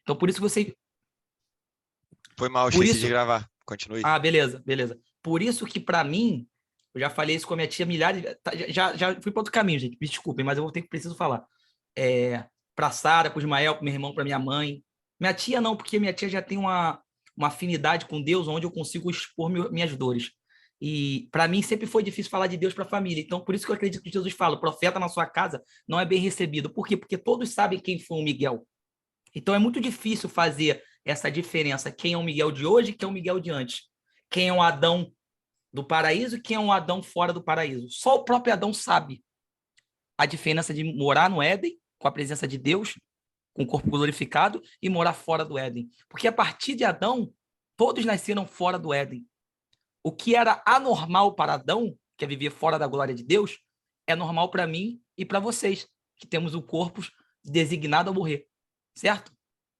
Então, por isso que você... Foi mal, Por esqueci de isso... gravar. Continue. Ah, beleza, beleza. Por isso que, para mim, eu já falei isso com a minha tia milhares... Já fui para outro caminho, gente. Me desculpem, mas eu vou ter que preciso falar. Para Sara, para o Ismael, para meu irmão, para minha mãe. Minha tia não, porque minha tia já tem uma afinidade com Deus, onde eu consigo expor minhas dores. E para mim sempre foi difícil falar de Deus para a família. Então, por isso que eu acredito que Jesus fala: o profeta na sua casa não é bem recebido. Por quê? Porque todos sabem quem foi o Miguel. Então é muito difícil fazer essa diferença. Quem é o Miguel de hoje e quem é o Miguel de antes. Quem é o Adão do paraíso e quem é o Adão fora do paraíso. Só o próprio Adão sabe a diferença de morar no Éden, com a presença de Deus, com o corpo glorificado, e morar fora do Éden. Porque a partir de Adão, todos nasceram fora do Éden. O que era anormal para Adão, que é viver fora da glória de Deus, é normal para mim e para vocês, que temos o corpo designado a morrer. Certo?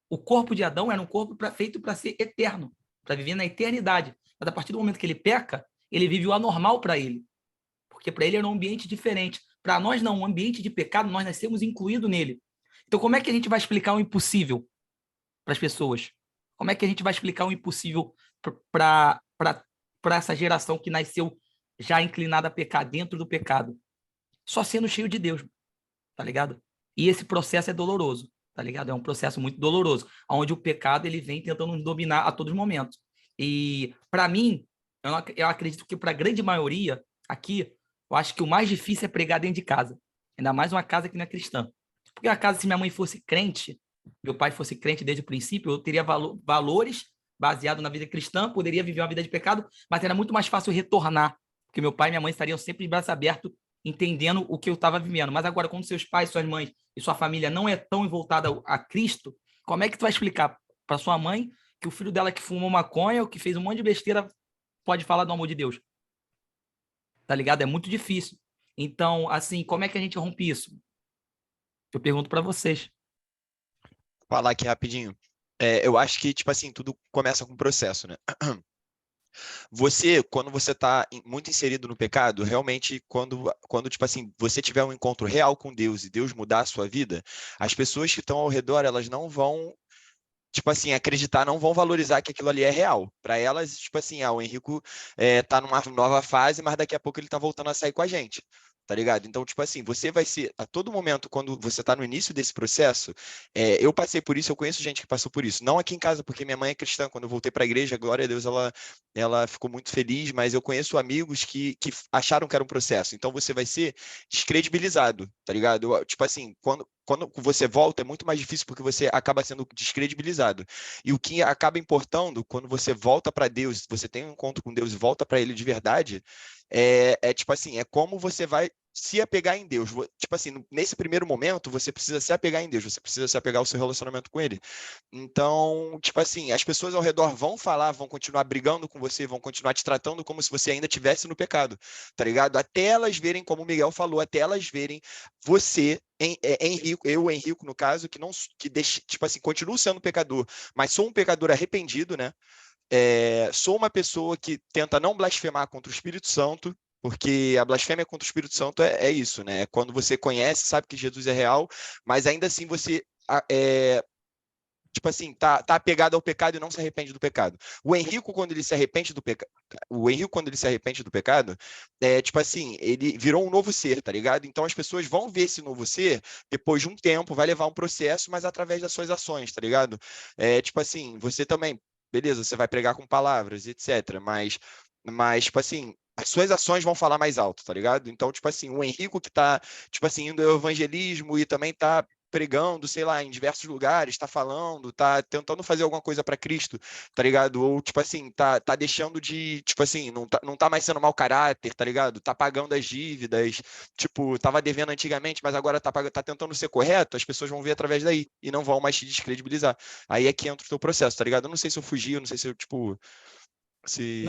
O corpo de Adão era um corpo feito para ser eterno, para viver na eternidade. Mas a partir do momento que ele peca, ele vive o anormal para ele. Porque para ele era um ambiente diferente. Para nós não, um ambiente de pecado, nós nascemos incluído nele. Então, como é que a gente vai explicar o impossível para as pessoas? Como é que a gente vai explicar o impossível para essa geração que nasceu já inclinada a pecar, dentro do pecado? Só sendo cheio de Deus, tá ligado? E esse processo é doloroso, tá ligado? É um processo muito doloroso, onde o pecado ele vem tentando nos dominar a todos os momentos. E, para mim, eu acredito que para a grande maioria aqui, eu acho que o mais difícil é pregar dentro de casa. Ainda mais uma casa que não é cristã. Porque a casa, se minha mãe fosse crente, meu pai fosse crente desde o princípio, eu teria valores baseados na vida cristã, poderia viver uma vida de pecado, mas era muito mais fácil retornar, porque meu pai e minha mãe estariam sempre de braço aberto, entendendo o que eu estava vivendo. Mas agora, quando seus pais, suas mães e sua família não é tão voltada a Cristo, como é que tu vai explicar para sua mãe que o filho dela que fumou maconha ou que fez um monte de besteira pode falar do amor de Deus? Tá ligado? É muito difícil. Então, assim, como é que a gente rompe isso? Eu pergunto para vocês. Falar aqui rapidinho. Eu acho que, tipo assim, tudo começa com um processo, né? Você, quando você está muito inserido no pecado, realmente, quando, tipo assim, você tiver um encontro real com Deus e Deus mudar a sua vida, as pessoas que estão ao redor, elas não vão, tipo assim, acreditar, não vão valorizar que aquilo ali é real. Para elas, tipo assim, o Henrico tá numa nova fase, mas daqui a pouco ele tá voltando a sair com a gente. Tá ligado? Então, tipo assim, você vai ser, a todo momento, quando você tá no início desse processo, eu passei por isso, eu conheço gente que passou por isso. Não aqui em casa, porque minha mãe é cristã. Quando eu voltei para a igreja, glória a Deus, ela ficou muito feliz, mas eu conheço amigos que acharam que era um processo. Então, você vai ser descredibilizado, tá ligado? Tipo assim, quando você volta, é muito mais difícil porque você acaba sendo descredibilizado. E o que acaba importando, quando você volta para Deus, você tem um encontro com Deus e volta para Ele de verdade, tipo assim, é como você vai se apegar em Deus. Tipo assim, nesse primeiro momento, você precisa se apegar em Deus, você precisa se apegar ao seu relacionamento com Ele. Então, tipo assim, as pessoas ao redor vão falar, vão continuar brigando com você, vão continuar te tratando como se você ainda estivesse no pecado, tá ligado? Até elas verem, como o Miguel falou, até elas verem você, Henrico, eu, Henrico, no caso, que não, que deixa, tipo assim, continuo sendo pecador, mas sou um pecador arrependido, né? Sou uma pessoa que tenta não blasfemar contra o Espírito Santo, porque a blasfêmia contra o Espírito Santo é isso, né? É quando você conhece, sabe que Jesus é real, mas ainda assim você tipo assim, tá apegado ao pecado e não se arrepende do pecado. O Henrico, quando ele se arrepende do pecado, o Henrico, quando ele se arrepende do pecado, tipo assim, ele virou um novo ser, tá ligado? Então as pessoas vão ver esse novo ser depois de um tempo, vai levar um processo, mas através das suas ações, tá ligado? Tipo assim, você também, beleza, você vai pregar com palavras, etc. Tipo assim, as suas ações vão falar mais alto, tá ligado? Então, tipo assim, o Henrico que tá, tipo assim, indo ao evangelismo e também tá pregando, sei lá, em diversos lugares, tá falando, tá tentando fazer alguma coisa para Cristo, tá ligado? Ou, tipo assim, tá deixando de, tipo assim, não tá mais sendo mau caráter, tá ligado? Tá pagando as dívidas, tipo, tava devendo antigamente, mas agora tá tentando ser correto, as pessoas vão ver através daí e não vão mais te descredibilizar. Aí é que entra o teu processo, tá ligado? Eu não sei se eu fugi, eu não sei se eu, tipo, Não, se...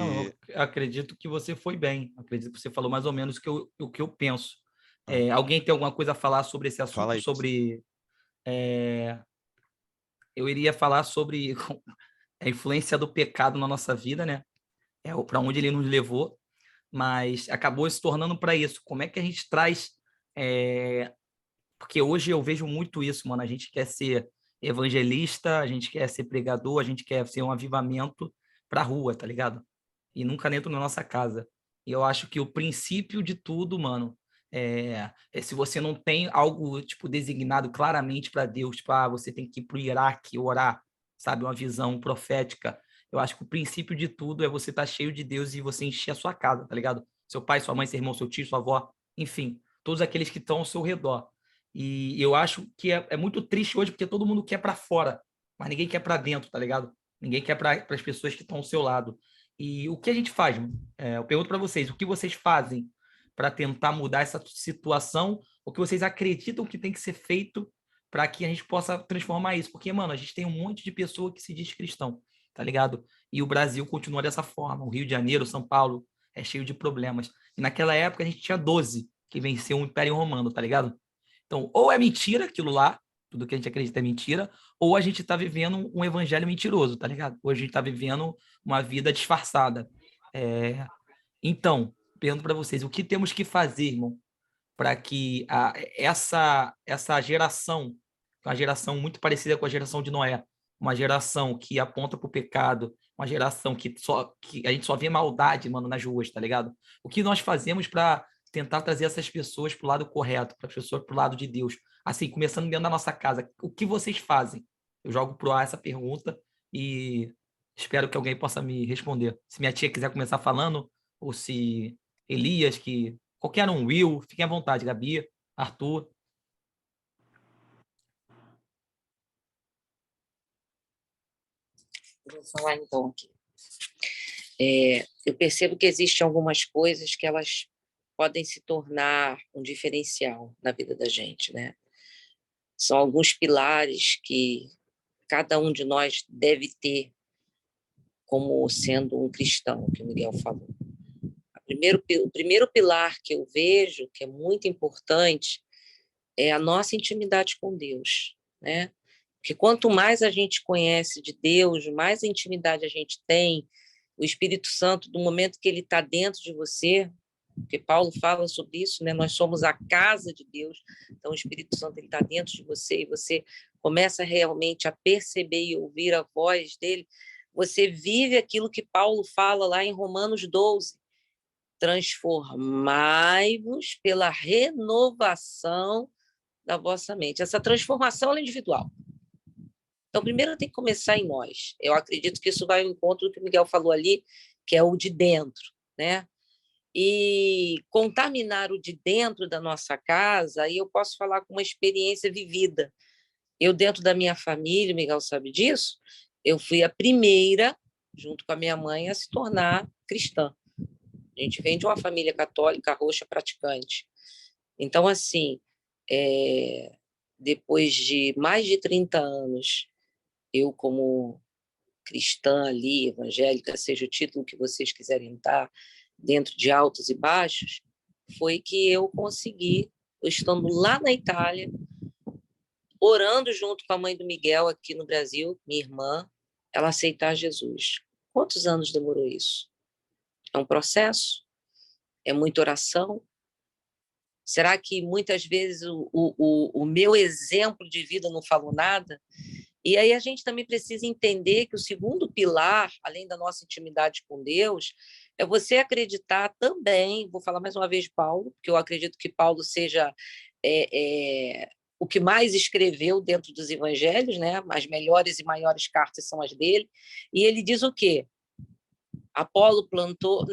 eu acredito que você foi bem. Acredito que você falou mais ou menos o que eu penso. Ah, Alguém tem alguma coisa a falar sobre esse fala assunto? aí, parceiro. Eu iria falar sobre a influência do pecado na nossa vida, né? Para onde ele nos levou, mas acabou se tornando para isso. Como é que a gente traz? Porque hoje eu vejo muito isso, mano. A gente quer ser evangelista, a gente quer ser pregador, a gente quer ser um avivamento para a rua, tá ligado? E nunca dentro da nossa casa. E eu acho que o princípio de tudo, mano, é se você não tem algo, tipo, designado claramente para Deus, tipo, você tem que ir pro Iraque orar, sabe? Uma visão profética. Eu acho que o princípio de tudo é você estar cheio de Deus e você encher a sua casa, tá ligado? Seu pai, sua mãe, seu irmão, seu tio, sua avó, enfim, todos aqueles que estão ao seu redor. E eu acho que é muito triste hoje porque todo mundo quer para fora, mas ninguém quer para dentro, tá ligado? Ninguém quer para as pessoas que estão ao seu lado. E o que a gente faz? Eu pergunto para vocês, o que vocês fazem para tentar mudar essa situação? O que vocês acreditam que tem que ser feito para que a gente possa transformar isso? Porque, mano, a gente tem um monte de pessoa que se diz cristão, tá ligado? E o Brasil continua dessa forma. O Rio de Janeiro, São Paulo, é cheio de problemas. E naquela época a gente tinha 12 que venceu o Império Romano, tá ligado? Então, ou é mentira aquilo lá, tudo que a gente acredita é mentira, ou a gente está vivendo um evangelho mentiroso, tá ligado? Ou a gente está vivendo uma vida disfarçada. É, Então, pergunto para vocês, o que temos que fazer, irmão, para que essa geração, uma geração muito parecida com a geração de Noé, uma geração que aponta para o pecado, uma geração que a gente só vê maldade, mano, nas ruas, tá ligado? O que nós fazemos para tentar trazer essas pessoas para o lado correto, para as pessoas para o lado de Deus? Assim, começando dentro da nossa casa, o que vocês fazem? Eu jogo pro ar essa pergunta e espero que alguém possa me responder. Se minha tia quiser começar falando, ou se Elias, que qualquer um, Will, fiquem à vontade, Gabi, Arthur. Vou falar então aqui. Eu percebo que existem algumas coisas que elas podem se tornar um diferencial na vida da gente, né? São alguns pilares que cada um de nós deve ter como sendo um cristão, que o Miguel falou. O primeiro pilar que eu vejo, que é muito importante, é a nossa intimidade com Deus, né? Porque quanto mais a gente conhece de Deus, mais intimidade a gente tem, o Espírito Santo, do momento que ele está dentro de você, porque Paulo fala sobre isso, né? Nós somos a casa de Deus, então o Espírito Santo está dentro de você e você começa realmente a perceber e ouvir a voz dele, você vive aquilo que Paulo fala lá em Romanos 12, transformai-vos pela renovação da vossa mente. Essa transformação é individual. Então, primeiro tem que começar em nós. Eu acredito que isso vai ao encontro do que o Miguel falou ali, que é o de dentro, né? E contaminar o de dentro da nossa casa, aí eu posso falar com uma experiência vivida. Eu, dentro da minha família, o Miguel sabe disso, eu fui a primeira, junto com a minha mãe, a se tornar cristã. A gente vem de uma família católica roxa praticante. Então, assim, depois de mais de 30 anos, eu como cristã ali, evangélica, seja o título que vocês quiserem dar, dentro de altos e baixos, foi que eu consegui, eu estando lá na Itália, orando junto com a mãe do Miguel aqui no Brasil, minha irmã, ela aceitar Jesus. Quantos anos demorou isso? É um processo? É muita oração? Será que muitas vezes o meu exemplo de vida não falou nada? E aí a gente também precisa entender que o segundo pilar, além da nossa intimidade com Deus, é você acreditar também, vou falar mais uma vez de Paulo, porque eu acredito que Paulo seja o que mais escreveu dentro dos evangelhos, né? As melhores e maiores cartas são as dele, e ele diz o quê? Paulo plantou,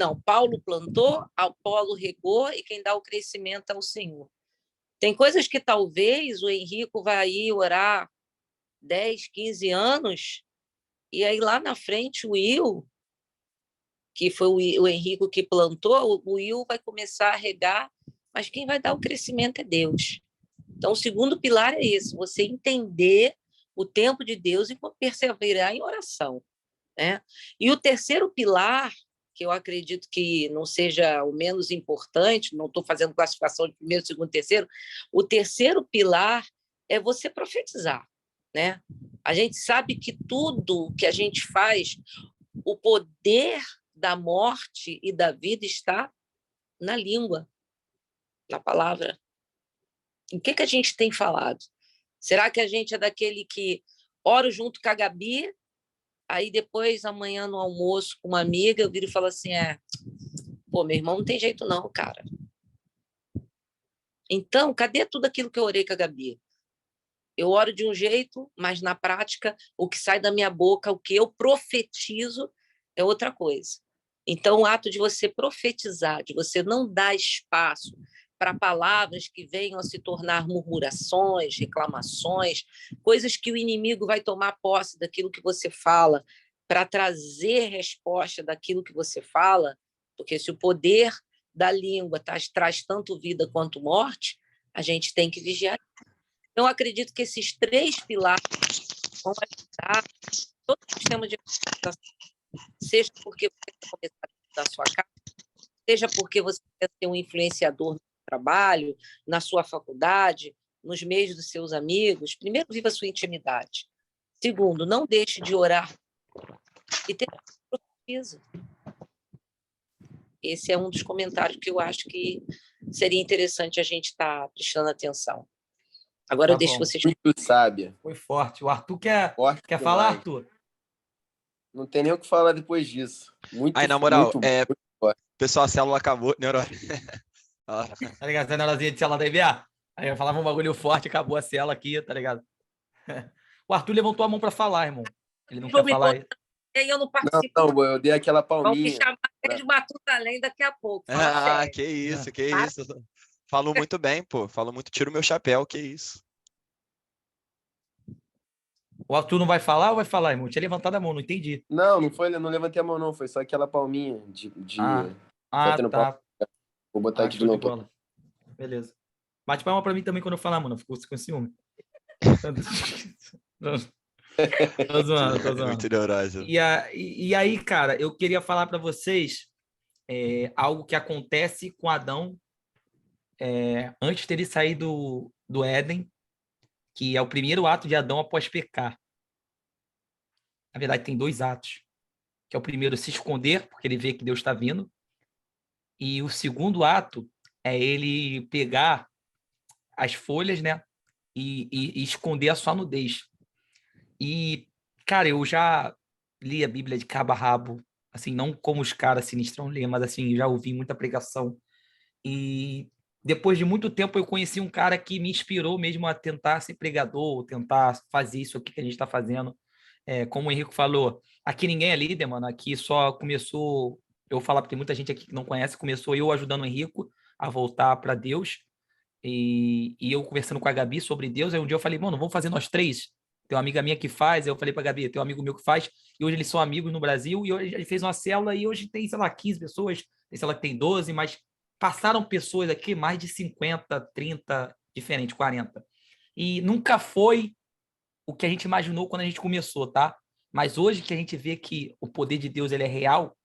Apolo regou e quem dá o crescimento é o Senhor. Tem coisas que talvez o Henrico vai ir orar 10, 15 anos, e aí lá na frente o Will, que foi o Henrico que plantou, o Will vai começar a regar, mas quem vai dar o crescimento é Deus. Então, o segundo pilar é esse, você entender o tempo de Deus e perseverar em oração, né? E o terceiro pilar, que eu acredito que não seja o menos importante, não estou fazendo classificação de primeiro, segundo, terceiro, o terceiro pilar é você profetizar, né? A gente sabe que tudo que a gente faz, o poder da morte e da vida está na língua, na palavra. O que a gente tem falado? Será que a gente é daquele que oro junto com a Gabi, aí depois, amanhã no almoço, com uma amiga, eu viro e falo assim, pô, meu irmão não tem jeito não, cara. Então, cadê tudo aquilo que eu orei com a Gabi? Eu oro de um jeito, mas na prática, o que sai da minha boca, o que eu profetizo, é outra coisa. Então, o ato de você profetizar, de você não dar espaço para palavras que venham a se tornar murmurações, reclamações, coisas que o inimigo vai tomar posse daquilo que você fala, para trazer resposta daquilo que você fala, porque se o poder da língua traz tanto vida quanto morte, a gente tem que vigiar. Então, eu acredito que esses 3 pilares vão ajudar todo o sistema de organização, seja porque você quer começar da sua casa, seja porque você quer ser um influenciador no trabalho, na sua faculdade, nos meios dos seus amigos. Primeiro, viva a sua intimidade. Segundo, não deixe de orar e ter profetiza. Esse é um dos comentários que eu acho que seria interessante a gente estar prestando atenção. Agora Tá eu deixo bom. vocês... Muito sábia. Foi forte. O Arthur quer Forte falar, demais. Arthur? Não tem nem o que falar depois disso. Muito, Aí, na moral, muito, muito forte. pessoal, a célula acabou, neurônio. Tá ligado? Essa neurazinha de célula da IBA. Aí eu falava um bagulho forte, acabou a célula aqui, tá ligado? O Arthur levantou a mão pra falar, irmão. Ele não quer falar. E aí eu não Não, participo. não, eu dei aquela Vão me palminha. chamar de Matusalém daqui a pouco. Fala sério. Que isso, que isso. Falou muito bem, pô. Falou muito, tira o meu chapéu, que isso. O Arthur não vai falar ou vai falar, irmão? Tinha levantado a mão, não entendi. Não foi, não levantei a mão, não. Foi só aquela palminha de batendo Tá. palma. Vou botar aqui de Show de novo. bola. Beleza. Bate palma pra mim também quando eu falar, mano. Ficou com ciúme. Tô zoando. Muito neurose. E aí, cara, eu queria falar para vocês algo que acontece com Adão antes dele sair do Éden, que é o primeiro ato de Adão após pecar. Na verdade, tem 2 atos. Que é o primeiro, se esconder, porque ele vê que Deus está vindo. E o segundo ato é ele pegar as folhas, né? E esconder a sua nudez. E, cara, eu já li a Bíblia de cabo a rabo, assim, não como os caras sinistrão lê, mas assim, já ouvi muita pregação. E depois de muito tempo eu conheci um cara que me inspirou mesmo a tentar ser pregador, tentar fazer isso aqui que a gente está fazendo. Como o Henrique falou, aqui ninguém é líder, mano. Aqui só começou, eu vou falar porque tem muita gente aqui que não conhece, começou eu ajudando o Henrique a voltar para Deus. E eu conversando com a Gabi sobre Deus, aí um dia eu falei, mano, vamos fazer nós 3. Tem uma amiga minha que faz, eu falei pra Gabi, tem um amigo meu que faz, e hoje eles são amigos no Brasil, e hoje ele fez uma célula, e hoje tem, sei lá, 15 pessoas, tem célula que tem 12, mas passaram pessoas aqui, mais de 50, 30, diferente, 40. E nunca foi o que a gente imaginou quando a gente começou, tá? Mas hoje que a gente vê que o poder de Deus ele é real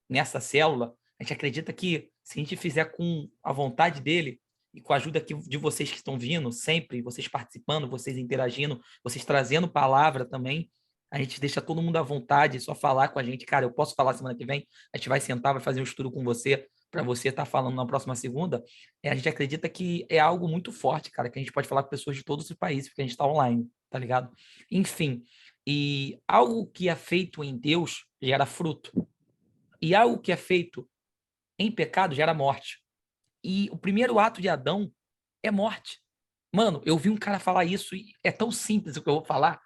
nessa célula, a gente acredita que se a gente fizer com a vontade dele, e com a ajuda aqui de vocês que estão vindo sempre, vocês participando, vocês interagindo, vocês trazendo palavra também, a gente deixa todo mundo à vontade, só falar com a gente. Cara, eu posso falar semana que vem, a gente vai sentar, vai fazer um estudo com você, para você estar falando na próxima segunda. A gente acredita que é algo muito forte, cara, que a gente pode falar com pessoas de todos os países, porque a gente está online, tá ligado? Enfim, e algo que é feito em Deus gera fruto. E algo que é feito em pecado gera morte. E o primeiro ato de Adão é morte. Mano, eu vi um cara falar isso e é tão simples o que eu vou falar,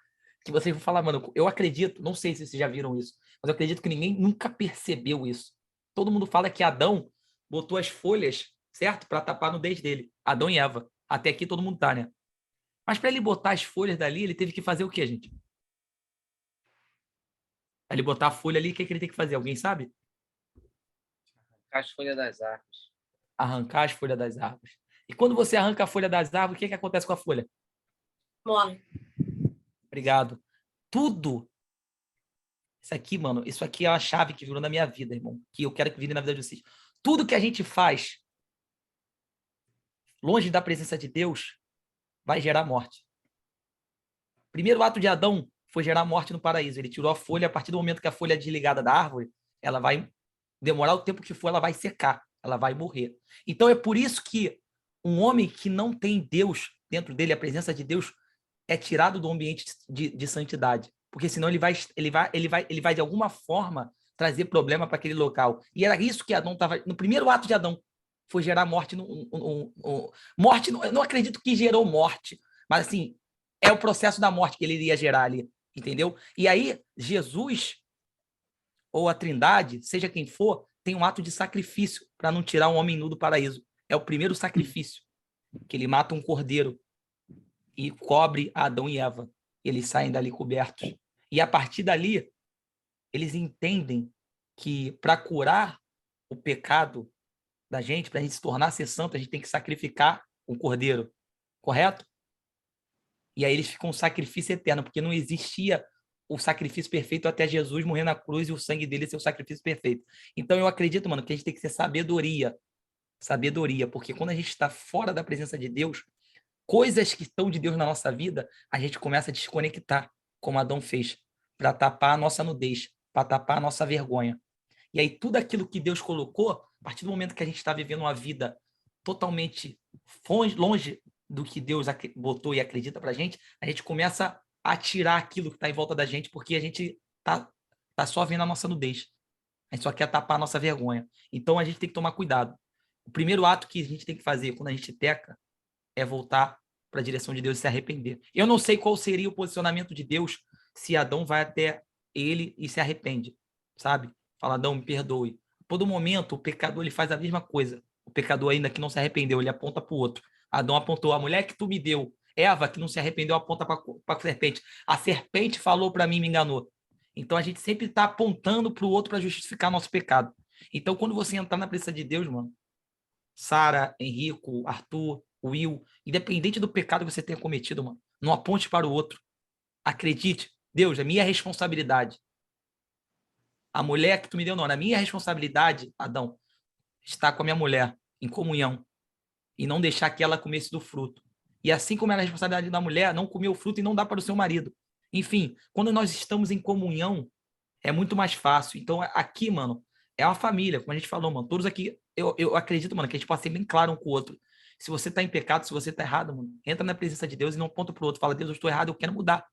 que vocês vão falar, mano, eu acredito, não sei se vocês já viram isso, mas eu acredito que ninguém nunca percebeu isso. Todo mundo fala que Adão botou as folhas, certo? Para tapar a nudez dele. Adão e Eva. Até aqui todo mundo tá, né? Mas para ele botar as folhas dali, ele teve que fazer o quê, gente? Para ele botar a folha ali, o que ele tem que fazer? Alguém sabe? As folhas das árvores. Arrancar as folhas das árvores. E quando você arranca a folha das árvores, o que acontece com a folha? Morre. Obrigado. Tudo. Isso aqui é uma chave que virou na minha vida, irmão. Que eu quero que vire na vida de vocês. Tudo que a gente faz longe da presença de Deus vai gerar morte. O primeiro ato de Adão foi gerar morte no paraíso. Ele tirou a folha, a partir do momento que a folha é desligada da árvore, ela vai demorar o tempo que for, ela vai secar, ela vai morrer. Então é por isso que um homem que não tem Deus dentro dele, a presença de Deus, é tirado do ambiente de santidade, porque senão ele vai de alguma forma trazer problema para aquele local. E era isso que Adão estava... No primeiro ato de Adão, foi gerar morte. Morte, não acredito que gerou morte, mas assim, é o processo da morte que ele iria gerar ali, entendeu? E aí, Jesus, ou a Trindade, seja quem for, tem um ato de sacrifício para não tirar um homem nu do paraíso. É o primeiro sacrifício, que ele mata um cordeiro e cobre Adão e Eva. Eles saem dali cobertos. E a partir dali, eles entendem que para curar o pecado da gente, para a gente se tornar ser santo, a gente tem que sacrificar um cordeiro, correto? E aí eles ficam um sacrifício eterno, porque não existia o sacrifício perfeito até Jesus morrer na cruz e o sangue dele ser o sacrifício perfeito. Então eu acredito, mano, que a gente tem que ter sabedoria, porque quando a gente está fora da presença de Deus, coisas que estão de Deus na nossa vida, a gente começa a desconectar, como Adão fez, para tapar a nossa nudez, para tapar a nossa vergonha. E aí tudo aquilo que Deus colocou, a partir do momento que a gente está vivendo uma vida totalmente longe do que Deus botou e acredita para a gente começa a tirar aquilo que está em volta da gente, porque a gente tá só vendo a nossa nudez. A gente só quer tapar a nossa vergonha. Então a gente tem que tomar cuidado. O primeiro ato que a gente tem que fazer quando a gente peca é voltar para a direção de Deus e se arrepender. Eu não sei qual seria o posicionamento de Deus se Adão vai até ele e se arrepende, sabe? Fala, Adão, me perdoe. Todo momento, o pecador ele faz a mesma coisa. O pecador ainda que não se arrependeu, ele aponta para o outro. Adão apontou, a mulher que tu me deu. Eva, que não se arrependeu, aponta para a serpente. A serpente falou para mim, me enganou. Então, a gente sempre está apontando para o outro para justificar nosso pecado. Então, quando você entrar na presença de Deus, mano, Sara, Henrico, Arthur, Will, independente do pecado que você tenha cometido, mano, não aponte para o outro. Acredite, Deus, é minha responsabilidade. A mulher que tu me deu, não, é minha responsabilidade, Adão, estar com a minha mulher em comunhão e não deixar que ela comesse do fruto. E assim como era a responsabilidade da mulher, não comer o fruto e não dar para o seu marido. Enfim, quando nós estamos em comunhão, é muito mais fácil. Então, aqui, mano, é uma família, como a gente falou, mano. Todos aqui, eu acredito, mano, que a gente pode ser bem claro um com o outro. Se você tá em pecado, se você tá errado, mano, entra na presença de Deus e não aponta pro outro. Fala, Deus, eu estou errado, eu quero mudar.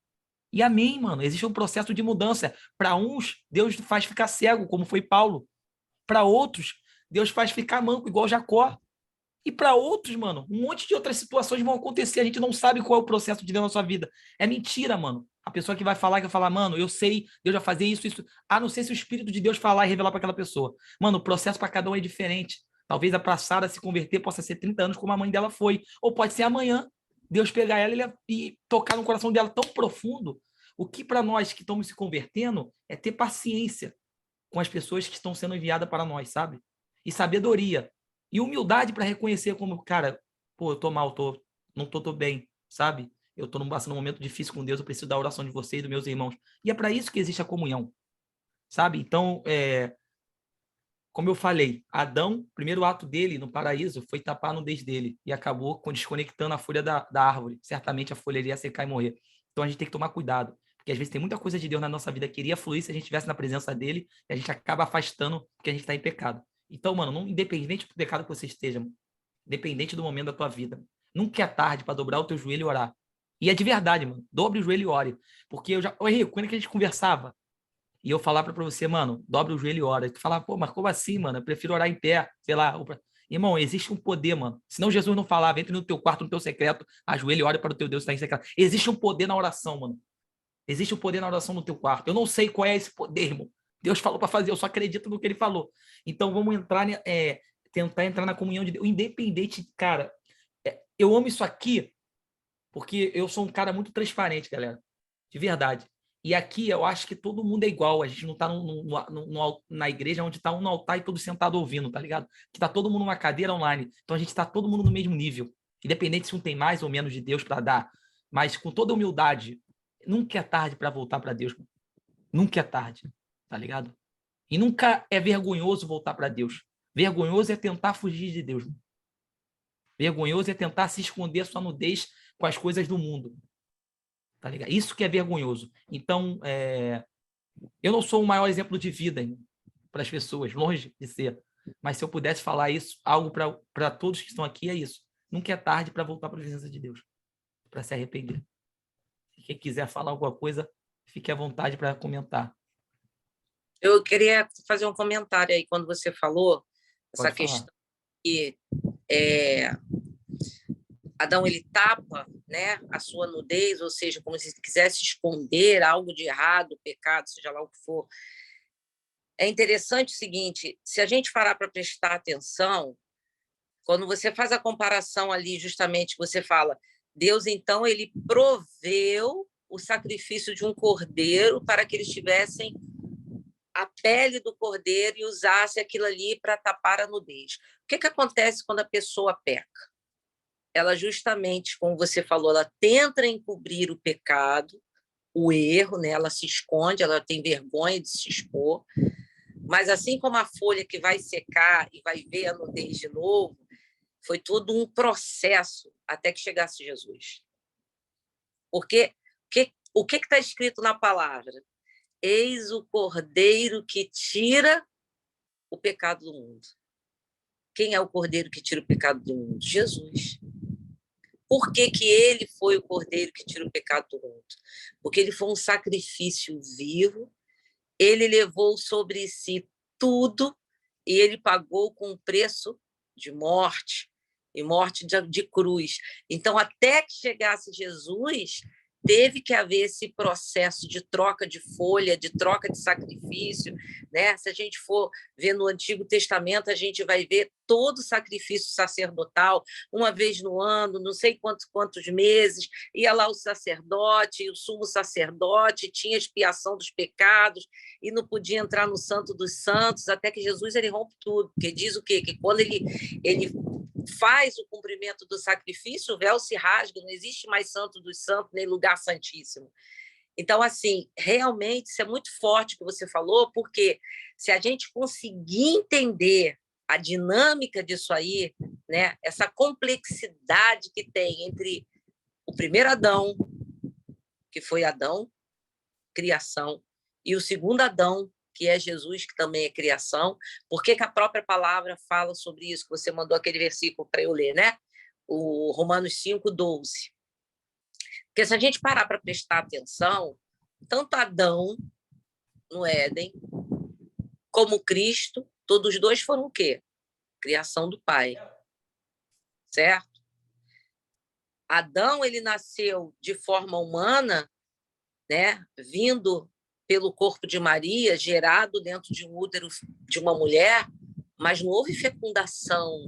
E amém, mano. Existe um processo de mudança. Para uns, Deus faz ficar cego, como foi Paulo. Para outros, Deus faz ficar manco, igual Jacó. E para outros, mano, um monte de outras situações vão acontecer. A gente não sabe qual é o processo de Deus na sua vida. É mentira, mano. A pessoa que vai falar, mano, eu sei, Deus vai fazer isso, isso. A não ser se o Espírito de Deus falar e revelar para aquela pessoa. Mano, o processo para cada um é diferente. Talvez a Sara se converter possa ser 30 anos, como a mãe dela foi. Ou pode ser amanhã, Deus pegar ela e tocar no coração dela tão profundo. O que para nós que estamos se convertendo é ter paciência com as pessoas que estão sendo enviadas para nós, sabe? E sabedoria. E humildade para reconhecer como, cara, pô, eu tô mal, não tô bem, sabe? Eu tô passando um momento difícil com Deus, eu preciso da oração de vocês e dos meus irmãos. E é para isso que existe a comunhão, sabe? Então, como eu falei, Adão, o primeiro ato dele no paraíso foi tapar a nudez dele e acabou desconectando a folha da árvore. Certamente a folha iria secar e morrer. Então a gente tem que tomar cuidado, porque às vezes tem muita coisa de Deus na nossa vida que iria fluir se a gente estivesse na presença dele e a gente acaba afastando porque a gente está em pecado. Então, mano, independente do pecado que você esteja, independente do momento da tua vida, nunca é tarde para dobrar o teu joelho e orar. E é de verdade, mano. Dobre o joelho e ore. Porque ô Henrique, quando é que a gente conversava e eu falava para você, mano, dobre o joelho e ora. Tu falava, pô, mas como assim, mano? Eu prefiro orar em pé, sei lá. Irmão, existe um poder, mano. Senão Jesus não falava, entre no teu quarto, no teu secreto, ajoelha e ora para o teu Deus que está em secreto. Existe um poder na oração, mano. Existe um poder na oração no teu quarto. Eu não sei qual é esse poder, irmão. Deus falou para fazer, eu só acredito no que ele falou. Então vamos entrar, tentar entrar na comunhão de Deus, independente, cara. Eu amo isso aqui porque eu sou um cara muito transparente, galera, de verdade. E aqui eu acho que todo mundo é igual. A gente não tá na igreja onde tá um no altar e todos sentados ouvindo, tá ligado? Que tá todo mundo numa cadeira online. Então a gente tá todo mundo no mesmo nível, independente se um tem mais ou menos de Deus para dar, mas com toda humildade. Nunca é tarde para voltar para Deus. Nunca é tarde, tá ligado? E nunca é vergonhoso voltar para Deus. Vergonhoso é tentar fugir de Deus. Vergonhoso é tentar se esconder a sua nudez com as coisas do mundo. Tá ligado? Isso que é vergonhoso. Então, eu não sou o maior exemplo de vida para as pessoas, longe de ser. Mas se eu pudesse falar isso, algo para todos que estão aqui, é isso. Nunca é tarde para voltar para a presença de Deus, para se arrepender. Quem quiser falar alguma coisa, fique à vontade para comentar. Eu queria fazer um comentário aí, quando você falou essa questão que Adão ele tapa, né, a sua nudez, ou seja, como se quisesse esconder algo de errado, pecado, seja lá o que for. É interessante o seguinte, se a gente parar para prestar atenção, quando você faz a comparação ali, justamente, você fala, Deus, então, ele proveu o sacrifício de um cordeiro para que eles tivessem a pele do cordeiro e usasse aquilo ali para tapar a nudez. O que acontece quando a pessoa peca? Ela justamente, como você falou, ela tenta encobrir o pecado, o erro, né? Ela se esconde, ela tem vergonha de se expor, mas assim como a folha que vai secar e vai ver a nudez de novo, foi todo um processo até que chegasse Jesus. Porque o que está escrito na palavra? Eis o cordeiro que tira o pecado do mundo. Quem é o cordeiro que tira o pecado do mundo? Jesus. Por que ele foi o cordeiro que tira o pecado do mundo? Porque ele foi um sacrifício vivo, ele levou sobre si tudo e ele pagou com um preço de morte, e morte de cruz. Então, até que chegasse Jesus, teve que haver esse processo de troca de folha, de troca de sacrifício, né? Se a gente for ver no Antigo Testamento, a gente vai ver todo o sacrifício sacerdotal, uma vez no ano, não sei quantos meses, ia lá o sacerdote, o sumo sacerdote, tinha expiação dos pecados, e não podia entrar no Santo dos Santos, até que Jesus ele rompe tudo, porque diz o quê? Que quando ele faz o cumprimento do sacrifício, o véu se rasga, não existe mais Santo dos Santos, nem lugar santíssimo. Então, assim, realmente, isso é muito forte o que você falou, porque se a gente conseguir entender a dinâmica disso aí, né, essa complexidade que tem entre o primeiro Adão, que foi Adão, criação, e o segundo Adão, que é Jesus, que também é criação. Por que a própria palavra fala sobre isso? Que você mandou aquele versículo para eu ler, né? O Romanos 5:12. Porque se a gente parar para prestar atenção, tanto Adão, no Éden, como Cristo, todos os dois foram o quê? Criação do Pai. Certo? Adão, ele nasceu de forma humana, né? Vindo pelo corpo de Maria, gerado dentro de um útero de uma mulher, mas não houve fecundação,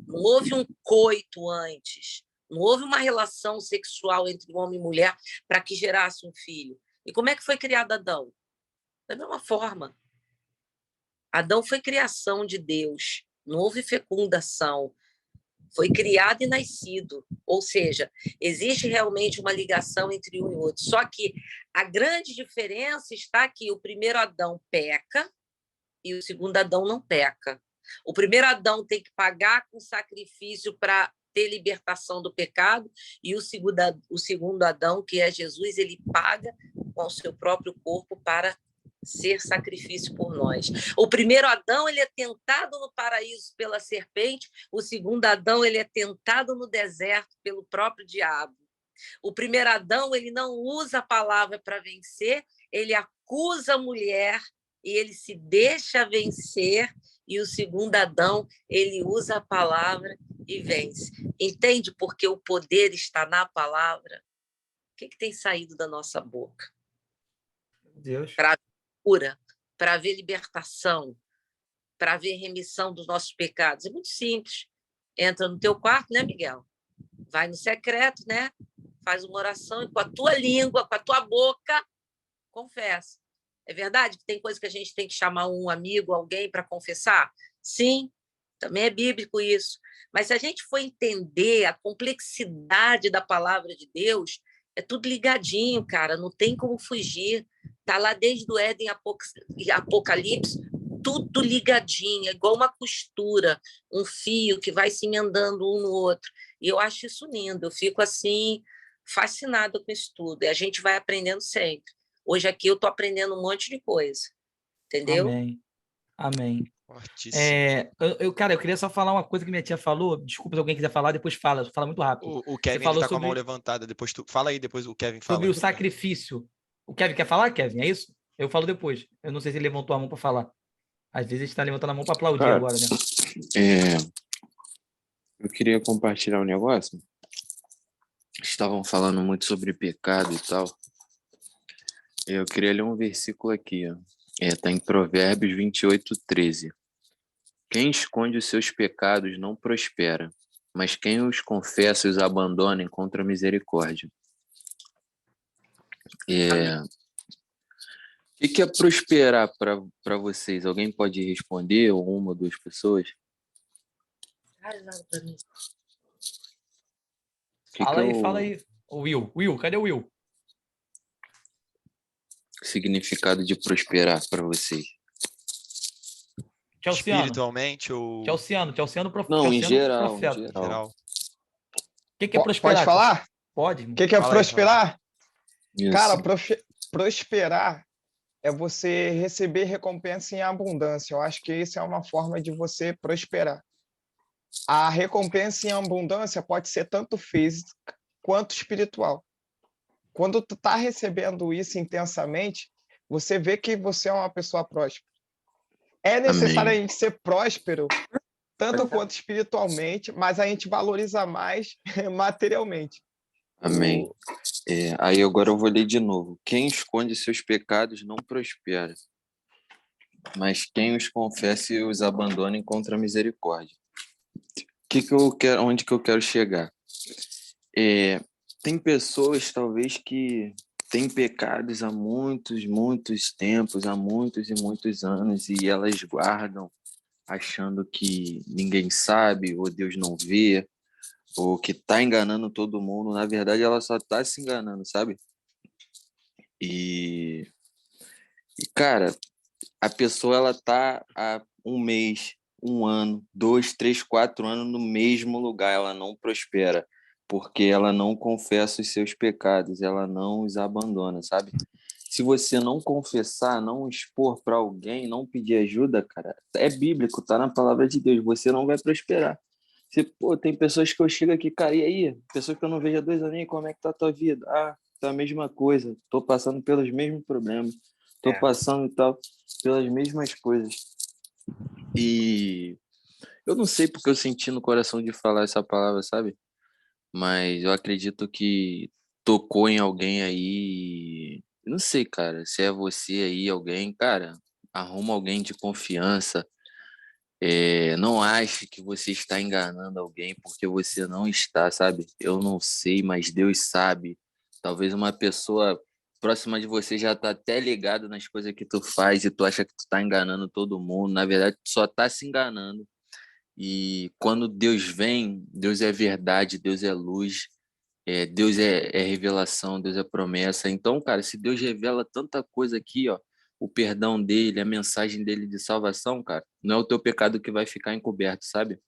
não houve um coito antes, não houve uma relação sexual entre homem e mulher para que gerasse um filho. E como é que foi criado Adão? Da mesma forma. Adão foi criação de Deus, não houve fecundação, foi criado e nascido, ou seja, existe realmente uma ligação entre um e outro. Só que a grande diferença está que o primeiro Adão peca e o segundo Adão não peca. O primeiro Adão tem que pagar com sacrifício para ter libertação do pecado, e o segundo Adão, que é Jesus, ele paga com o seu próprio corpo para ser sacrifício por nós. O primeiro Adão, ele é tentado no paraíso pela serpente, o segundo Adão, ele é tentado no deserto pelo próprio diabo. O primeiro Adão, ele não usa a palavra para vencer, ele acusa a mulher e ele se deixa vencer, e o segundo Adão, ele usa a palavra e vence. Entende? Porque o poder está na palavra. O que tem saído da nossa boca? Deus. Para cura, para ver libertação, para ver remissão dos nossos pecados. É muito simples. Entra no teu quarto, né, Miguel? Vai no secreto, né? Faz uma oração e com a tua língua, com a tua boca, confessa. É verdade que tem coisa que a gente tem que chamar um amigo, alguém para confessar? Sim, também é bíblico isso. Mas se a gente for entender a complexidade da palavra de Deus, é tudo ligadinho, cara, não tem como fugir. Está lá desde o Éden e Apocalipse, tudo ligadinho, é igual uma costura, um fio que vai se emendando um no outro. E eu acho isso lindo, eu fico assim, fascinada com isso tudo. E a gente vai aprendendo sempre. Hoje aqui eu estou aprendendo um monte de coisa, entendeu? Amém. Amém. Fortíssimo. Cara, eu queria só falar uma coisa que minha tia falou. Desculpa se alguém quiser falar, depois fala muito rápido. O Você Kevin, ele falou tá com a mão sobre, levantada. Depois tu... Fala aí, depois o Kevin fala. sobre o sacrifício. O Kevin quer falar, Kevin? É isso? Eu falo depois. Eu não sei se ele levantou a mão para falar. Às vezes a gente tá levantando a mão para aplaudir Cara, agora, né? Eu queria compartilhar um negócio. Estavam falando muito sobre pecado e tal. Eu queria ler um versículo aqui, ó. Tá em Provérbios 28:13. Quem esconde os seus pecados não prospera, mas quem os confessa e os abandona encontra misericórdia. O que é prosperar para vocês? Alguém pode responder, ou uma ou duas pessoas? Fala aí. Will, cadê o Will? Significado de prosperar para vocês? Espiritualmente ou... Tchauciano, Não, em geral. O que é prosperar? Pode falar? Pode. O que é prosperar? Isso. Cara, prosperar é você receber recompensa em abundância. Eu acho que isso é uma forma de você prosperar. A recompensa em abundância pode ser tanto física quanto espiritual. Quando tu tá recebendo isso intensamente, você vê que você é uma pessoa próspera. É necessário a gente ser próspero, tanto quanto espiritualmente, mas a gente valoriza mais materialmente. Amém. Aí agora eu vou ler de novo. Quem esconde seus pecados não prospera, mas quem os confessa e os abandona encontra misericórdia. Onde que eu quero chegar? Tem pessoas, talvez, que têm pecados há muitos tempos, há muitos e muitos anos, e elas guardam, achando que ninguém sabe, ou Deus não vê, ou que está enganando todo mundo. Na verdade, ela só está se enganando, sabe? E, cara, a pessoa, ela tá há um mês, um ano, 2, 3, 4 anos no mesmo lugar, ela não prospera, porque ela não confessa os seus pecados, ela não os abandona, sabe? Se você não confessar, não expor para alguém, não pedir ajuda, cara, é bíblico, tá na palavra de Deus, você não vai prosperar. Tem pessoas que eu chego aqui, cara, e aí? Pessoas que eu não vejo há 2 anos, como é que tá a tua vida? Tá a mesma coisa, tô passando pelos mesmos problemas, tô passando e tal, pelas mesmas coisas. E eu não sei porque eu senti no coração de falar essa palavra, sabe? Mas eu acredito que tocou em alguém aí. Não sei, cara, se é você aí, alguém, cara, arruma alguém de confiança. Não ache que você está enganando alguém, porque você não está, sabe? Eu não sei, mas Deus sabe. Talvez uma pessoa próxima de você já está até ligada nas coisas que tu faz e tu acha que tu está enganando todo mundo. Na verdade, tu só está se enganando. E quando Deus vem, Deus é verdade, Deus é luz, Deus é revelação, Deus é promessa. Então, cara, se Deus revela tanta coisa aqui, ó, o perdão dele, a mensagem dele de salvação, cara, não é o teu pecado que vai ficar encoberto, sabe?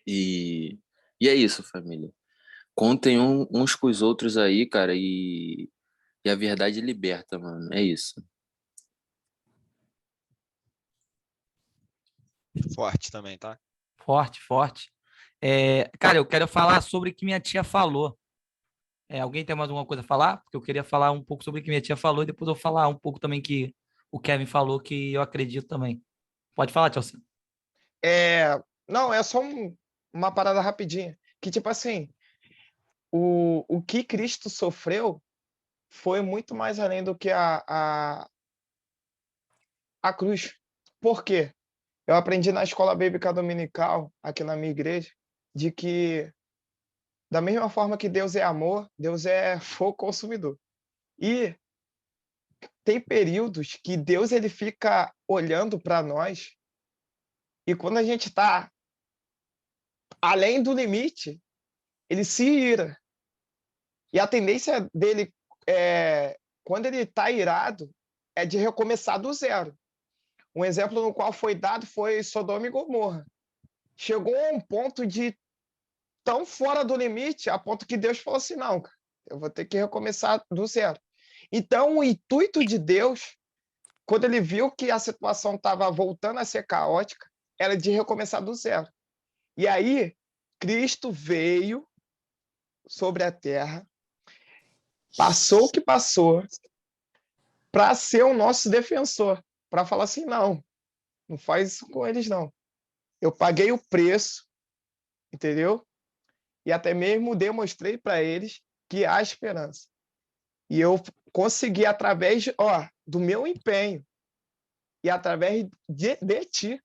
E é isso, família. Contem uns com os outros aí, cara, e a verdade liberta, mano. É isso. Forte também, tá? Forte. Cara, eu quero falar sobre o que minha tia falou. Alguém tem mais alguma coisa a falar? Porque eu queria falar um pouco sobre o que minha tia falou e depois eu vou falar um pouco também que o Kevin falou, que eu acredito também. Pode falar, Tchaucinho. Não, é só uma parada rapidinha. Que, tipo assim, o que Cristo sofreu foi muito mais além do que a cruz. Por quê? Eu aprendi na escola bíblica dominical, aqui na minha igreja, de que, da mesma forma que Deus é amor, Deus é fogo consumidor. E tem períodos que Deus ele fica olhando para nós, e quando a gente está além do limite, ele se ira. E a tendência dele, quando ele está irado, é de recomeçar do zero. Um exemplo no qual foi dado foi Sodoma e Gomorra. Chegou a um ponto de tão fora do limite, a ponto que Deus falou assim, não, cara, eu vou ter que recomeçar do zero. Então, o intuito de Deus quando ele viu que a situação estava voltando a ser caótica, era de recomeçar do zero. E aí, Cristo veio sobre a terra, passou o que passou, para ser o nosso defensor, para falar assim, não faz isso com eles, não. Eu paguei o preço, entendeu? E até mesmo demonstrei para eles que há esperança. E eu consegui, através do meu empenho e através de ti,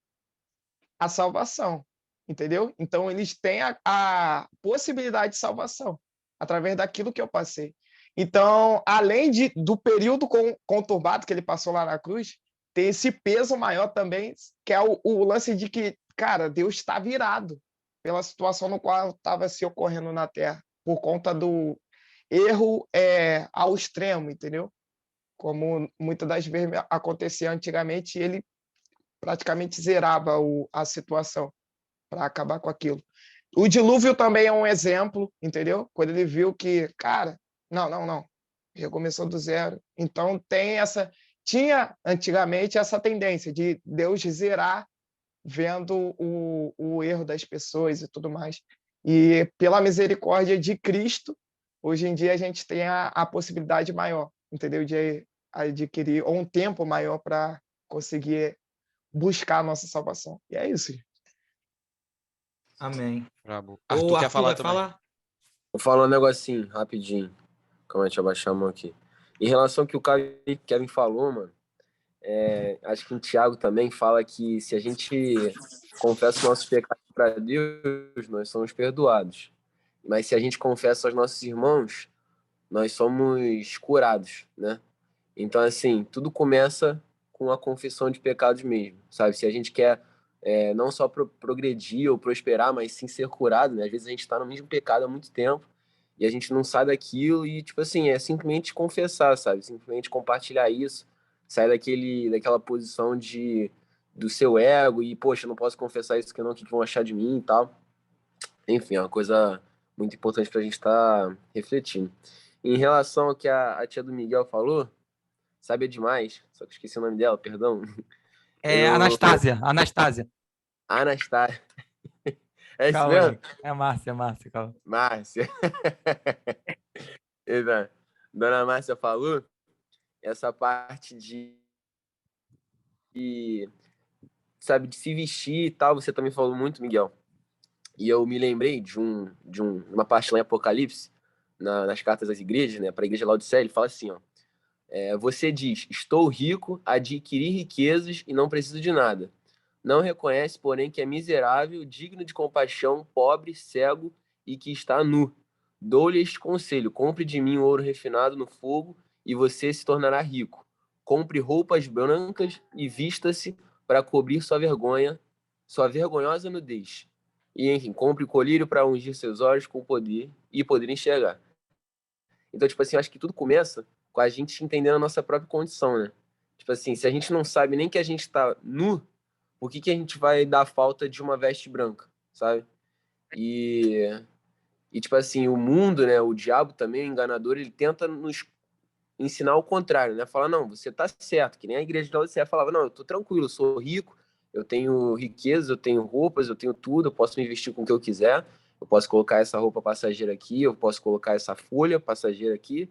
a salvação, entendeu? Então, eles têm a possibilidade de salvação através daquilo que eu passei. Então, além do período conturbado que ele passou lá na cruz, tem esse peso maior também, que é o lance de que, cara, Deus está virado pela situação no qual estava se ocorrendo na Terra, por conta do erro ao extremo, entendeu? Como muitas das vezes acontecia antigamente, ele praticamente zerava a situação para acabar com aquilo. O dilúvio também é um exemplo, entendeu? Quando ele viu que, cara, não, recomeçou do zero. Então tinha antigamente essa tendência de Deus zerar vendo o erro das pessoas e tudo mais. E pela misericórdia de Cristo, hoje em dia a gente tem a possibilidade maior, entendeu? De adquirir um tempo maior para conseguir buscar a nossa salvação. E é isso. Amém. Brabo. Ô, Arthur quer Arthur, falar vai também? falar? Vou falar um negocinho, rapidinho. Calma aí, deixa eu abaixar a mão aqui. Em relação ao que o Kevin falou, mano, acho que o Tiago também fala que se a gente confessa os nossos pecados para Deus, nós somos perdoados. Mas se a gente confessa aos nossos irmãos, nós somos curados, né? Então, assim, tudo começa com a confissão de pecados mesmo, sabe? Se a gente quer não só progredir ou prosperar, mas sim ser curado, né? Às vezes a gente está no mesmo pecado há muito tempo e a gente não sai daquilo e, tipo assim, é simplesmente confessar, sabe? Simplesmente compartilhar isso, sair daquela posição do seu ego e, poxa, eu não posso confessar isso que não, o que vão achar de mim e tal. Enfim, é uma coisa muito importante para a gente estar refletindo. Em relação ao que a tia do Miguel falou, sabe demais, só que esqueci o nome dela, perdão. Anastásia. Anastácia. É isso Calma mesmo? aí. É Márcia, calma. Márcia. Exato. Dona Márcia falou essa parte sabe, de se vestir e tal, você também falou muito, Miguel. E eu me lembrei de uma parte lá em Apocalipse, nas cartas das igrejas, né, para a igreja Laodiceia, ele fala assim, ó, você diz, estou rico, adquiri riquezas e não preciso de nada. Não reconhece, porém, que é miserável, digno de compaixão, pobre, cego e que está nu. Dou-lhe este conselho, compre de mim o ouro refinado no fogo e você se tornará rico. Compre roupas brancas e vista-se para cobrir sua vergonha, sua vergonhosa nudez. E, enfim, compre colírio para ungir seus olhos com poder e poder enxergar. Então, tipo assim, eu acho que tudo começa com a gente entendendo a nossa própria condição, né? Tipo assim, se a gente não sabe nem que a gente tá nu, por que a gente vai dar falta de uma veste branca, sabe? E tipo assim, o mundo, né, o diabo também, o enganador, ele tenta nos ensinar o contrário, né? Falar, não, você tá certo, que nem a igreja de Laodiceia falava, não, eu tô tranquilo, eu sou rico, eu tenho riqueza, eu tenho roupas, eu tenho tudo, eu posso me vestir com o que eu quiser, eu posso colocar essa roupa passageira aqui, eu posso colocar essa folha passageira aqui,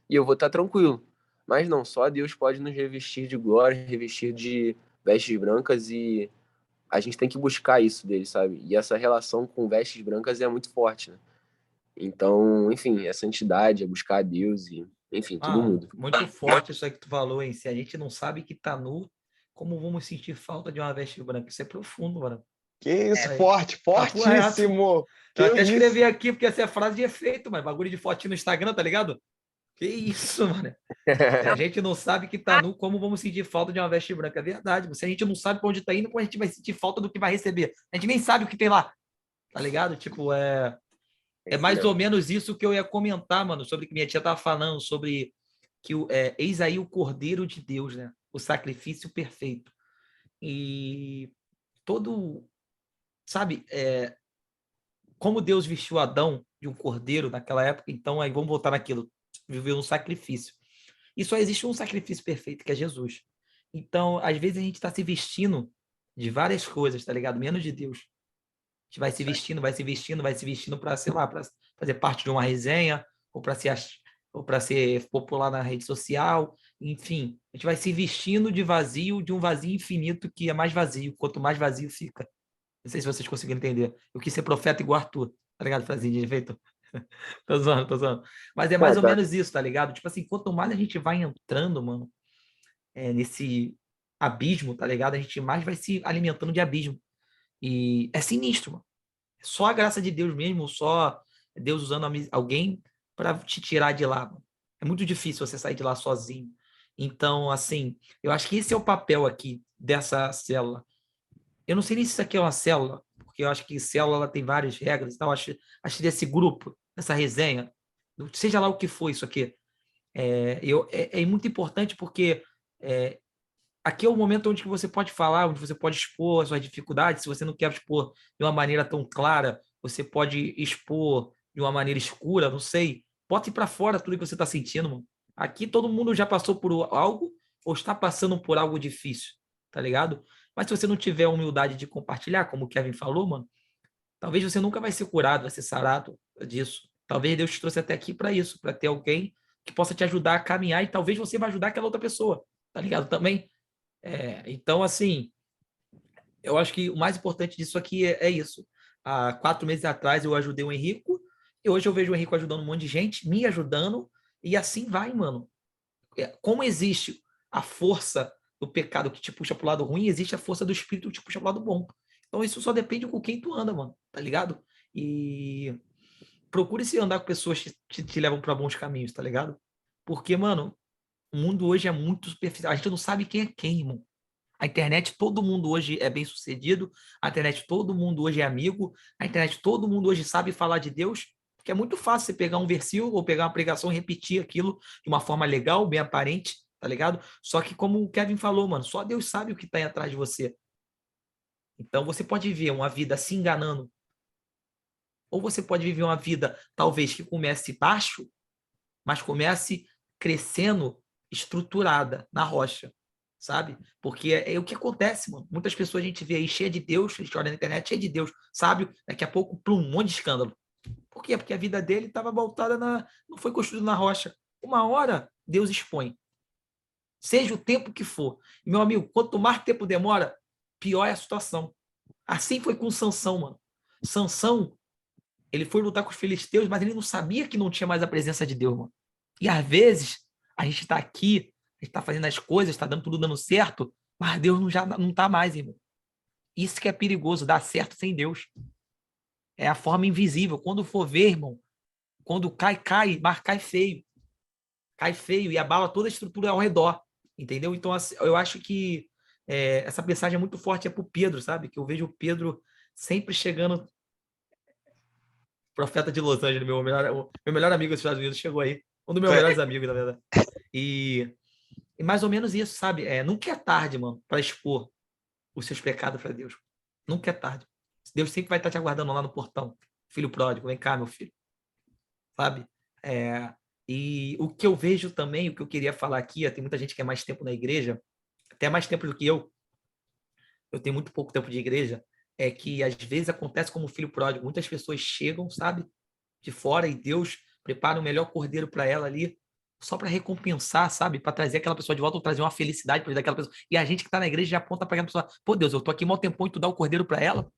e eu vou estar tranquilo. Mas não, só Deus pode nos revestir de glória, revestir de vestes brancas e a gente tem que buscar isso dele, sabe? E essa relação com vestes brancas é muito forte, né? Então, enfim, é santidade, é buscar a Deus e, enfim, tudo muda. Muito forte isso aí que tu falou, hein? Se a gente não sabe que tá nu, como vamos sentir falta de uma veste branca? Isso é profundo, mano. Que isso, Aí. fortíssimo! Eu Que até isso? escrevi aqui, porque essa é frase de efeito, mas bagulho de fotinho no Instagram, tá ligado? Que isso, mano. Se a gente não sabe que tá nu, como vamos sentir falta de uma veste branca? É verdade. Se a gente não sabe pra onde tá indo, como a gente vai sentir falta do que vai receber? A gente nem sabe o que tem lá, tá ligado? Tipo, é mais ou menos isso que eu ia comentar, mano, sobre o que minha tia tava falando, sobre que eis aí o Cordeiro de Deus, né? O sacrifício perfeito. E todo, sabe, como Deus vestiu Adão de um cordeiro naquela época, então aí vamos voltar naquilo, viveu um sacrifício. E só existe um sacrifício perfeito, que é Jesus. Então, às vezes a gente está se vestindo de várias coisas, tá ligado? Menos de Deus. A gente vai se vestindo, vai se vestindo, vai se vestindo para, sei lá, para fazer parte de uma resenha, ou para ser popular na rede social, enfim, a gente vai se vestindo de vazio, de um vazio infinito que é mais vazio, quanto mais vazio fica. Não sei se vocês conseguiram entender. Eu quis ser profeta igual Arthur, tá ligado? Frasinha de efeito. Tô zoando, tô zoando. Mas é mais ou menos isso, tá ligado? Tipo assim, quanto mais a gente vai entrando, mano, nesse abismo, tá ligado? A gente mais vai se alimentando de abismo. E é sinistro, mano. Só a graça de Deus mesmo, só Deus usando alguém para te tirar de lá, mano. É muito difícil você sair de lá sozinho. Então, assim, eu acho que esse é o papel aqui dessa célula. Eu não sei nem se isso aqui é uma célula, porque eu acho que célula ela tem várias regras e tal. Acho que desse grupo, dessa resenha, seja lá o que for isso aqui, é muito importante porque aqui é o momento onde você pode falar, onde você pode expor as suas dificuldades. Se você não quer expor de uma maneira tão clara, você pode expor de uma maneira escura, não sei. Bote para fora tudo que você está sentindo, mano. Aqui todo mundo já passou por algo ou está passando por algo difícil, tá ligado? Mas se você não tiver a humildade de compartilhar, como o Kevin falou, mano, talvez você nunca vai ser curado, vai ser sarado disso. Talvez Deus te trouxe até aqui para isso, para ter alguém que possa te ajudar a caminhar e talvez você vai ajudar aquela outra pessoa, tá ligado? Também. Então, assim, eu acho que o mais importante disso aqui é isso. Há 4 meses atrás eu ajudei o Henrico e hoje eu vejo o Henrico ajudando um monte de gente, me ajudando, e assim vai, mano. Como existe a força do pecado que te puxa pro lado ruim, existe a força do espírito que te puxa pro lado bom. Então isso só depende com quem tu anda, mano, tá ligado? E procure se andar com pessoas que te levam para bons caminhos, tá ligado? Porque, mano, o mundo hoje é muito superficial. A gente não sabe quem é quem, irmão. A internet, todo mundo hoje é bem sucedido. A internet, todo mundo hoje é amigo. A internet, todo mundo hoje sabe falar de Deus. Porque é muito fácil você pegar um versículo ou pegar uma pregação e repetir aquilo de uma forma legal, bem aparente, tá ligado? Só que, como o Kevin falou, mano, só Deus sabe o que tá aí atrás de você. Então, você pode viver uma vida se enganando. Ou você pode viver uma vida, talvez, que comece baixo, mas comece crescendo estruturada na rocha, sabe? Porque é o que acontece, mano. Muitas pessoas a gente vê aí cheia de Deus, a gente olha na internet cheia de Deus, sábio, daqui a pouco, plum, um monte de escândalo. Por quê? Porque a vida dele estava voltada não foi construída na rocha. Uma hora, Deus expõe. Seja o tempo que for. E, meu amigo, quanto mais tempo demora, pior é a situação. Assim foi com Sansão, mano. Sansão, ele foi lutar com os filisteus, mas ele não sabia que não tinha mais a presença de Deus, mano. E às vezes, a gente está aqui, a gente está fazendo as coisas, está tudo dando certo, mas Deus não está mais, irmão. Isso que é perigoso, dar certo sem Deus. É a forma invisível. Quando for ver, irmão, quando cai, mas cai feio. Cai feio e abala toda a estrutura ao redor, entendeu? Então, assim, eu acho que essa mensagem é muito forte para o Pedro, sabe? Que eu vejo o Pedro sempre chegando. Profeta de Los Angeles, meu melhor amigo dos Estados Unidos chegou aí. Um dos meus melhores amigos, na verdade. E mais ou menos isso, sabe? Nunca é tarde, mano, para expor os seus pecados para Deus. Nunca é tarde. Deus sempre vai estar te aguardando lá no portão. Filho pródigo, vem cá, meu filho. Sabe? E o que eu vejo também, o que eu queria falar aqui, tem muita gente que é mais tempo na igreja, até mais tempo do que eu tenho muito pouco tempo de igreja, é que às vezes acontece como filho pródigo. Muitas pessoas chegam, sabe, de fora e Deus prepara o melhor cordeiro para ela ali, só para recompensar, sabe, para trazer aquela pessoa de volta, ou trazer uma felicidade para aquela pessoa. E a gente que está na igreja já aponta para aquela pessoa: pô, Deus, eu tô aqui mó tempão e tu dá o cordeiro para ela?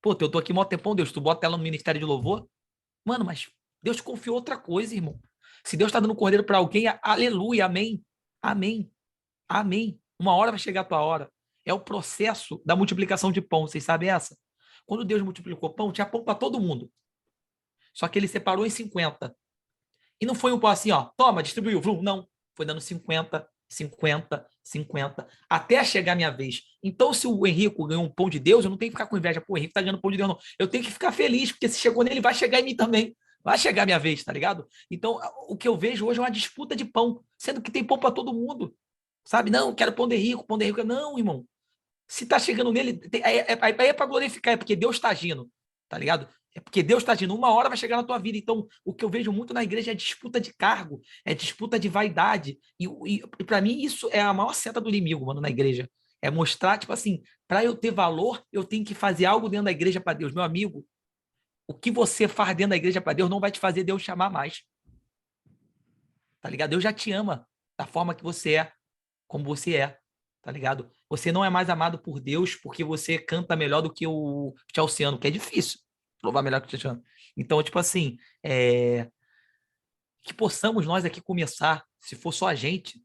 Pô, eu tô aqui mó tempão, Deus, tu bota ela no ministério de louvor? Mano, mas Deus te confiou outra coisa, irmão. Se Deus está dando cordeiro para alguém, aleluia, amém, amém, amém. Uma hora vai chegar a tua hora. É o processo da multiplicação de pão, vocês sabem essa? Quando Deus multiplicou pão, tinha pão para todo mundo. Só que ele separou em 50. E não foi um pão assim, ó, toma, distribuiu, vrum, não. Foi dando 50, 50, 50, até chegar a minha vez. Então, se o Henrico ganhou um pão de Deus, eu não tenho que ficar com inveja. Pô, o Henrico tá ganhando pão de Deus, não. Eu tenho que ficar feliz, porque se chegou nele, vai chegar em mim também. Vai chegar a minha vez, tá ligado? Então, o que eu vejo hoje é uma disputa de pão, sendo que tem pão para todo mundo. Sabe? Não, quero pão de Henrico, pão de Henrico. Não, irmão. Se tá chegando nele, aí é para glorificar, é porque Deus está agindo. tá ligado? É porque Deus está agindo, uma hora vai chegar na tua vida. Então, o que eu vejo muito na igreja é disputa de cargo, é disputa de vaidade. E para mim, isso é a maior seta do inimigo, mano, na igreja. É mostrar, tipo assim, para eu ter valor, eu tenho que fazer algo dentro da igreja para Deus. Meu amigo, o que você faz dentro da igreja para Deus não vai te fazer Deus chamar mais. Tá ligado? Deus já te ama da forma que você é, como você é, tá ligado? Você não é mais amado por Deus porque você canta melhor do que o Chalciano, que é difícil louvar melhor que o Chalciano. Então, tipo assim, que possamos nós aqui começar, se for só a gente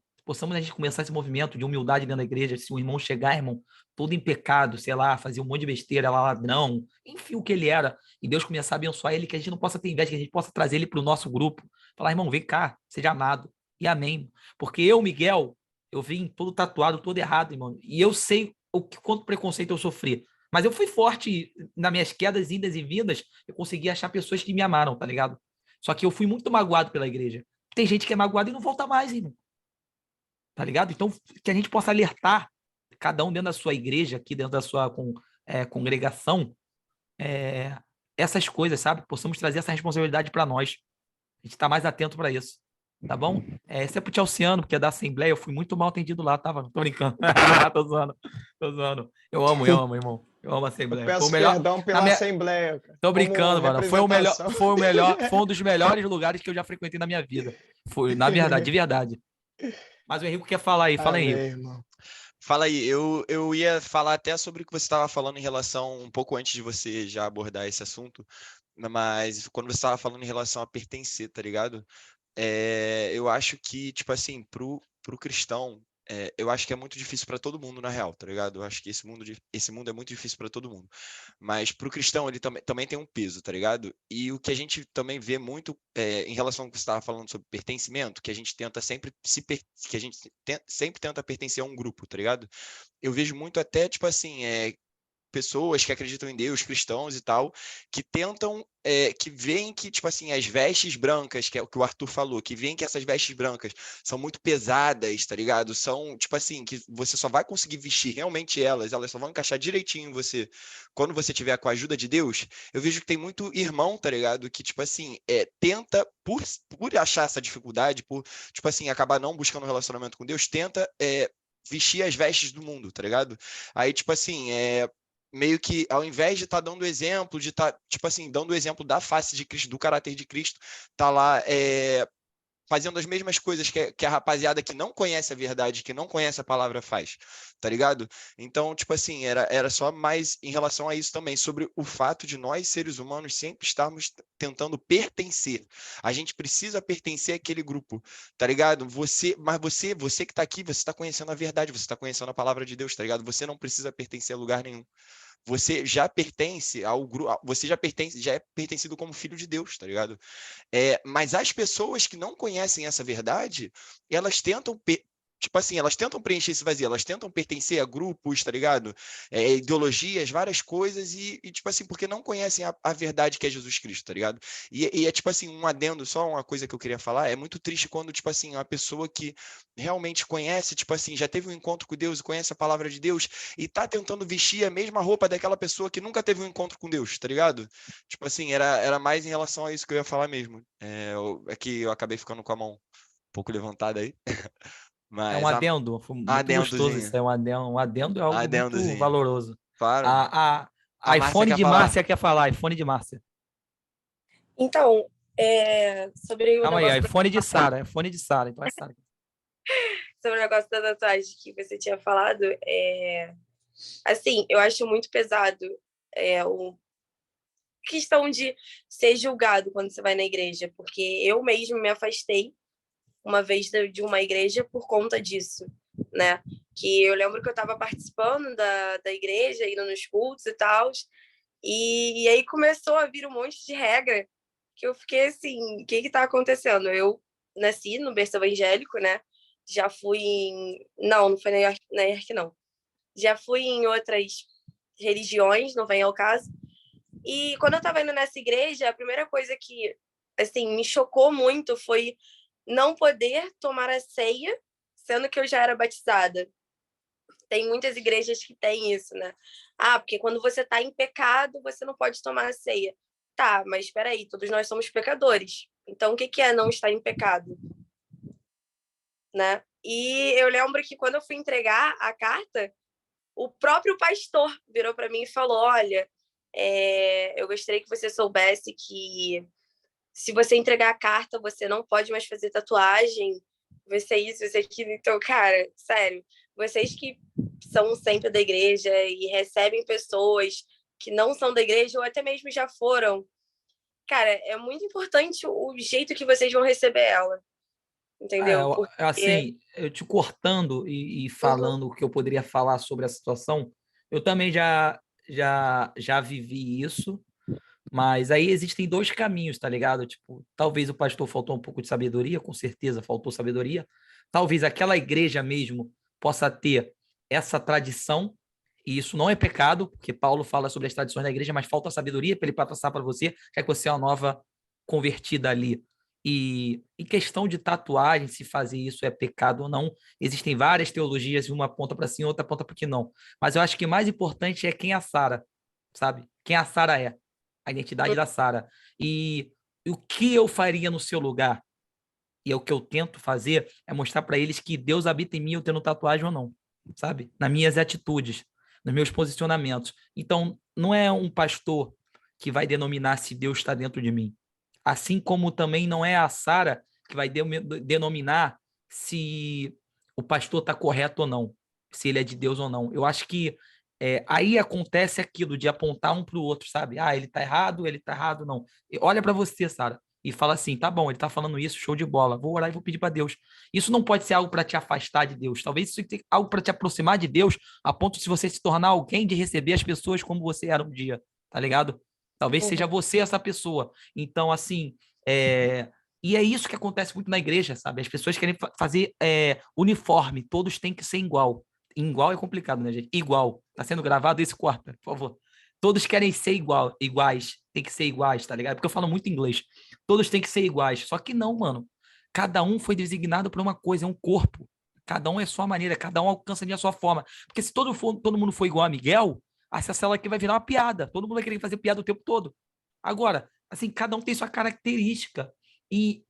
começar esse movimento de humildade dentro da igreja, se um irmão chegar, irmão, todo em pecado, sei lá, fazia um monte de besteira, era ladrão, enfim, o que ele era, e Deus começar a abençoar ele, que a gente não possa ter inveja, que a gente possa trazer ele para o nosso grupo, falar, irmão, vem cá, seja amado, e amém. Porque eu, Miguel, eu vim todo tatuado, todo errado, irmão, e eu sei quanto preconceito eu sofri, mas eu fui forte nas minhas quedas, idas e vindas, eu consegui achar pessoas que me amaram, tá ligado? Só que eu fui muito magoado pela igreja. Tem gente que é magoado e não volta mais, irmão. Tá ligado? Então, que a gente possa alertar cada um dentro da sua igreja, aqui dentro da sua congregação, essas coisas, sabe? Possamos trazer essa responsabilidade para nós. A gente tá mais atento para isso. Tá bom? Esse é pro Chalciano, porque é da Assembleia. Eu fui muito mal atendido lá, tava? Tô brincando. Tô zoando. Tô zoando. Eu amo, irmão. Eu amo a Eu Assembleia. Foi o peço melhor. perdão pela Assembleia, cara, Tô como brincando, mano. representação. Foi um dos melhores lugares que eu já frequentei na minha vida. Foi, na verdade, de verdade. Mas o Henrique quer falar aí. Fala aí, Amém, Henrique. irmão. Fala aí, eu ia falar até sobre o que você estava falando em relação, um pouco antes de você já abordar esse assunto, mas quando você estava falando em relação a pertencer, tá ligado? Eu acho que, tipo assim, pro cristão, eu acho que é muito difícil para todo mundo, na real, tá ligado? Eu acho que esse mundo é muito difícil para todo mundo. Mas pro cristão, ele também tem um peso, tá ligado? E o que a gente também vê muito em relação ao que você estava falando sobre pertencimento, que a gente tenta sempre que a gente sempre tenta pertencer a um grupo, tá ligado? Eu vejo muito até, tipo assim, pessoas que acreditam em Deus, cristãos e tal, que tentam, que veem que, tipo assim, as vestes brancas, que é o que o Arthur falou, que veem que essas vestes brancas são muito pesadas, tá ligado? São, tipo assim, que você só vai conseguir vestir realmente elas só vão encaixar direitinho em você quando você tiver com a ajuda de Deus. Eu vejo que tem muito irmão, tá ligado? Que, tipo assim, tenta, por achar essa dificuldade, por, tipo assim, acabar não buscando um relacionamento com Deus, tenta, vestir as vestes do mundo, tá ligado? Aí, tipo assim, meio que ao invés de estar dando exemplo, de estar, tipo assim, dando o exemplo da face de Cristo, do caráter de Cristo, tá lá fazendo as mesmas coisas que a rapaziada que não conhece a verdade, que não conhece a palavra faz, tá ligado? Então, tipo assim, era só mais em relação a isso também, sobre o fato de nós, seres humanos, sempre estarmos tentando pertencer. A gente precisa pertencer àquele grupo, tá ligado? Você que tá aqui, você está conhecendo a verdade, você está conhecendo a palavra de Deus, tá ligado? Você não precisa pertencer a lugar nenhum. Você já pertence ao grupo, já é pertencido como filho de Deus, tá ligado? Mas as pessoas que não conhecem essa verdade, elas tentam, tipo assim, elas tentam preencher esse vazio, elas tentam pertencer a grupos, tá ligado? Ideologias, várias coisas, tipo assim, porque não conhecem a verdade que é Jesus Cristo, tá ligado? E é tipo assim, um adendo, só uma coisa que eu queria falar, é muito triste quando, tipo assim, uma pessoa que realmente conhece, tipo assim, já teve um encontro com Deus e conhece a palavra de Deus e tá tentando vestir a mesma roupa daquela pessoa que nunca teve um encontro com Deus, tá ligado? Tipo assim, era mais em relação a isso que eu ia falar mesmo. É que eu acabei ficando com a mão um pouco levantada aí. É um Mas adendo. Foi muito gostoso adendozinho. isso aí. Um adendo é algo muito Adendozinho. valoroso. Claro. A A Márcia iPhone quer de falar. Márcia quer falar. iPhone de Márcia. Então, sobre o Calma aí. negócio iPhone de Sara. iPhone de Sara. Então é Sara. sobre o negócio da tatuagem que você tinha falado, assim, eu acho muito pesado o questão de ser julgado quando você vai na igreja, porque eu mesmo me afastei uma vez de uma igreja por conta disso, né? Que eu lembro que eu estava participando da igreja, indo nos cultos e tal, e aí começou a vir um monte de regra que eu fiquei assim, o que está acontecendo? Eu nasci no berço evangélico, né? Já fui em... Não foi na IARC, não. Já fui em outras religiões, não vem ao caso. E quando eu estava indo nessa igreja, a primeira coisa que, assim, me chocou muito foi não poder tomar a ceia, sendo que eu já era batizada. tem muitas igrejas que têm isso, né? Ah, porque quando você está em pecado, você não pode tomar a ceia. Tá, mas espera aí, todos nós somos pecadores. Então, o que é não estar em pecado? Né? E eu lembro que quando eu fui entregar a carta, o próprio pastor virou para mim e falou: olha, eu gostaria que você soubesse que se você entregar a carta, você não pode mais fazer tatuagem, você isso, você aquilo. Então, cara, sério, vocês que são sempre da igreja e recebem pessoas que não são da igreja ou até mesmo já foram, cara, é muito importante o jeito que vocês vão receber ela, entendeu? Porque... Assim, eu te cortando e falando o que eu poderia falar sobre a situação, eu também já vivi isso, mas aí existem dois caminhos, tá ligado? Tipo, talvez o pastor faltou um pouco de sabedoria, com certeza faltou sabedoria. Talvez aquela igreja mesmo possa ter essa tradição, e isso não é pecado, porque Paulo fala sobre as tradições da igreja, mas falta sabedoria para ele passar para você, já que você é uma nova convertida ali. E em questão de tatuagem, se fazer isso é pecado ou não, existem várias teologias, uma aponta para sim, outra aponta para que não. Mas eu acho que mais importante é quem a Sara, sabe? Quem a Sara é, a identidade da Sara. E o que eu faria no seu lugar, e é o que eu tento fazer, é mostrar para eles que Deus habita em mim, eu tendo tatuagem ou não, sabe? Nas minhas atitudes, nos meus posicionamentos. Então, não é um pastor que vai denominar se Deus está dentro de mim. Assim como também não é a Sara que vai denominar se o pastor está correto ou não, se ele é de Deus ou não. Eu acho que aí acontece aquilo de apontar um para o outro, sabe? Ah, ele está errado, não. Olha para você, Sara, e fala assim: tá bom, ele está falando isso, show de bola, vou orar e vou pedir para Deus. Isso não pode ser algo para te afastar de Deus, talvez isso tenha algo para te aproximar de Deus, a ponto de você se tornar alguém de receber as pessoas como você era um dia, tá ligado? Talvez seja você essa pessoa. Então, assim, e é isso que acontece muito na igreja, sabe? As pessoas querem fazer uniforme, todos têm que ser igual. Igual é complicado, né, gente? Igual. Tá sendo gravado, esse corta, por favor. Todos querem ser iguais. Tem que ser iguais, tá ligado? Porque eu falo muito inglês. Todos têm que ser iguais. Só que não, mano. Cada um foi designado para uma coisa, é um corpo. Cada um é a sua maneira, cada um alcança a sua forma. Porque se todo mundo for igual a Miguel, essa célula aqui vai virar uma piada. Todo mundo vai querer fazer piada o tempo todo. Agora, assim, cada um tem sua característica. E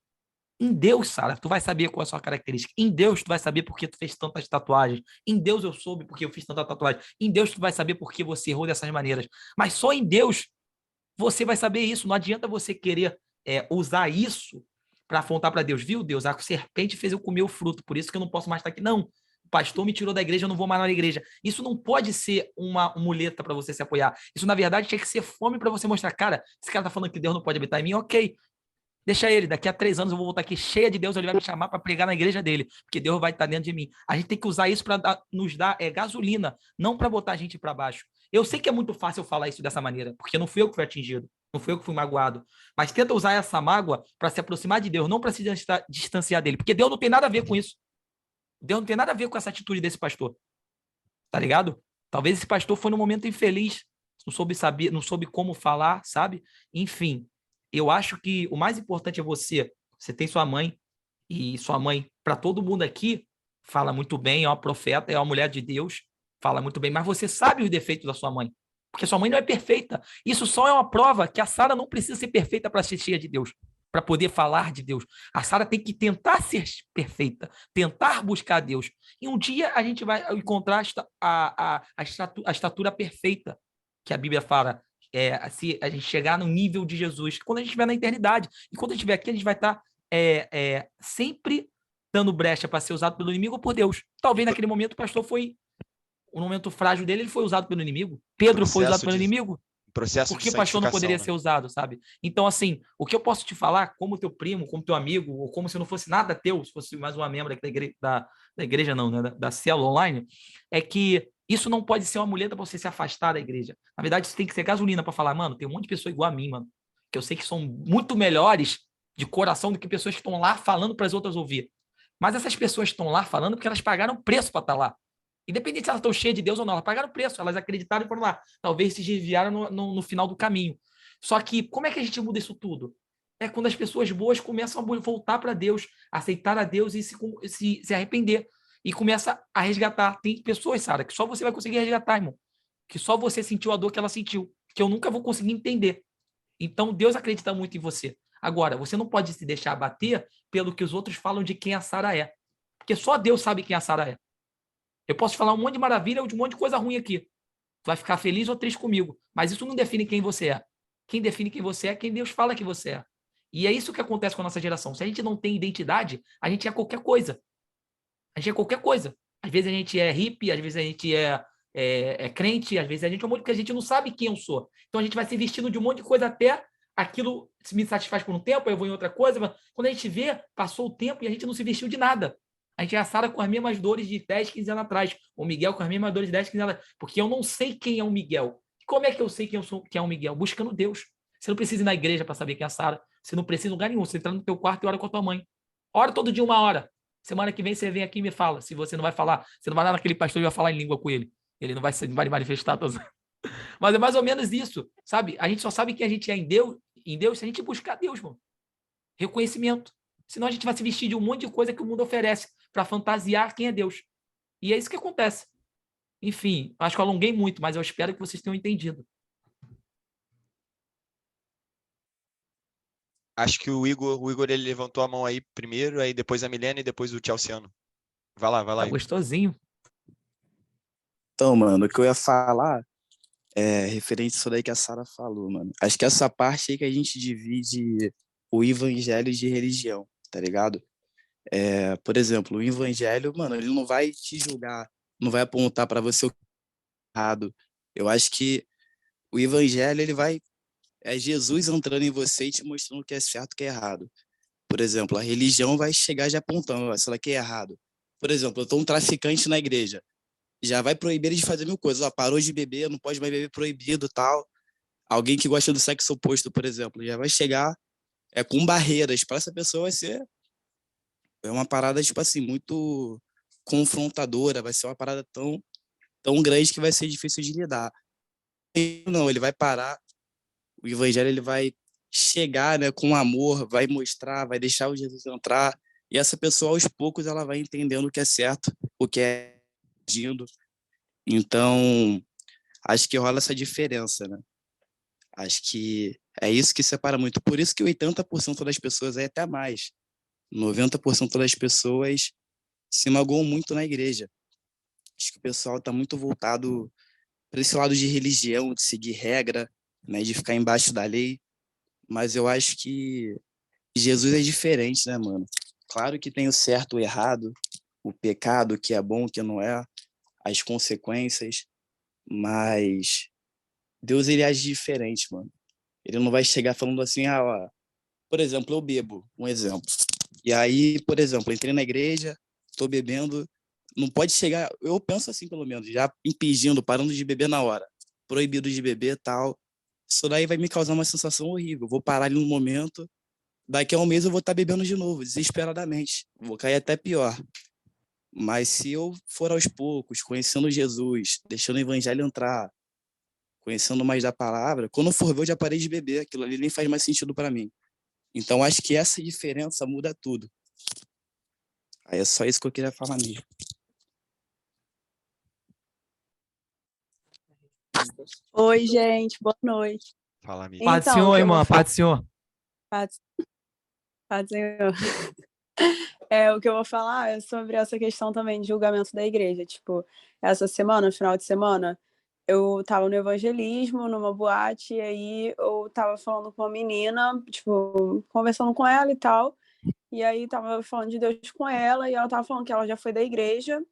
em Deus, Sara, tu vai saber qual é a sua característica. Em Deus, tu vai saber por que tu fez tantas tatuagens. Em Deus, eu soube porque eu fiz tanta tatuagem. Em Deus, tu vai saber por que você errou dessas maneiras. Mas só em Deus você vai saber isso. Não adianta você querer usar isso para apontar para Deus. Viu, Deus? A serpente fez eu comer o fruto, por isso que eu não posso mais estar aqui. Não. O pastor me tirou da igreja, eu não vou mais na igreja. Isso não pode ser uma muleta para você se apoiar. Isso, na verdade, tinha que ser fome para você mostrar, cara, esse cara tá falando que Deus não pode habitar em mim, ok. Deixa ele, daqui a 3 anos eu vou voltar aqui cheia de Deus, ele vai me chamar para pregar na igreja dele, porque Deus vai estar dentro de mim. A gente tem que usar isso para nos dar gasolina, não para botar a gente para baixo. Eu sei que é muito fácil eu falar isso dessa maneira, porque não fui eu que fui atingido, não fui eu que fui magoado, mas tenta usar essa mágoa para se aproximar de Deus, não para se distanciar dele, porque Deus não tem nada a ver com isso. Deus não tem nada a ver com essa atitude desse pastor, tá ligado? Talvez esse pastor foi num momento infeliz, não soube saber, não soube como falar, sabe? Enfim, eu acho que o mais importante é você tem sua mãe, e sua mãe, para todo mundo aqui, fala muito bem, é uma profeta, é uma mulher de Deus, fala muito bem, mas você sabe os defeitos da sua mãe, porque sua mãe não é perfeita. Isso só é uma prova que a Sara não precisa ser perfeita para ser cheia de Deus, para poder falar de Deus. A Sara tem que tentar ser perfeita, tentar buscar Deus. E um dia a gente vai encontrar a estatura perfeita, que a Bíblia fala, se a gente chegar no nível de Jesus, quando a gente estiver na eternidade. E quando a gente estiver aqui, a gente vai estar sempre dando brecha para ser usado pelo inimigo ou por Deus. Talvez naquele momento o pastor foi, um momento frágil dele, ele foi usado pelo inimigo. Pedro foi usado pelo inimigo. Processo Por que de o pastor não poderia santificação, ser usado, sabe? Então, assim, o que eu posso te falar, como teu primo, como teu amigo, ou como se não fosse nada teu, se fosse mais uma membro aqui da igreja, não, né? Da célula online, é que isso não pode ser uma muleta para você se afastar da igreja. Na verdade, isso tem que ser gasolina para falar, mano, tem um monte de pessoa igual a mim, mano, que eu sei que são muito melhores de coração do que pessoas que estão lá falando para as outras ouvir. Mas essas pessoas estão lá falando porque elas pagaram preço para estar lá. Independente se elas estão cheias de Deus ou não, elas pagaram preço, elas acreditaram e foram lá. Talvez se desviaram no final do caminho. Só que como é que a gente muda isso tudo? É quando as pessoas boas começam a voltar para Deus, aceitar a Deus e se arrepender. e começa a resgatar. Tem pessoas, Sara, que só você vai conseguir resgatar, irmão. Que só você sentiu a dor que ela sentiu, que eu nunca vou conseguir entender. Então, Deus acredita muito em você. Agora, você não pode se deixar abater pelo que os outros falam de quem a Sara é. Porque só Deus sabe quem a Sara é. Eu posso falar um monte de maravilha ou de um monte de coisa ruim aqui. Tu vai ficar feliz ou triste comigo. Mas isso não define quem você é. Quem define quem você é quem Deus fala que você é. E é isso que acontece com a nossa geração. Se a gente não tem identidade, a gente é qualquer coisa. A gente é qualquer coisa. Às vezes a gente é hippie, às vezes a gente é crente, às vezes a gente é um monte, porque a gente não sabe quem eu sou. Então a gente vai se vestindo de um monte de coisa até aquilo se me satisfaz por um tempo, aí eu vou em outra coisa. Mas quando a gente vê, passou o tempo e a gente não se vestiu de nada. A gente é a Sara com as mesmas dores de 10, 15 anos atrás. O Miguel com as mesmas dores de 10, 15 anos atrás. Porque eu não sei quem é o Miguel. Como é que eu sei quem é o Miguel? Buscando Deus. Você não precisa ir na igreja para saber quem é a Sara. Você não precisa em lugar nenhum. Você entra no teu quarto e ora com a tua mãe. Ora todo dia 1 hora. Semana que vem você vem aqui e me fala. Se você não vai falar, você não vai lá naquele pastor e vai falar em língua com ele. Ele não vai manifestar. Mas é mais ou menos isso, sabe? A gente só sabe que a gente é em Deus se a gente buscar Deus, mano. Reconhecimento. Senão a gente vai se vestir de um monte de coisa que o mundo oferece para fantasiar quem é Deus. E é isso que acontece. Enfim, acho que eu alonguei muito, mas eu espero que vocês tenham entendido. Acho que o Igor ele levantou a mão aí primeiro, aí depois a Milena e depois o Chalciano. Vai lá, Tá Igor. gostosinho. Então, mano, o que eu ia falar é referente a isso daí que a Sara falou, mano. Acho que essa parte aí que a gente divide o evangelho de religião, tá ligado? Por exemplo, o evangelho, mano, ele não vai te julgar, não vai apontar pra você o errado. Eu acho que o evangelho, ele vai... É Jesus entrando em você e te mostrando o que é certo e o que é errado. Por exemplo, a religião vai chegar já apontando, ó, se ela quer errado. Por exemplo, eu tô um traficante na igreja. Já vai proibir ele de fazer mil coisas. Ó, parou de beber, não pode mais beber proibido, tal. Alguém que gosta do sexo oposto, por exemplo, já vai chegar com barreiras. Para essa pessoa vai ser uma parada, tipo assim, muito confrontadora, vai ser uma parada tão grande que vai ser difícil de lidar. Não, ele vai parar, o evangelho ele vai chegar, né, com amor, vai mostrar, vai deixar o Jesus entrar, e essa pessoa, aos poucos, ela vai entendendo o que é certo, o que é agindo. Então, acho que rola essa diferença, né? Acho que é isso que separa muito. Por isso que 80% das pessoas, aí até mais, 90% das pessoas se magoam muito na igreja. Acho que o pessoal está muito voltado para esse lado de religião, de seguir regra, né, de ficar embaixo da lei. Mas eu acho que Jesus é diferente, né, mano? Claro que tem o certo e o errado, o pecado, o que é bom, o que não é, as consequências, mas Deus, ele age diferente, mano. Ele não vai chegar falando assim, ó, por exemplo, eu bebo, um exemplo. E aí, por exemplo, entrei na igreja, tô bebendo, não pode chegar, eu penso assim pelo menos, já impedindo, parando de beber na hora, proibido de beber, tal. Isso daí vai me causar uma sensação horrível. Vou parar ali no momento, daqui a um mês eu vou estar bebendo de novo, desesperadamente. Vou cair até pior. Mas se eu for aos poucos, conhecendo Jesus, deixando o evangelho entrar, conhecendo mais da palavra, quando eu for ver, eu já parei de beber, aquilo ali nem faz mais sentido para mim. Então, acho que essa diferença muda tudo. Aí é só isso que eu queria falar mesmo. Oi, gente, boa noite. Fala, amigo. Paz do Então, o Senhor, que eu irmã, vou paz do Senhor. Paz do Senhor. O que eu vou falar é sobre essa questão também de julgamento da igreja. Tipo, essa semana, final de semana, eu tava no evangelismo, numa boate, e aí eu tava falando com uma menina, tipo, conversando com ela e tal, e aí tava falando de Deus com ela, e ela tava falando que ela já foi da igreja,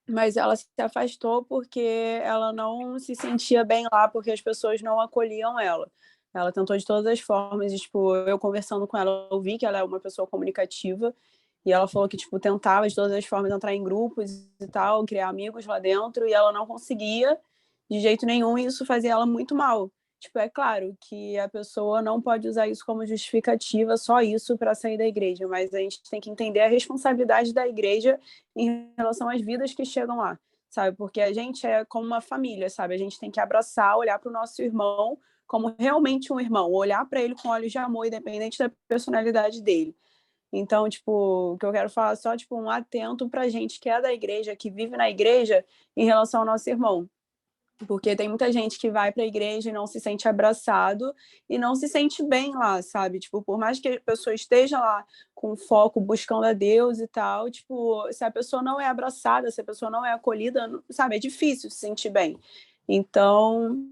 mas ela se afastou porque ela não se sentia bem lá, porque as pessoas não acolhiam ela. Ela tentou de todas as formas, e, tipo, eu conversando com ela, eu vi que ela é uma pessoa comunicativa, e ela falou que, tipo, tentava de todas as formas entrar em grupos e tal, criar amigos lá dentro, e ela não conseguia de jeito nenhum, e isso fazia ela muito mal. Tipo, é claro que a pessoa não pode usar isso como justificativa, só isso, para sair da igreja, mas a gente tem que entender a responsabilidade da igreja em relação às vidas que chegam lá, sabe? Porque a gente é como uma família, sabe? A gente tem que abraçar, olhar para o nosso irmão como realmente um irmão, olhar para ele com olhos de amor, independente da personalidade dele. Então, tipo, o que eu quero falar é só, tipo, um atento pra gente que é da igreja, que vive na igreja, em relação ao nosso irmão. Porque tem muita gente que vai para a igreja e não se sente abraçado e não se sente bem lá, sabe? Tipo, por mais que a pessoa esteja lá com foco buscando a Deus e tal, tipo, se a pessoa não é abraçada, se a pessoa não é acolhida, sabe? É difícil se sentir bem. Então,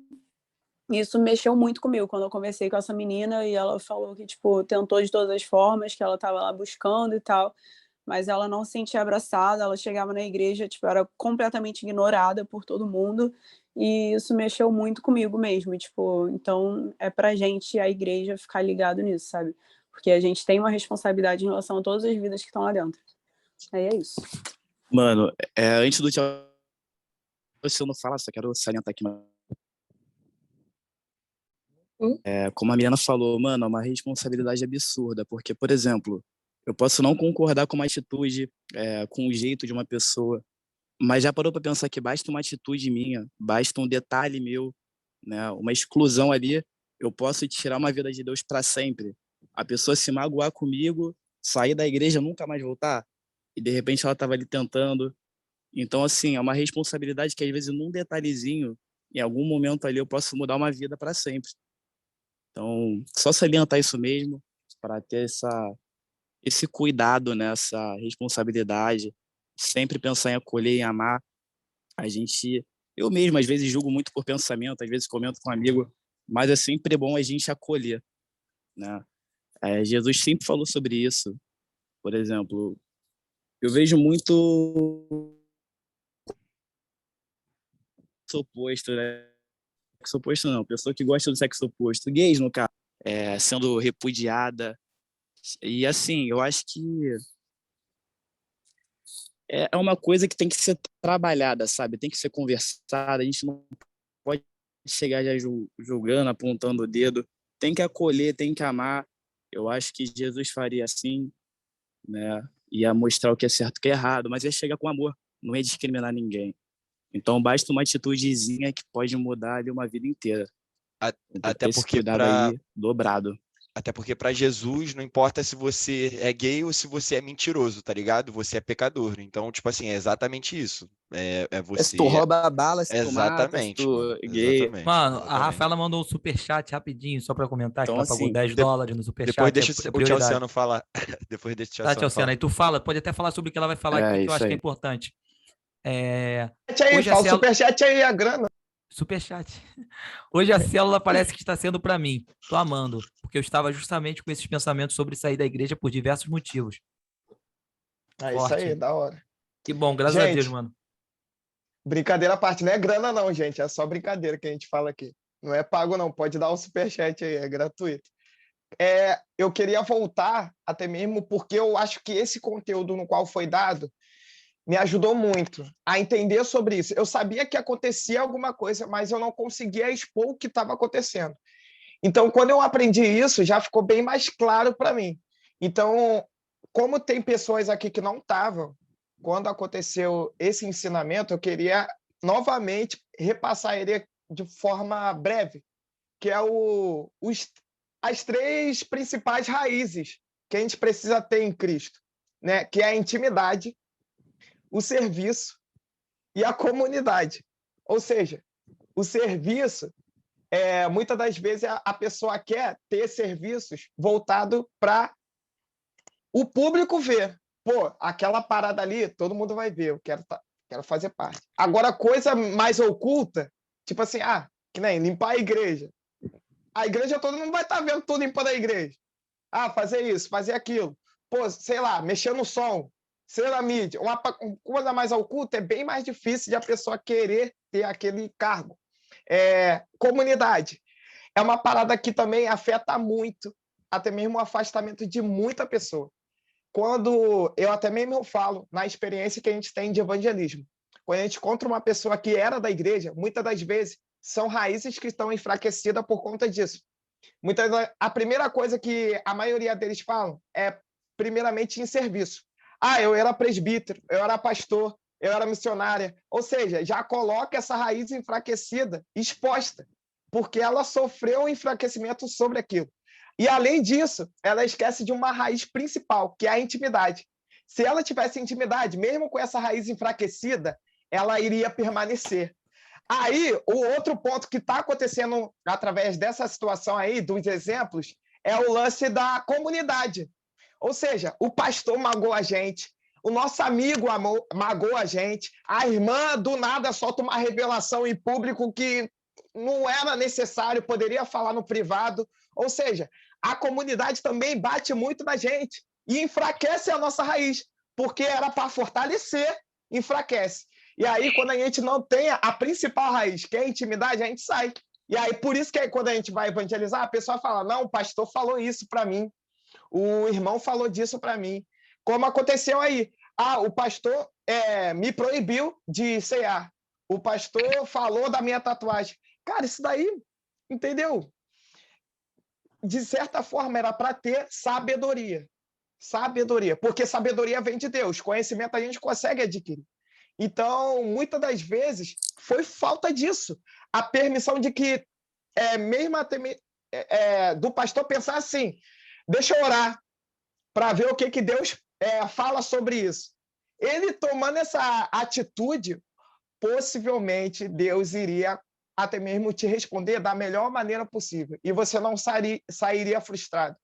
isso mexeu muito comigo quando eu conversei com essa menina e ela falou que, tipo, tentou de todas as formas, que ela estava lá buscando e tal, mas ela não se sentia abraçada, ela chegava na igreja, tipo, era completamente ignorada por todo mundo, e isso mexeu muito comigo mesmo, e, tipo, então é pra gente, a igreja, ficar ligado nisso, sabe? Porque a gente tem uma responsabilidade em relação a todas as vidas que estão lá dentro. Aí é isso. Mano, antes do tchau, se eu não falar, só quero salientar aqui, como a Mariana falou, mano, é uma responsabilidade absurda, porque, por exemplo, eu posso não concordar com uma atitude, com o jeito de uma pessoa, mas já parou para pensar que basta uma atitude minha, basta um detalhe meu, né, uma exclusão ali, eu posso tirar uma vida de Deus para sempre. A pessoa se magoar comigo, sair da igreja, nunca mais voltar, e de repente ela estava ali tentando. Então, assim, é uma responsabilidade que às vezes num detalhezinho, em algum momento ali eu posso mudar uma vida para sempre. Então, só salientar isso mesmo, para ter esse cuidado, né, essa responsabilidade, sempre pensar em acolher e amar. Eu mesmo, às vezes, julgo muito por pensamento, às vezes comento com um amigo, mas é sempre bom a gente acolher, né? Jesus sempre falou sobre isso. Por exemplo, eu vejo muito sexo oposto, né? Sexo oposto não, pessoa que gosta do sexo oposto, gays, no caso, sendo repudiada. E assim, eu acho que é uma coisa que tem que ser trabalhada, sabe? Tem que ser conversada. A gente não pode chegar já julgando, apontando o dedo. Tem que acolher, tem que amar. Eu acho que Jesus faria assim, né? Ia mostrar o que é certo e o que é errado, mas ia chegar com amor, não ia discriminar ninguém. Então basta uma atitudezinha que pode mudar ali uma vida inteira. A- Tem que Até ter esse porque cuidado aí dobrado. Até porque para Jesus não importa se você é gay ou se você é mentiroso, tá ligado? Você é pecador. Então, tipo assim, é exatamente isso. É Se tu você. rouba a bala, se tu mata, se Exatamente, mano. tu é gay. Exatamente. Mano, a Exatamente. Rafaela mandou um superchat rapidinho, só pra comentar, que Então, ela pagou assim, $10 no Depois superchat, deixa é o Tchau prioridade. Ciano falar. Depois deixa o Tchau Tá, Ciano Tchau, falar. aí tu fala, pode até falar sobre o que ela vai falar aqui, que eu isso acho que é aí. importante. Aí, Hoje a fala o célula... superchat aí, a grana. Superchat. Hoje a célula parece que está sendo para mim. Tô amando, porque eu estava justamente com esses pensamentos sobre sair da igreja por diversos motivos. É isso Forte, aí, hein? da hora. Que bom, graças a Deus, Gente, mano. brincadeira à parte, não é grana não, gente, é só brincadeira que a gente fala aqui. Não é pago não, pode dar um superchat aí, é gratuito. Eu queria voltar até mesmo porque eu acho que esse conteúdo no qual foi dado me ajudou muito a entender sobre isso. Eu sabia que acontecia alguma coisa, mas eu não conseguia expor o que estava acontecendo. Então, quando eu aprendi isso, já ficou bem mais claro para mim. Então, como tem pessoas aqui que não estavam, quando aconteceu esse ensinamento, eu queria novamente repassar ele de forma breve, que é as três principais raízes que a gente precisa ter em Cristo, né? Que é a intimidade, o serviço e a comunidade. Ou seja, o serviço, muitas das vezes a pessoa quer ter serviços voltados para o público ver. Pô, aquela parada ali, todo mundo vai ver, eu quero fazer parte. Agora, coisa mais oculta, tipo assim, que nem limpar a igreja. A igreja toda não vai estar vendo tudo limpando a igreja. Fazer isso, fazer aquilo. Pô, sei lá, mexer no som, ser na mídia. Uma coisa mais oculta é bem mais difícil de a pessoa querer ter aquele cargo. Comunidade. É uma parada que também afeta muito, até mesmo o afastamento de muita pessoa. Quando eu até mesmo falo na experiência que a gente tem de evangelismo, quando a gente encontra uma pessoa que era da igreja, muitas das vezes são raízes que estão enfraquecidas por conta disso. A primeira coisa que a maioria deles falam é, primeiramente, em serviço. Eu era presbítero, eu era pastor, eu era missionária. Ou seja, já coloca essa raiz enfraquecida exposta, porque ela sofreu um enfraquecimento sobre aquilo. E, além disso, ela esquece de uma raiz principal, que é a intimidade. Se ela tivesse intimidade, mesmo com essa raiz enfraquecida, ela iria permanecer. Aí, o outro ponto que está acontecendo através dessa situação aí, dos exemplos, é o lance da comunidade. Ou seja, o pastor magoou a gente, o nosso amigo magoou a gente, a irmã do nada solta uma revelação em público que não era necessário, poderia falar no privado. Ou seja, a comunidade também bate muito na gente e enfraquece a nossa raiz, porque era para fortalecer, enfraquece. E aí, quando a gente não tem a principal raiz, que é a intimidade, a gente sai. E aí, por isso que aí, quando a gente vai evangelizar, a pessoa fala, não, o pastor falou isso para mim, o irmão falou disso para mim. Como aconteceu aí. O pastor me proibiu de cear. O pastor falou da minha tatuagem. Cara, isso daí, entendeu? De certa forma, era para ter sabedoria. Sabedoria. Porque sabedoria vem de Deus. Conhecimento a gente consegue adquirir. Então, muitas das vezes, foi falta disso. A permissão de que, mesmo do pastor pensar assim, deixa eu orar para ver o que Deus fala sobre isso. Ele tomando essa atitude, possivelmente Deus iria até mesmo te responder da melhor maneira possível. E você não sairia frustrado,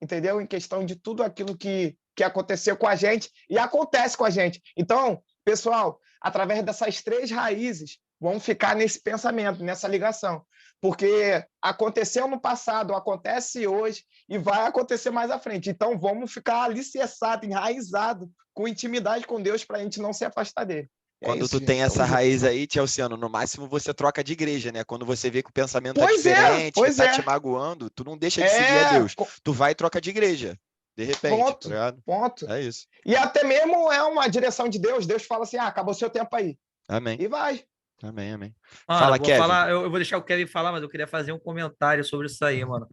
entendeu? Em questão de tudo aquilo que aconteceu com a gente e acontece com a gente. Então, pessoal, através dessas 3 raízes, vamos ficar nesse pensamento, nessa ligação. Porque aconteceu no passado, acontece hoje e vai acontecer mais à frente. Então, vamos ficar alicerçado, enraizado, com intimidade com Deus para a gente não se afastar dele. Quando isso, tu tem gente. essa raiz aí, Tchelciano, no máximo você troca de igreja, né? Quando você vê que o pensamento é Pois diferente, que pois tá te magoando, tu não deixa de seguir a É, Deus. Tu vai e troca de igreja, de repente, tá ligado? ponto. É isso. E até mesmo é uma direção de Deus. Deus fala assim, acabou seu tempo aí. Amém. E vai. Amém, amém. Mano, Fala, vou Kevin. falar, eu vou deixar o Kevin falar, mas eu queria fazer um comentário sobre isso aí, mano.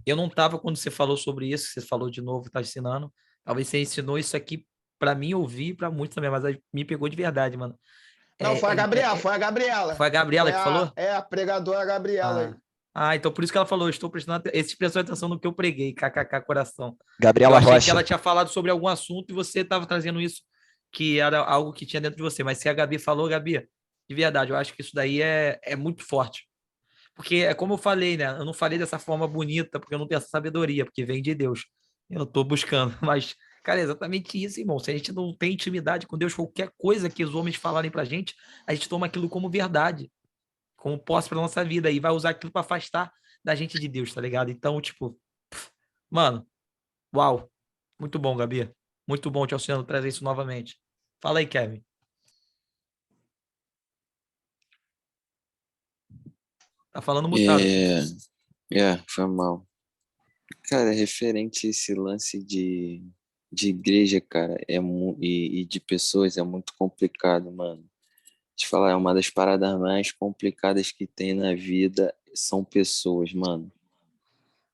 Eu não tava quando você falou sobre isso, que você falou de novo, tá ensinando. Talvez você ensinou isso aqui para mim ouvir, para muitos também, mas aí me pegou de verdade, mano. Não, foi a Gabriela, foi a Gabriela. Foi a Gabriela que falou? A pregadora Gabriela aí. Então por isso que ela falou, estou prestando esse prestou atenção no que eu preguei, kkk coração. Gabriela eu achei Rocha. que ela tinha falado sobre algum assunto e você estava trazendo isso, que era algo que tinha dentro de você. Mas se a Gabi falou, Gabi, de verdade, eu acho que isso daí é muito forte. Porque é como eu falei, né? Eu não falei dessa forma bonita, porque eu não tenho essa sabedoria, porque vem de Deus. Eu estou buscando. Mas, cara, é exatamente isso, irmão. Se a gente não tem intimidade com Deus, qualquer coisa que os homens falarem pra gente, a gente toma aquilo como verdade, como posse para nossa vida e vai usar aquilo para afastar da gente de Deus, tá ligado? Então, tipo, mano, uau. Muito bom, Gabi. Muito bom te auxiliando trazer isso novamente. Fala aí, Kevin. Tá falando mutado. Foi mal. Cara, referente a esse lance de igreja, cara, e de pessoas é muito complicado, mano. Te falar, é uma das paradas mais complicadas que tem na vida são pessoas, mano.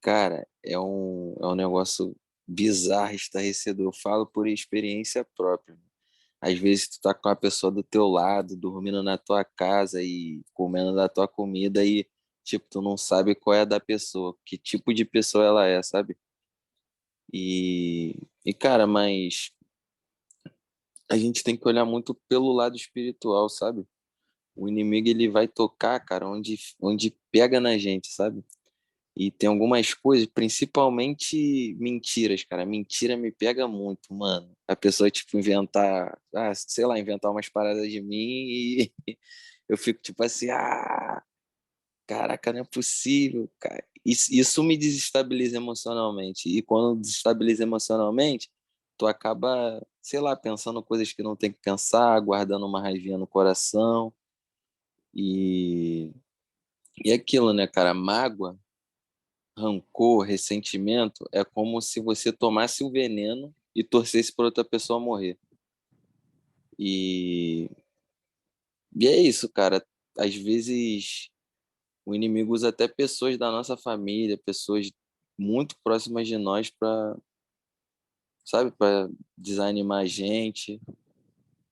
Cara, é um negócio bizarro, estarrecedor. Eu falo por experiência própria. Às vezes tu tá com a pessoa do teu lado, dormindo na tua casa e comendo da tua comida e, tipo, tu não sabe qual é a da pessoa, que tipo de pessoa ela é, sabe? Cara, mas a gente tem que olhar muito pelo lado espiritual, sabe? O inimigo, ele vai tocar, cara, onde pega na gente, sabe? E tem algumas coisas, principalmente mentiras, cara. Mentira me pega muito, mano. A pessoa, tipo, inventar umas paradas de mim e eu fico, tipo assim, caraca, não é possível, cara. Isso me desestabiliza emocionalmente. E quando desestabiliza emocionalmente, tu acaba, sei lá, pensando coisas que não tem que pensar, guardando uma raivinha no coração. E aquilo, né, cara? Mágoa, rancor, ressentimento é como se você tomasse o veneno e torcesse para outra pessoa morrer. E é isso, cara. Às vezes o inimigo usa até pessoas da nossa família, pessoas muito próximas de nós para, sabe, para desanimar a gente,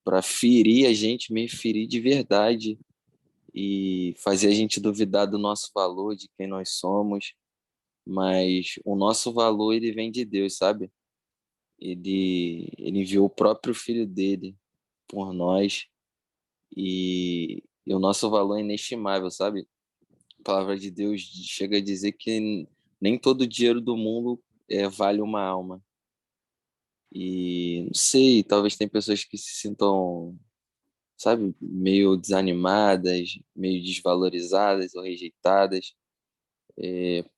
para ferir a gente, mesmo ferir de verdade e fazer a gente duvidar do nosso valor, de quem nós somos. mas o nosso valor ele vem de Deus, sabe? Ele enviou o próprio filho dele por nós e o nosso valor é inestimável, sabe? A palavra de Deus chega a dizer que nem todo o dinheiro do mundo vale uma alma. E não sei, talvez tem pessoas que se sintam, sabe, meio desanimadas, meio desvalorizadas ou rejeitadas,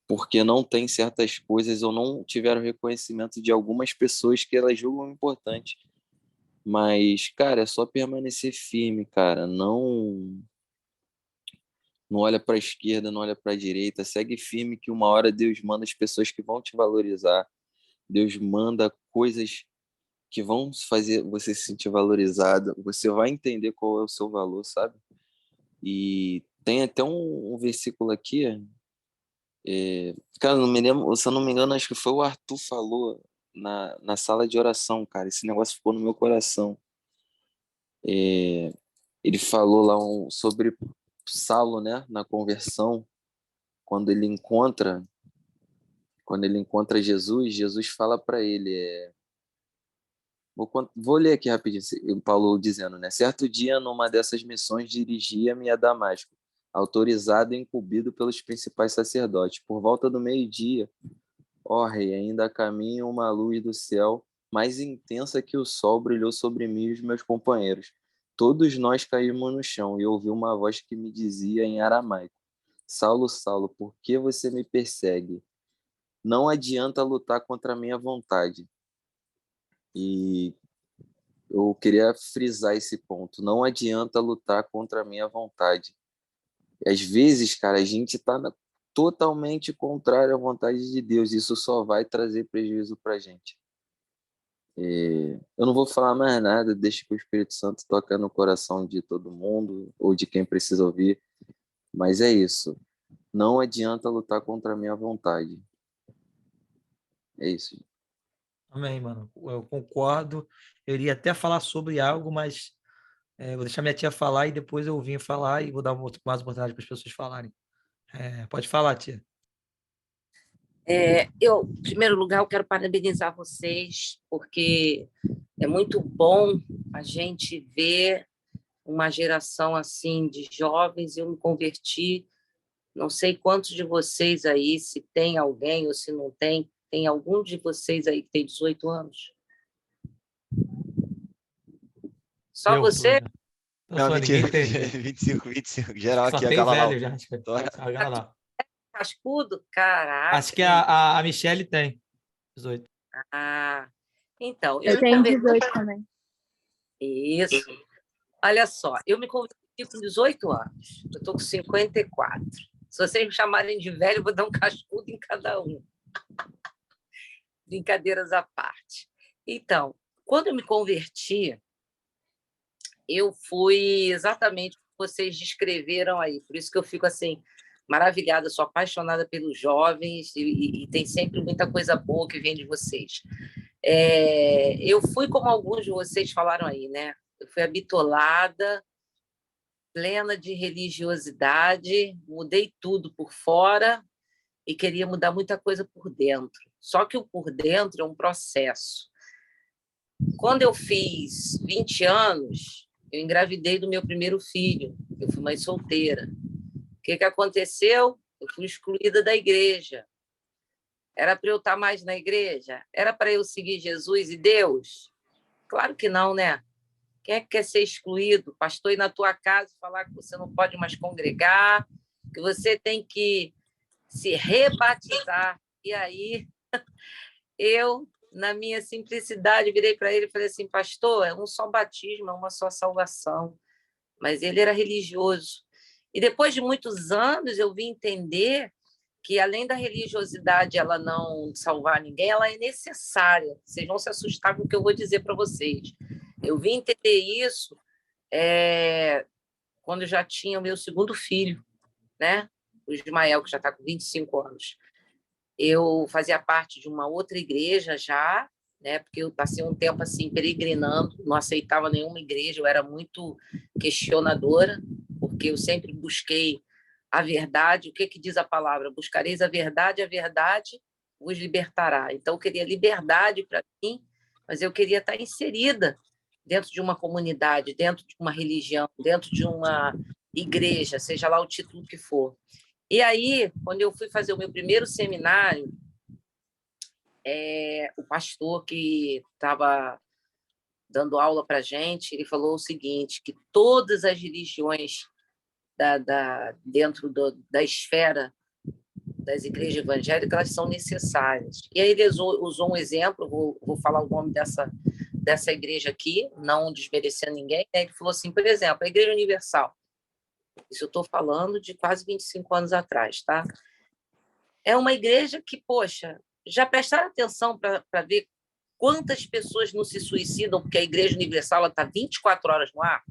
porque não tem certas coisas ou não tiveram reconhecimento de algumas pessoas que elas julgam importantes. Mas, cara, é só permanecer firme, cara. Não olha para a esquerda, não olha para a direita. Segue firme que uma hora Deus manda as pessoas que vão te valorizar. Deus manda coisas que vão fazer você se sentir valorizada. Você vai entender qual é o seu valor, sabe? E tem até um versículo aqui, cara, não me lembro, se eu não me engano, acho que foi o Arthur falou na sala de oração, cara. Esse negócio ficou no meu coração. Ele falou lá sobre Saulo, né, na conversão, quando ele encontra Jesus, Jesus fala para ele, vou ler aqui rapidinho, o Paulo dizendo, né? Certo dia, numa dessas missões, dirigia-me a Damasco, autorizado e incumbido pelos principais sacerdotes. Por volta do meio-dia, ó rei, ainda a caminho uma luz do céu, mais intensa que o sol, brilhou sobre mim e os meus companheiros. Todos nós caímos no chão e ouvi uma voz que me dizia em aramaico: Saulo, Saulo, por que você me persegue? Não adianta lutar contra a minha vontade. E eu queria frisar esse ponto. Não adianta lutar contra a minha vontade. E às vezes, cara, a gente está totalmente contrário à vontade de Deus. Isso só vai trazer prejuízo para a gente. Eu não vou falar mais nada, deixa que o Espírito Santo toque no coração de todo mundo ou de quem precisa ouvir. Mas é isso. Não adianta lutar contra a minha vontade. É isso. Amém, mano. Eu concordo. Eu iria até falar sobre algo, mas vou deixar minha tia falar e depois eu vim falar e vou dar mais oportunidade para as pessoas falarem. Pode falar, tia. Em primeiro lugar, eu quero parabenizar vocês, porque é muito bom a gente ver uma geração assim de jovens. Eu me converti, não sei quantos de vocês aí, se tem alguém ou se não tem, tem algum de vocês aí que tem 18 anos? Só você? Não, mentira. 25, geral Só aqui, a tem Galalau. velho já. A Galalau. Cascudo? Caraca. Acho que a Michelle tem 18. Então, eu tenho 18 também. Isso. Olha só, eu me converti com 18 anos. Eu estou com 54. Se vocês me chamarem de velho, eu vou dar um cascudo em cada um. Brincadeiras à parte. Então, quando eu me converti, eu fui exatamente o que vocês descreveram aí. Por isso que eu fico assim, maravilhada, sou apaixonada pelos jovens e tem sempre muita coisa boa que vem de vocês. Eu fui como alguns de vocês falaram aí, né? Eu fui habitolada, plena de religiosidade, mudei tudo por fora e queria mudar muita coisa por dentro. Só que o por dentro é um processo. Quando eu fiz 20 anos, eu engravidei do meu primeiro filho. Eu fui mãe solteira. O que aconteceu? Eu fui excluída da igreja. Era para eu estar mais na igreja? Era para eu seguir Jesus e Deus? Claro que não, né? Quem é que quer ser excluído? Pastor ir na tua casa e falar que você não pode mais congregar, que você tem que se rebatizar. E aí, eu, na minha simplicidade, virei para ele e falei assim, pastor, é um só batismo, é uma só salvação. Mas ele era religioso. E depois de muitos anos, eu vim entender que, além da religiosidade ela não salvar ninguém, ela é necessária. Vocês vão se assustar com o que eu vou dizer para vocês. Eu vim entender isso quando eu já tinha o meu segundo filho, né? O Ismael, que já está com 25 anos. Eu fazia parte de uma outra igreja já, né? Porque eu passei um tempo assim peregrinando, não aceitava nenhuma igreja, eu era muito questionadora, porque eu sempre busquei a verdade. O que diz a palavra? Buscareis a verdade vos libertará. Então, eu queria liberdade para mim, mas eu queria estar inserida dentro de uma comunidade, dentro de uma religião, dentro de uma igreja, seja lá o título que for. E aí, quando eu fui fazer o meu primeiro seminário, o pastor que estava dando aula para a gente, ele falou o seguinte, que todas as religiões dentro da esfera das igrejas evangélicas, elas são necessárias. E aí ele usou um exemplo, vou falar o nome dessa igreja aqui, não desmerecendo ninguém, né? Ele falou assim, por exemplo, a Igreja Universal, isso eu estou falando de quase 25 anos atrás, tá? É uma igreja que, poxa, já prestaram atenção para ver quantas pessoas não se suicidam porque a Igreja Universal está 24 horas no ar?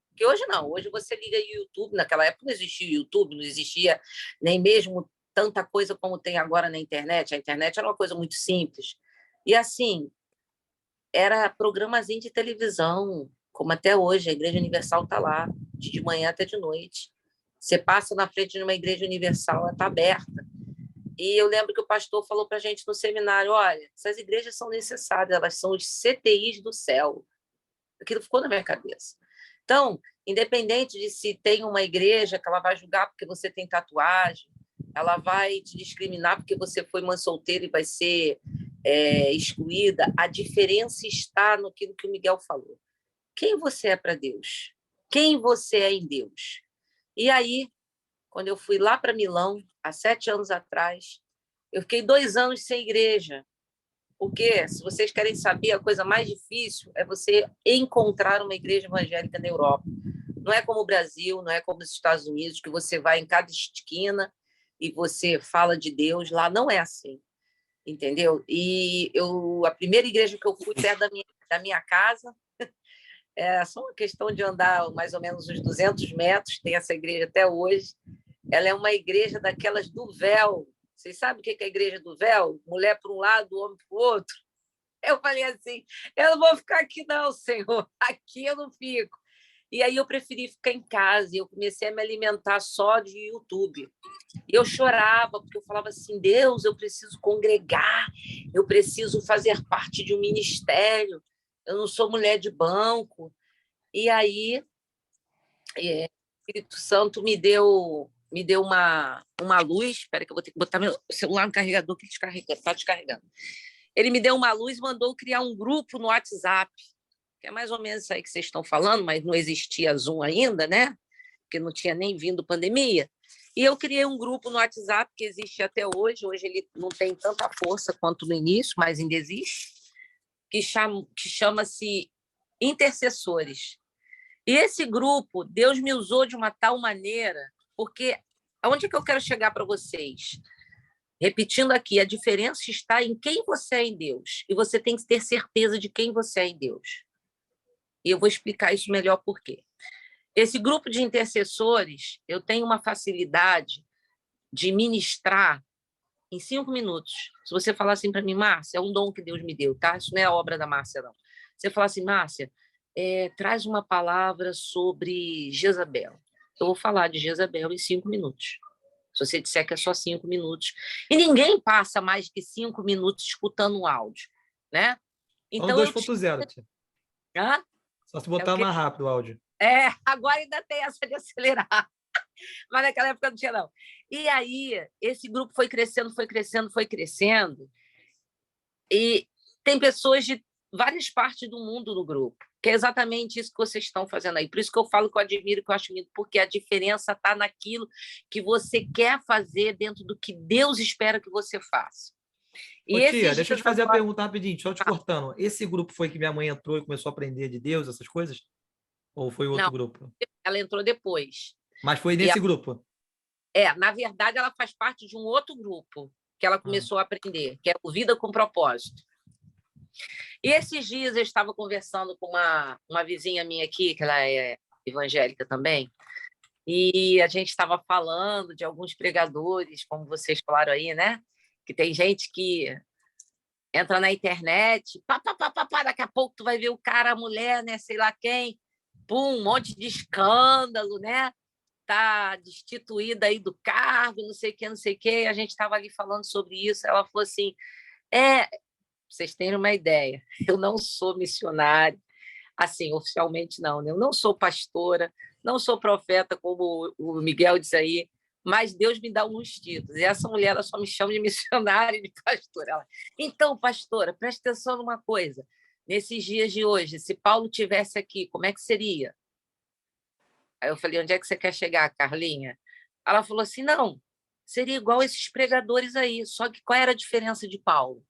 Porque hoje não, hoje você liga o YouTube, naquela época não existia o YouTube, não existia nem mesmo tanta coisa como tem agora na internet. A internet era uma coisa muito simples. E assim, era programazinho de televisão, como até hoje, a Igreja Universal está lá, de manhã até de noite. Você passa na frente de uma Igreja Universal, ela está aberta. E eu lembro que o pastor falou para a gente no seminário, olha, essas igrejas são necessárias, elas são os CTIs do céu. Aquilo ficou na minha cabeça. Então, independente de se tem uma igreja que ela vai julgar porque você tem tatuagem, ela vai te discriminar porque você foi mãe solteira e vai ser excluída, a diferença está no que o Miguel falou. Quem você é para Deus? Quem você é em Deus? E aí, quando eu fui lá para Milão, há 7 anos atrás, eu fiquei 2 anos sem igreja. Porque, se vocês querem saber, a coisa mais difícil é você encontrar uma igreja evangélica na Europa. Não é como o Brasil, não é como os Estados Unidos, que você vai em cada esquina e você fala de Deus. Lá não é assim, entendeu? E a primeira igreja que eu fui perto da minha casa, é só uma questão de andar mais ou menos uns 200 metros, tem essa igreja até hoje. Ela é uma igreja daquelas do véu. Vocês sabem o que é a igreja do véu? Mulher para um lado, homem para o outro. Eu falei assim, eu não vou ficar aqui não, Senhor. Aqui eu não fico. E aí eu preferi ficar em casa. E eu comecei a me alimentar só de YouTube. E eu chorava, porque eu falava assim, Deus, eu preciso congregar, eu preciso fazer parte de um ministério. Eu não sou mulher de banco. E aí, o Espírito Santo me deu uma luz. Espera que eu vou ter que botar meu celular no carregador, que está descarregando. Ele me deu uma luz e mandou criar um grupo no WhatsApp, que é mais ou menos isso aí que vocês estão falando, mas não existia Zoom ainda, né? Porque não tinha nem vindo pandemia. E eu criei um grupo no WhatsApp que existe até hoje. Hoje ele não tem tanta força quanto no início, mas ainda existe, que chama-se Intercessores. E esse grupo, Deus me usou de uma tal maneira, porque aonde é que eu quero chegar para vocês? Repetindo aqui, a diferença está em quem você é em Deus. E você tem que ter certeza de quem você é em Deus. E eu vou explicar isso melhor por quê. Esse grupo de intercessores, eu tenho uma facilidade de ministrar em 5 minutos. Se você falar assim para mim, Márcia, é um dom que Deus me deu, tá? Isso não é a obra da Márcia, não. Você falar assim, Márcia, traz uma palavra sobre Jezabel. Eu vou falar de Jezabel em 5 minutos. Se você disser que é só 5 minutos. E ninguém passa mais que 5 minutos escutando um áudio, né? Então, 2.0, tia. Hã? Só se botar mais rápido o áudio. Agora ainda tem essa de acelerar. Mas naquela época não tinha, não. E aí, esse grupo foi crescendo. E tem pessoas de várias partes do mundo no grupo, que é exatamente isso que vocês estão fazendo aí. Por isso que eu falo que eu admiro, que eu acho lindo, porque a diferença está naquilo que você quer fazer dentro do que Deus espera que você faça. Ô, tia, deixa eu te fazer a pergunta rapidinho, só te cortando. Esse grupo foi que minha mãe entrou e começou a aprender de Deus, essas coisas? Ou foi outro grupo? Ela entrou depois. Mas foi nesse grupo? Na verdade, ela faz parte de um outro grupo que ela começou a aprender, que é o Vida com Propósito. E esses dias eu estava conversando com uma vizinha minha aqui, que ela é evangélica também, e a gente estava falando de alguns pregadores, como vocês falaram aí, né? Que tem gente que entra na internet, daqui a pouco tu vai ver o cara, a mulher, né? Sei lá quem, pum, um monte de escândalo, né? tá destituída aí do cargo, não sei o que, não sei o que. A gente estava ali falando sobre isso. Ela falou assim: pra vocês terem uma ideia, eu não sou missionária, assim, oficialmente não, né? Eu não sou pastora, não sou profeta, como o Miguel disse aí, mas Deus me dá alguns títulos. E essa mulher, ela só me chama de missionária e de pastora. Então, pastora, presta atenção numa coisa. Nesses dias de hoje, se Paulo tivesse aqui, como é que seria? Aí eu falei: onde é que você quer chegar, Carlinha? Ela falou assim: não, seria igual esses pregadores aí, só que qual era a diferença de Paulo?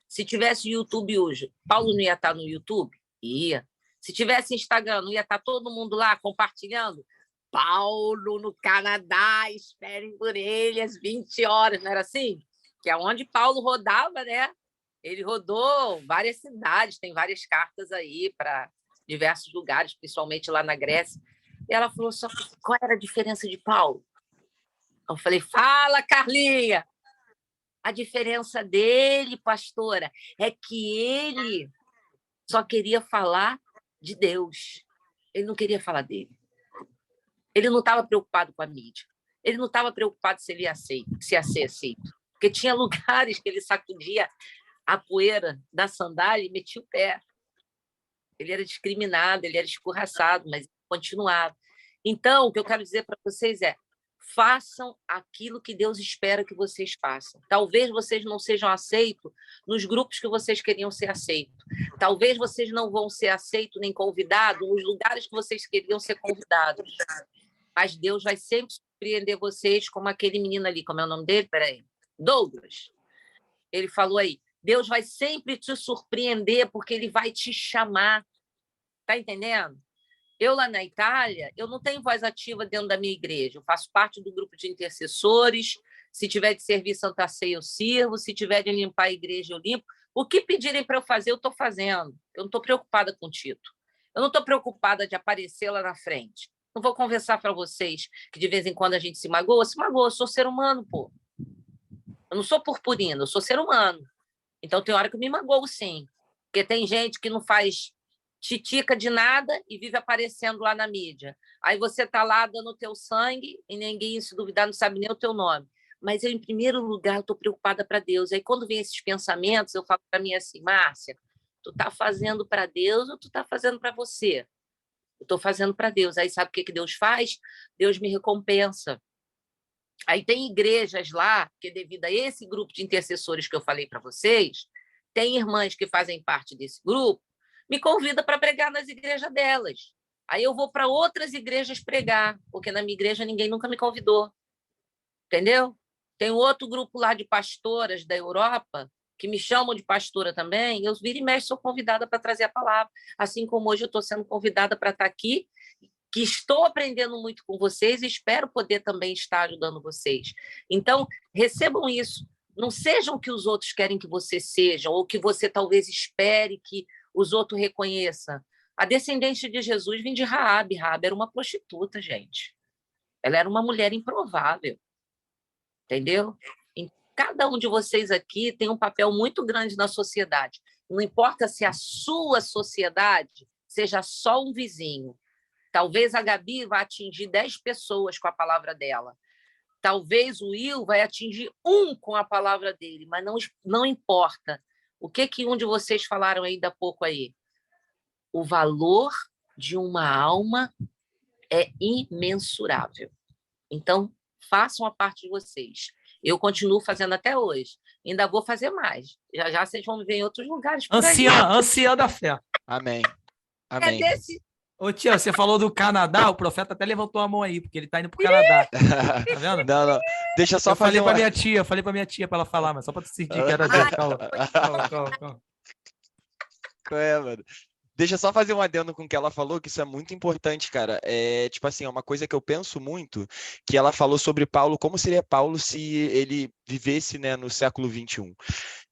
Se tivesse YouTube hoje, Paulo não ia estar no YouTube? Ia. Se tivesse Instagram, não ia estar todo mundo lá compartilhando? Paulo no Canadá, esperem por ele às 20 horas, não era assim? Que é onde Paulo rodava, né? Ele rodou várias cidades, tem várias cartas aí para diversos lugares, principalmente lá na Grécia. E ela falou: só qual era a diferença de Paulo? Eu falei: fala, Carlinha! A diferença dele, pastora, é que ele só queria falar de Deus. Ele não queria falar dele. Ele não estava preocupado com a mídia. Ele não estava preocupado se ele ia ser aceito. Porque tinha lugares que ele sacudia a poeira da sandália e metia o pé. Ele era discriminado, ele era escorraçado, mas continuava. Então, o que eu quero dizer para vocês é: façam aquilo que Deus espera que vocês façam. Talvez vocês não sejam aceitos nos grupos que vocês queriam ser aceitos. Talvez vocês não vão ser aceitos nem convidados nos lugares que vocês queriam ser convidados. Mas Deus vai sempre surpreender vocês, como aquele menino ali, como é o nome dele? Peraí. Douglas. Ele falou aí: Deus vai sempre te surpreender porque ele vai te chamar. Tá entendendo? Eu, lá na Itália, eu não tenho voz ativa dentro da minha igreja. Eu faço parte do grupo de intercessores. Se tiver de servir Santa Ceia, eu sirvo. Se tiver de limpar a igreja, eu limpo. O que pedirem para eu fazer, eu estou fazendo. Eu não estou preocupada com o título. Eu não estou preocupada de aparecer lá na frente. Não vou conversar para vocês que de vez em quando a gente se magoa. Se magoa, eu sou ser humano, pô. Eu não sou purpurina, eu sou ser humano. Então, tem hora que eu me magoo, sim. Porque tem gente que não faz titica de nada e vive aparecendo lá na mídia. Aí você está lá dando o teu sangue e ninguém, se duvidar, não sabe nem o teu nome. Mas eu, em primeiro lugar, estou preocupada para Deus. Aí, quando vem esses pensamentos, eu falo para mim assim: Márcia, tu está fazendo para Deus ou tu está fazendo para você? Eu estou fazendo para Deus. Aí, sabe o que Deus faz? Deus me recompensa. Aí tem igrejas lá, que devido a esse grupo de intercessores que eu falei para vocês, tem irmãs que fazem parte desse grupo, me convida para pregar nas igrejas delas. Aí eu vou para outras igrejas pregar, porque na minha igreja ninguém nunca me convidou. Entendeu? Tem outro grupo lá de pastoras da Europa que me chamam de pastora também. Eu vira e mexe sou convidada para trazer a palavra. Assim como hoje eu estou sendo convidada para estar aqui, que estou aprendendo muito com vocês e espero poder também estar ajudando vocês. Então, recebam isso. Não sejam o que os outros querem que você seja, ou que você talvez espere que os outros reconheçam. A descendência de Jesus vem de Raabe. Raabe era uma prostituta, gente. Ela era uma mulher improvável. Entendeu? Cada um de vocês aqui tem um papel muito grande na sociedade. Não importa se a sua sociedade seja só um vizinho. Talvez a Gabi vá atingir 10 pessoas com a palavra dela. Talvez o Will vai atingir um com a palavra dele, mas não importa. O que um de vocês falaram ainda há pouco aí? O valor de uma alma é imensurável. Então, façam a parte de vocês. Eu continuo fazendo até hoje. Ainda vou fazer mais. Já vocês vão me ver em outros lugares. Anciã da fé. Amém. Amém. Ô, tia, você falou do Canadá, o profeta até levantou a mão aí, porque ele tá indo pro Canadá. Tá vendo? Não. Deixa eu só fazer falei pra minha tia pra ela falar, mas só pra tu sentir que era Deus. Calma. Mano. Deixa eu só fazer um adendo com o que ela falou, que isso é muito importante, cara. É, tipo assim, é uma coisa que eu penso muito, que ela falou sobre Paulo, como seria Paulo se ele vivesse, né, no século XXI.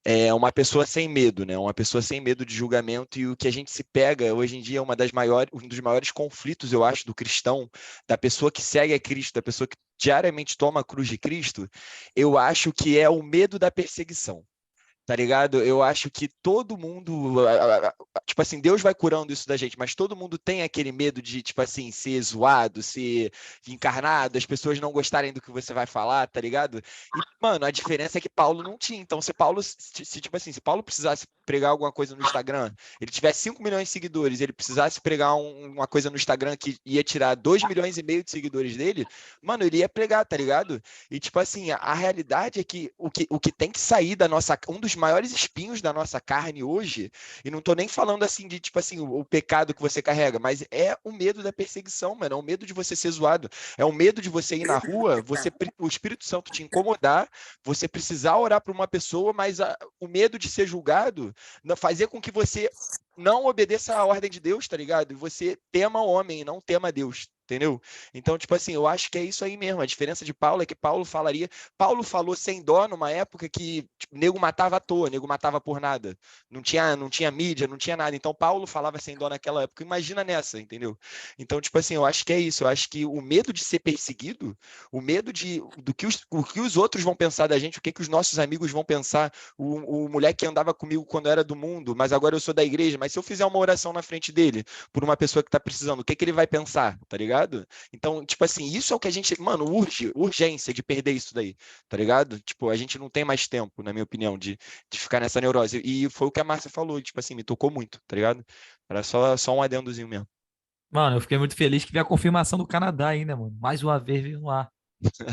É uma pessoa sem medo, né? Uma pessoa sem medo de julgamento, e o que a gente se pega hoje em dia é um dos maiores conflitos, eu acho, do cristão, da pessoa que segue a Cristo, da pessoa que diariamente toma a cruz de Cristo, eu acho que é o medo da perseguição. Tá ligado? Eu acho que todo mundo, tipo assim, Deus vai curando isso da gente, mas todo mundo tem aquele medo de, tipo assim, ser zoado, ser encarnado, as pessoas não gostarem do que você vai falar, tá ligado? E, mano, a diferença é que Paulo não tinha. Então, se Paulo, tipo assim, se Paulo precisasse pregar alguma coisa no Instagram, ele tivesse 5 milhões de seguidores, ele precisasse pregar uma coisa no Instagram que ia tirar 2 milhões e meio de seguidores dele, mano, ele ia pregar, tá ligado? E, tipo assim, a realidade é que o que tem que sair da nossa... Um dos maiores espinhos da nossa carne hoje, e não tô nem falando assim de, tipo assim, o pecado que você carrega, mas é o medo da perseguição, mano, é o medo de você ser zoado, é o medo de você ir na rua, o Espírito Santo te incomodar, você precisar orar para uma pessoa, mas o medo de ser julgado fazer com que você não obedeça à ordem de Deus, tá ligado? E você tema o homem e não tema Deus, entendeu? Então, tipo assim, eu acho que é isso aí mesmo. A diferença de Paulo é que Paulo falou sem dó numa época que tipo, nego matava à toa, nego matava por nada. Não tinha mídia, não tinha nada. Então, Paulo falava sem dó naquela época. Imagina nessa, entendeu? Então, tipo assim, eu acho que é isso. Eu acho que o medo de ser perseguido, o medo do que os outros vão pensar da gente, o que os nossos amigos vão pensar, o moleque que andava comigo quando era do mundo, mas agora eu sou da igreja, mas se eu fizer uma oração na frente dele, por uma pessoa que tá precisando, o que ele vai pensar, tá ligado? Então, tipo assim, isso é o que a gente, mano, urgência de perder isso daí, tá ligado? Tipo, a gente não tem mais tempo, na minha opinião, de ficar nessa neurose. E foi o que a Márcia falou, tipo assim, me tocou muito, tá ligado? Era só um adendozinho mesmo. Mano, eu fiquei muito feliz que veio a confirmação do Canadá ainda, mano. Mais uma vez veio lá,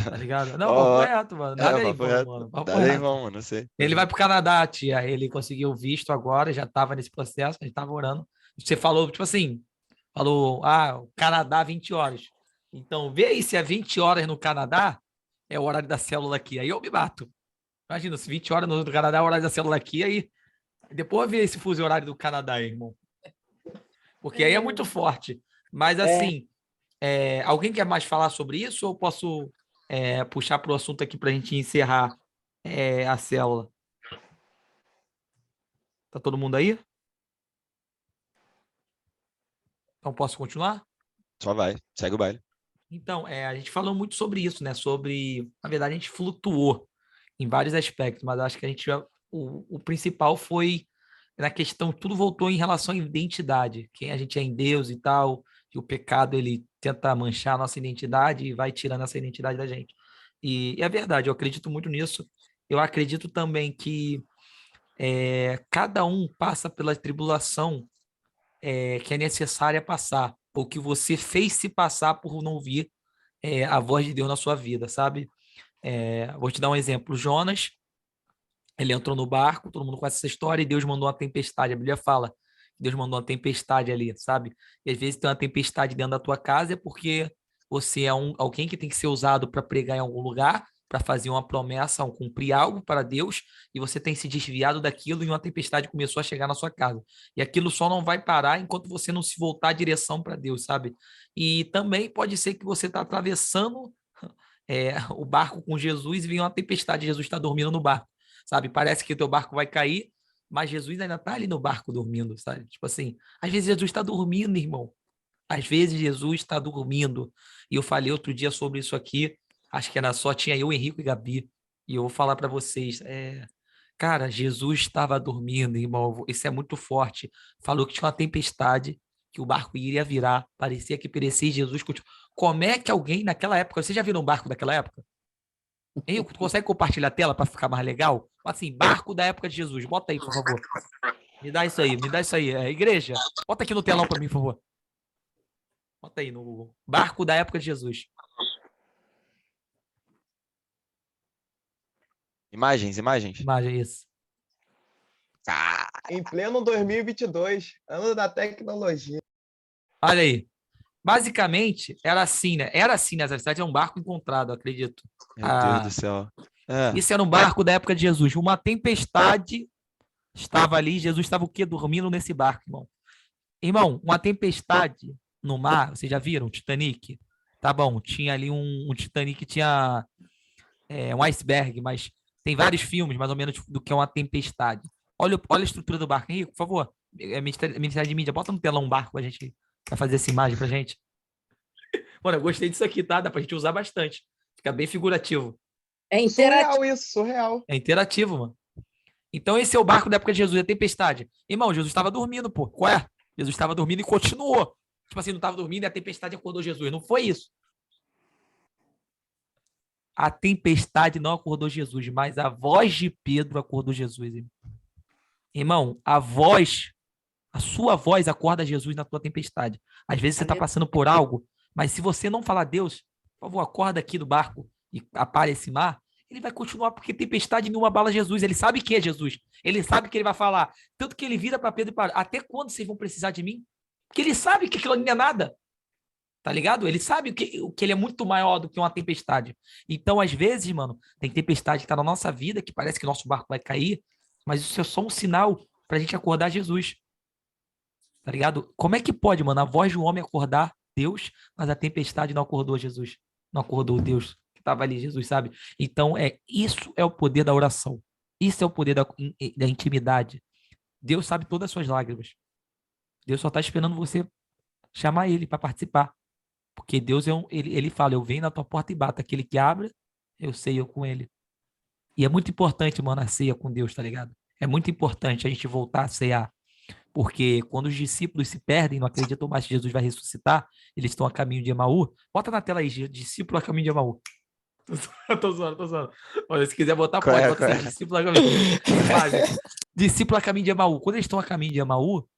tá ligado? Não, papo Ó, reto, mano. Nada aí, papo reto. mano. Papo Nada aí, reto. irmão, mano, não sei. Ele vai pro Canadá, tia. Ele conseguiu o visto agora, já tava nesse processo, a gente tava orando. Você falou, tipo assim, falou, o Canadá 20 horas. Então, vê aí se é 20 horas no Canadá, é o horário da célula aqui. Aí eu me mato. Imagina, se 20 horas no Canadá é o horário da célula aqui, aí depois vê esse fuso horário do Canadá, aí, irmão. Porque aí é muito forte. Mas assim, alguém quer mais falar sobre isso ou eu posso puxar para o assunto aqui para a gente encerrar a célula? Tá todo mundo aí? Então posso continuar? Só vai, segue o baile. Então, a gente falou muito sobre isso, né? Na verdade, a gente flutuou em vários aspectos, mas acho que o principal foi na questão, tudo voltou em relação à identidade, quem a gente é em Deus e tal, e o pecado ele tenta manchar a nossa identidade e vai tirando essa identidade da gente. E é verdade, eu acredito muito nisso. Eu acredito também que cada um passa pela tribulação que é necessária passar, ou que você fez se passar por não ouvir a voz de Deus na sua vida, sabe? Vou te dar um exemplo. Jonas, ele entrou no barco, todo mundo conhece essa história, e Deus mandou uma tempestade. A Bíblia fala que Deus mandou uma tempestade ali, sabe? E às vezes tem uma tempestade dentro da tua casa é porque você é alguém que tem que ser usado para pregar em algum lugar, para fazer uma promessa, cumprir algo para Deus, e você tem se desviado daquilo e uma tempestade começou a chegar na sua casa. E aquilo só não vai parar enquanto você não se voltar a direção para Deus, sabe? E também pode ser que você está atravessando o barco com Jesus e vem uma tempestade, Jesus está dormindo no barco, sabe? Parece que o teu barco vai cair, mas Jesus ainda está ali no barco dormindo, sabe? Tipo assim, às vezes Jesus está dormindo, irmão. Às vezes Jesus está dormindo. E eu falei outro dia sobre isso aqui, acho que era só, tinha eu, Henrique e Gabi, e eu vou falar para vocês, cara, Jesus estava dormindo, irmão, isso é muito forte. Falou que tinha uma tempestade, que o barco iria virar, parecia que perecia e Jesus continuou. Como é que alguém naquela época, você já viu um barco daquela época? Hein? Tu consegue compartilhar a tela para ficar mais legal? Assim, barco da época de Jesus, bota aí, por favor. Me dá isso aí, me dá isso aí. Igreja, bota aqui no telão para mim, por favor. Bota aí no Google. Barco da época de Jesus. Imagens. Imagem, isso. Em pleno 2022, ano da tecnologia. Olha aí. Basicamente, era assim, né? Era assim, né? Na verdade, é um barco encontrado, acredito. Meu Deus do céu. Isso era um barco da época de Jesus. Uma tempestade estava ali. Jesus estava o quê? Dormindo nesse barco, irmão. Irmão, uma tempestade no mar. Vocês já viram? Titanic? Tá bom. Tinha ali um Titanic, tinha um iceberg, mas tem vários filmes, mais ou menos, do que é uma tempestade. Olha a estrutura do barco. Henrique, por favor. Ministério de Mídia, bota no telão um barco, a gente vai fazer essa imagem pra gente. Mano, eu gostei disso aqui, tá? Dá pra gente usar bastante. Fica bem figurativo. É interativo. Surreal isso, surreal. É interativo, mano. Então esse é o barco da época de Jesus, a tempestade. Irmão, Jesus estava dormindo, pô. Qual é? Jesus estava dormindo e continuou. Tipo assim, não estava dormindo e a tempestade acordou Jesus. Não foi isso. A tempestade não acordou Jesus, mas a voz de Pedro acordou Jesus. Irmão, a sua voz acorda Jesus na tua tempestade. Às vezes você está passando por algo, mas se você não falar, Deus, por favor, acorda aqui do barco e apare esse mar, ele vai continuar, porque tempestade nenhuma abala Jesus. Ele sabe que é Jesus. Ele sabe que ele vai falar. Tanto que ele vira para Pedro e para, até quando vocês vão precisar de mim? Porque ele sabe que aquilo ali não é nada. Tá ligado? Ele sabe que ele é muito maior do que uma tempestade. Então, às vezes, mano, tem tempestade que tá na nossa vida, que parece que nosso barco vai cair, mas isso é só um sinal pra gente acordar Jesus. Tá ligado? Como é que pode, mano, a voz do homem acordar Deus, mas a tempestade não acordou Jesus? Não acordou Deus que tava ali, Jesus, sabe? Então, isso é o poder da oração. Isso é o poder da intimidade. Deus sabe todas as suas lágrimas. Deus só tá esperando você chamar ele para participar. Porque Deus ele fala, eu venho na tua porta e bato. Aquele que abre, eu ceio com ele. E é muito importante, mano, a ceia com Deus, tá ligado? É muito importante a gente voltar a cear. Porque quando os discípulos se perdem, não acreditam mais que Jesus vai ressuscitar, eles estão a caminho de Emaú. Bota na tela aí, discípulo a caminho de Emaú. Tô zoando. Olha, se quiser botar, pode. Bota assim, discípulo a caminho. Discípulo a caminho de Emaú. Quando eles estão a caminho de Emaú,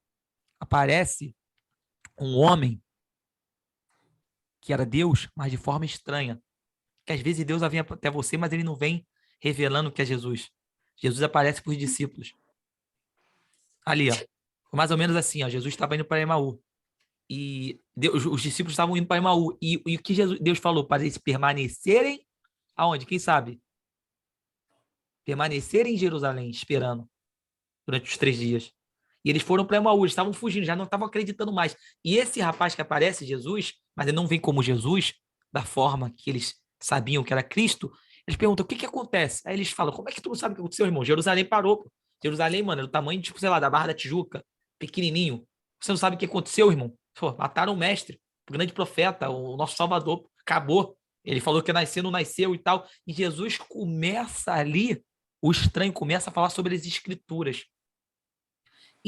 aparece um homem que era Deus, mas de forma estranha. Que às vezes Deus vem até você, mas ele não vem revelando que é Jesus. Jesus aparece para os discípulos. Ali, ó. Foi mais ou menos assim, ó. Jesus estava indo para Emaú. E os discípulos estavam indo para Emaú. E o que Deus falou? Para eles permanecerem aonde? Quem sabe? Permanecerem em Jerusalém, esperando. Durante os 3 dias. E eles foram para Emaú, eles estavam fugindo, já não estavam acreditando mais. E esse rapaz que aparece, Jesus, mas ele não vem como Jesus, da forma que eles sabiam que era Cristo, eles perguntam, o que acontece? Aí eles falam, como é que tu não sabe o que aconteceu, irmão? Jerusalém parou, pô. Jerusalém, mano, era do tamanho, tipo, sei lá, da Barra da Tijuca, pequenininho. Você não sabe o que aconteceu, irmão? Pô, mataram o mestre, o grande profeta, o nosso Salvador, acabou. Ele falou que ia nascer, não nasceu e tal. E Jesus começa ali, o estranho começa a falar sobre as escrituras.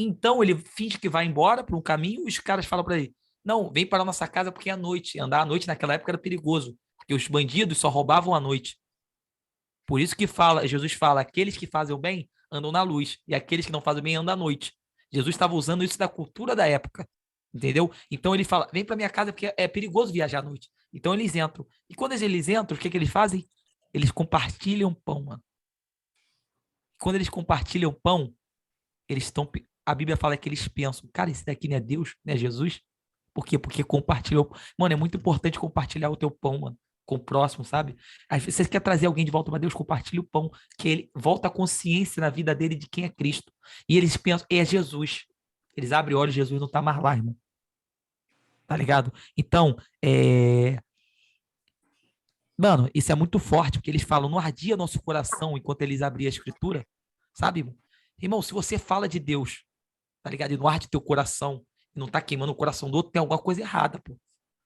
Então ele finge que vai embora para um caminho e os caras falam para ele, não, vem para a nossa casa porque é à noite. Andar à noite naquela época era perigoso, porque os bandidos só roubavam à noite. Por isso que Jesus fala, aqueles que fazem o bem andam na luz e aqueles que não fazem o bem andam à noite. Jesus estava usando isso da cultura da época, entendeu? Então ele fala, vem para minha casa porque é perigoso viajar à noite. Então eles entram. E quando eles entram, o que eles fazem? Eles compartilham pão, mano. Quando eles compartilham pão, eles estão... A Bíblia fala que eles pensam, cara, esse daqui não é Deus, não é Jesus? Por quê? Porque compartilhou. Mano, é muito importante compartilhar o teu pão, mano, com o próximo, sabe? Às vezes você quer trazer alguém de volta para Deus, compartilha o pão, que ele volta a consciência na vida dele de quem é Cristo. E eles pensam, é Jesus. Eles abrem olhos, Jesus não tá mais lá, irmão. Tá ligado? Então, mano, isso é muito forte, porque eles falam, não ardia nosso coração enquanto eles abriam a escritura, sabe, irmão? Irmão, se você fala de Deus, tá ligado? E não arde teu coração, e não tá queimando o coração do outro, tem alguma coisa errada, pô.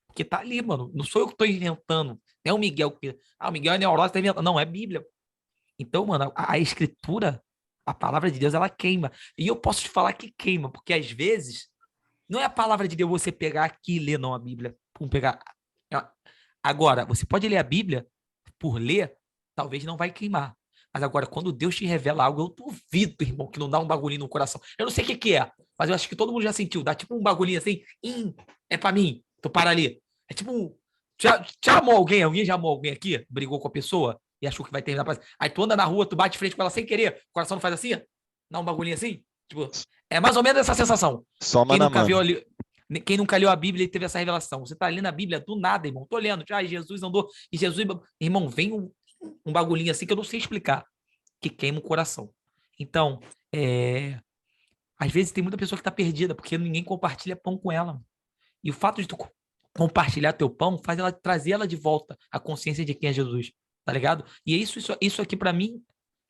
Porque tá ali, mano. Não sou eu que tô inventando. Não é o Miguel que... o Miguel é neurose, tá inventando. Não, é Bíblia. Então, mano, a escritura, a palavra de Deus, ela queima. E eu posso te falar que queima, porque às vezes, não é a palavra de Deus você pegar aqui e ler, não, a Bíblia. Pegar. Agora, você pode ler a Bíblia, por ler, talvez não vai queimar. Mas agora, quando Deus te revela algo, eu duvido, irmão, que não dá um bagulhinho no coração. Eu não sei o que é, mas eu acho que todo mundo já sentiu. Dá tipo um bagulhinho assim, é pra mim, tu para ali. É tipo, já amou alguém? Alguém já amou alguém aqui? Brigou com a pessoa e achou que vai terminar. Aí tu anda na rua, tu bate de frente com ela sem querer, o coração não faz assim? Dá um bagulhinho assim? Tipo, é mais ou menos essa sensação. Só quem nunca viu ali... Quem nunca leu a Bíblia e teve essa revelação? Você tá lendo a Bíblia do nada, irmão. Tô lendo, já Jesus andou. E Jesus, irmão, vem um bagulhinho assim que eu não sei explicar, que queima o coração. Então, às vezes tem muita pessoa que tá perdida, porque ninguém compartilha pão com ela. E o fato de tu compartilhar teu pão faz ela trazer ela de volta à consciência de quem é Jesus, tá ligado? E isso aqui pra mim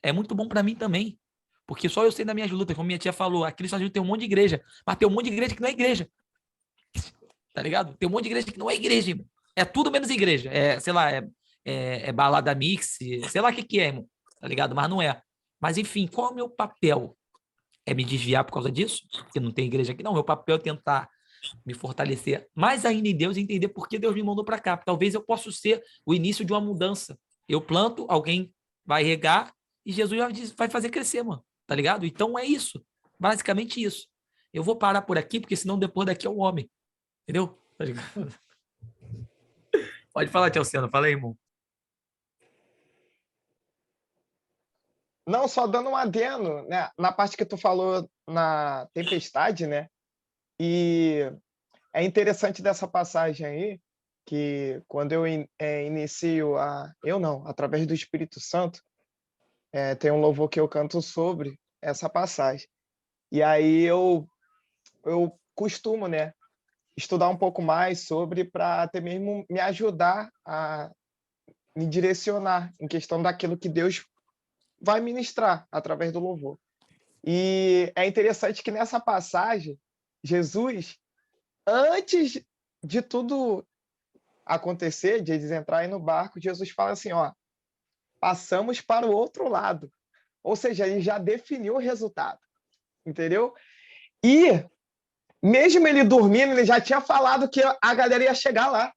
é muito bom pra mim também. Porque só eu sei das minhas lutas, como minha tia falou, aqui nos Estados Unidos tem um monte de igreja, mas tem um monte de igreja que não é igreja. Tá ligado? Tem um monte de igreja que não é igreja, irmão. É tudo menos igreja. Sei lá, balada mix, sei lá o que é, irmão. Tá ligado? Mas não é. Mas, enfim, qual é o meu papel? É me desviar por causa disso? Porque não tem igreja aqui? Não, meu papel é tentar me fortalecer mais ainda em Deus e entender por que Deus me mandou para cá. Talvez eu possa ser o início de uma mudança. Eu planto, alguém vai regar e Jesus vai fazer crescer, mano. Tá ligado? Então é isso. Basicamente isso. Eu vou parar por aqui, porque senão depois daqui é o homem. Entendeu? Tá ligado? Pode falar, Tielciano. Fala aí, irmão. Não, só dando um adendo, né? Na parte que tu falou na tempestade, né? E é interessante dessa passagem aí, que quando eu inicio eu não, através do Espírito Santo, tem um louvor que eu canto sobre essa passagem. E aí eu costumo, né, estudar um pouco mais sobre, para até mesmo me ajudar a me direcionar em questão daquilo que Deus vai ministrar através do louvor. E é interessante que nessa passagem, Jesus, antes de tudo acontecer, de eles entrarem no barco, Jesus fala assim, ó, passamos para o outro lado. Ou seja, ele já definiu o resultado, entendeu? E, mesmo ele dormindo, ele já tinha falado que a galera ia chegar lá.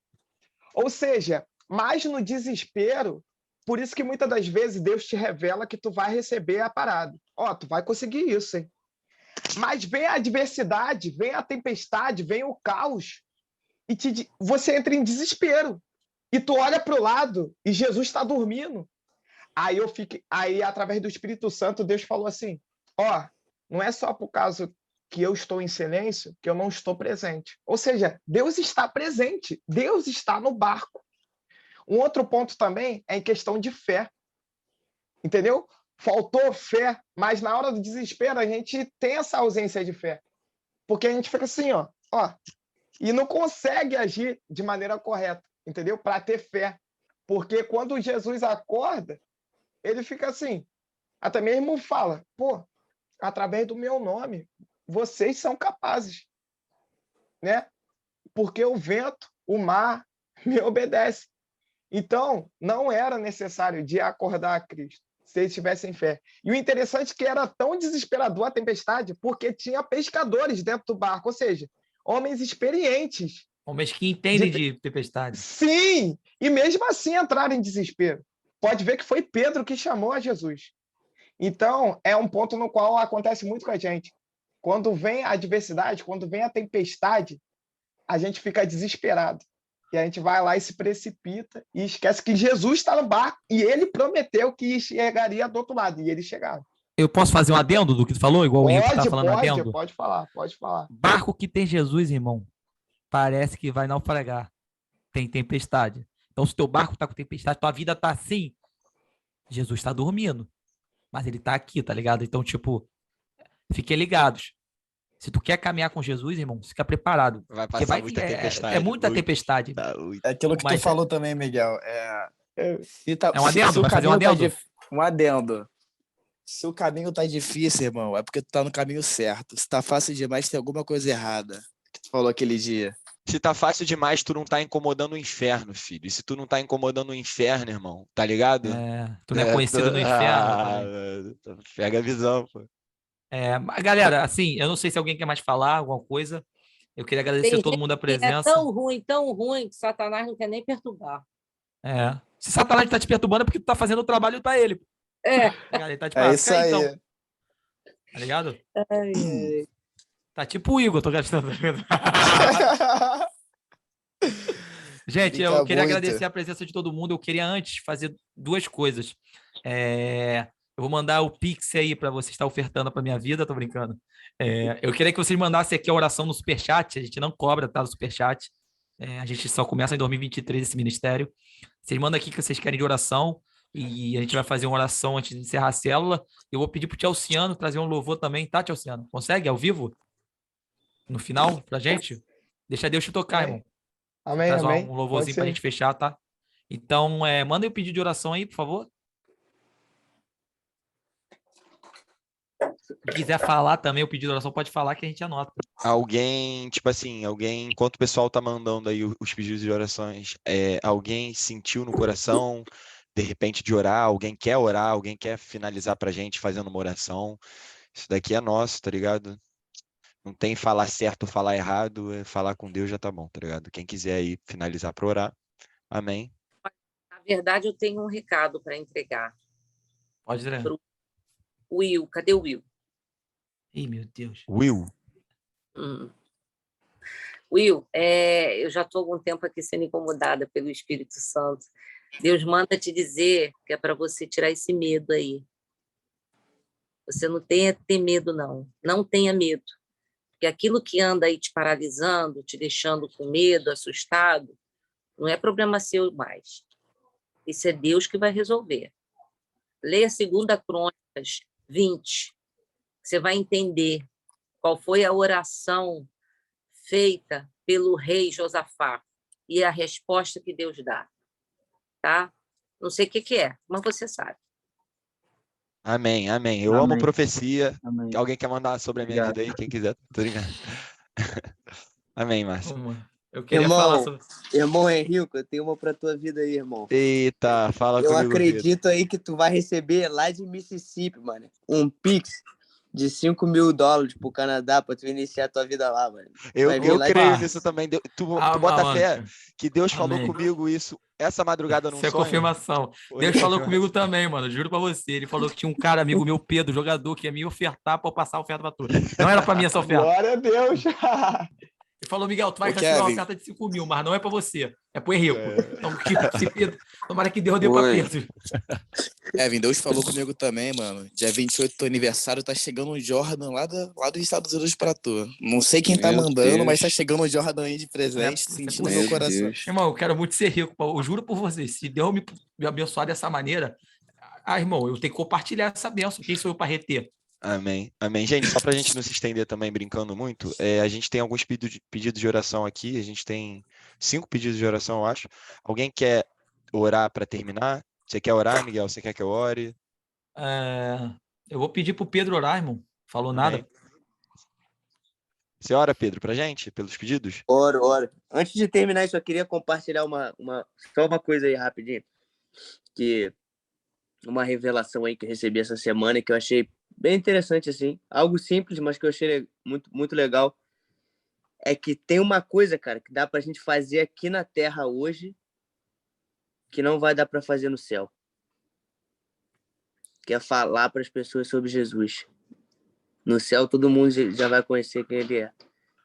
Ou seja, mas no desespero, por isso que muitas das vezes Deus te revela que tu vai receber a parada. Ó, tu vai conseguir isso, hein? Mas vem a adversidade, vem a tempestade, vem o caos, e você entra em desespero. E tu olha para o lado e Jesus está dormindo. Aí, através do Espírito Santo, Deus falou assim, ó, não é só por causa que eu estou em silêncio que eu não estou presente. Ou seja, Deus está presente, Deus está no barco. Um outro ponto também é em questão de fé, entendeu? Faltou fé, mas na hora do desespero a gente tem essa ausência de fé, porque a gente fica assim, ó, e não consegue agir de maneira correta, entendeu? Para ter fé, porque quando Jesus acorda, ele fica assim, até mesmo fala, pô, através do meu nome, vocês são capazes, né? Porque o vento, o mar me obedece. Então, não era necessário de acordar a Cristo, se eles tivessem fé. E o interessante é que era tão desesperador a tempestade, porque tinha pescadores dentro do barco, ou seja, homens experientes. Homens que entendem de tempestade. Sim! E mesmo assim entraram em desespero. Pode ver que foi Pedro que chamou a Jesus. Então, é um ponto no qual acontece muito com a gente. Quando vem a adversidade, quando vem a tempestade, a gente fica desesperado. E a gente vai lá e se precipita e esquece que Jesus está no barco e ele prometeu que chegaria do outro lado. E eles chegaram. Eu posso fazer um adendo do que tu falou? Igual o Henrique está falando adendo? Pode falar. Barco que tem Jesus, irmão, parece que vai naufragar. Tem tempestade. Então, se teu barco está com tempestade, tua vida tá assim, Jesus está dormindo. Mas ele tá aqui, tá ligado? Então, tipo, fiquem ligados. Se tu quer caminhar com Jesus, irmão, fica preparado. Vai passar muita tempestade. É muita tempestade. É aquilo que tu falou também, Miguel. É um adendo? Vai fazer um adendo? Um adendo. Se o caminho tá difícil, irmão, é porque tu tá no caminho certo. Se tá fácil demais, tem alguma coisa errada. Que tu falou aquele dia. Se tá fácil demais, tu não tá incomodando o inferno, filho. E se tu não tá incomodando o inferno, irmão, tá ligado? Tu não é conhecido no inferno. Pega a visão, pô. Galera, assim, eu não sei se alguém quer mais falar alguma coisa. Eu queria agradecer a todo mundo a presença. É tão ruim que Satanás não quer nem perturbar. Se Satanás tá te perturbando é porque tu tá fazendo o trabalho pra ele. Ele tá te passando, isso aí. então. Tá ligado? Tá tipo o Igor, tô gastando. Gente, eu queria agradecer a presença de todo mundo. Eu queria antes fazer duas coisas. Eu vou mandar o Pix aí para você estar ofertando para minha vida, tô brincando. Eu queria que vocês mandassem aqui a oração no Superchat. A gente não cobra, tá? No Superchat. A gente só começa em 2023 esse ministério. Vocês mandam aqui que vocês querem de oração e a gente vai fazer uma oração antes de encerrar a célula. Eu vou pedir pro Tielciano trazer um louvor também, tá, Tielciano? Consegue ao vivo? No final, pra gente? Deixa Deus te tocar, irmão. Amém, Traz amém. um louvorzinho pra gente fechar, tá? Então, manda aí o pedido de oração aí, por favor. Se quiser falar também o pedido de oração, pode falar que a gente anota. Alguém, enquanto o pessoal tá mandando aí os pedidos de orações, alguém sentiu no coração de repente, de orar, alguém quer finalizar pra gente fazendo uma oração. Isso daqui é nosso, tá ligado? Não tem falar certo ou falar errado, falar com Deus já tá bom, tá ligado? Quem quiser aí finalizar pra orar, amém. Na verdade, eu tenho um recado para entregar. Pode dizer. Pro Will, cadê o Will? Ih, meu Deus. Will, Will, eu já estou há algum tempo aqui sendo incomodada pelo Espírito Santo. Deus manda te dizer que é para você tirar esse medo aí. Você não tenha que ter medo, não. Não tenha medo. Porque aquilo que anda aí te paralisando, te deixando com medo, assustado, não é problema seu mais. Isso é Deus que vai resolver. Leia 2 Crônicas 20. Você vai entender qual foi a oração feita pelo rei Josafá e a resposta que Deus dá. Tá? Não sei o que é, mas você sabe. amém, amém. Eu amo Amém. profecia. Amém. Alguém quer mandar sobre a minha Obrigado. vida aí? Quem quiser, tô brincando. Amém, Márcio. Eu queria falar sobre... Irmão Henrico, eu tenho uma pra tua vida aí, irmão. Eita, fala Eu comigo, Pedro. acredito aí que tu vai receber lá de Mississippi, mano, um Pix de $5.000 pro Canadá pra tu iniciar tua vida lá, mano. Eu Vai vir lá de creio Opa! nisso também. Tu Ah, bota mano. fé que Deus falou Amém. comigo isso essa madrugada num Isso é sonho? confirmação. Foi Deus falou confirmação. comigo também, mano. Juro pra você. Ele falou que tinha um cara, amigo meu, Pedro, jogador, que ia me ofertar pra eu passar a oferta pra tu. Não era pra mim essa oferta. Glória a Deus. Ele falou, Miguel, tu vai Ô, receber uma Kevin. oferta de 5 mil, mas não é pra você. É pro Henrico. É. Então, se Pedro, tomara que Deus dê pra Oi. Pedro. Kevin, Deus falou comigo também, mano. Dia 28 do teu aniversário, tá chegando um Jordan lá dos Estados Unidos pra tu. Não sei quem tá Meu mandando, mas tá Deus. chegando um Jordan aí de presente, Isso é sentindo possível. meu coração. Deus. Irmão, eu quero muito ser rico. Pô. Eu juro por você. Se Deus me abençoar dessa maneira, irmão, eu tenho que compartilhar essa bênção. Quem sou eu pra reter? Amém, amém. Gente, só pra gente não se estender também brincando muito, a gente tem alguns pedidos de oração aqui, a gente tem 5 pedidos de oração, eu acho. Alguém quer orar para terminar? Você quer orar, Miguel? Você quer que eu ore? Eu vou pedir pro Pedro orar, irmão. Falou Amém. nada. Você ora, Pedro, pra gente, pelos pedidos? Ora. Antes de terminar, eu só queria compartilhar só uma coisa aí rapidinho. Que uma revelação aí que eu recebi essa semana e que eu achei bem interessante, assim. Algo simples, mas que eu achei muito, muito legal. É que tem uma coisa, cara, que dá pra gente fazer aqui na Terra hoje que não vai dar pra fazer no céu. Que é falar para as pessoas sobre Jesus. No céu, todo mundo já vai conhecer quem ele é.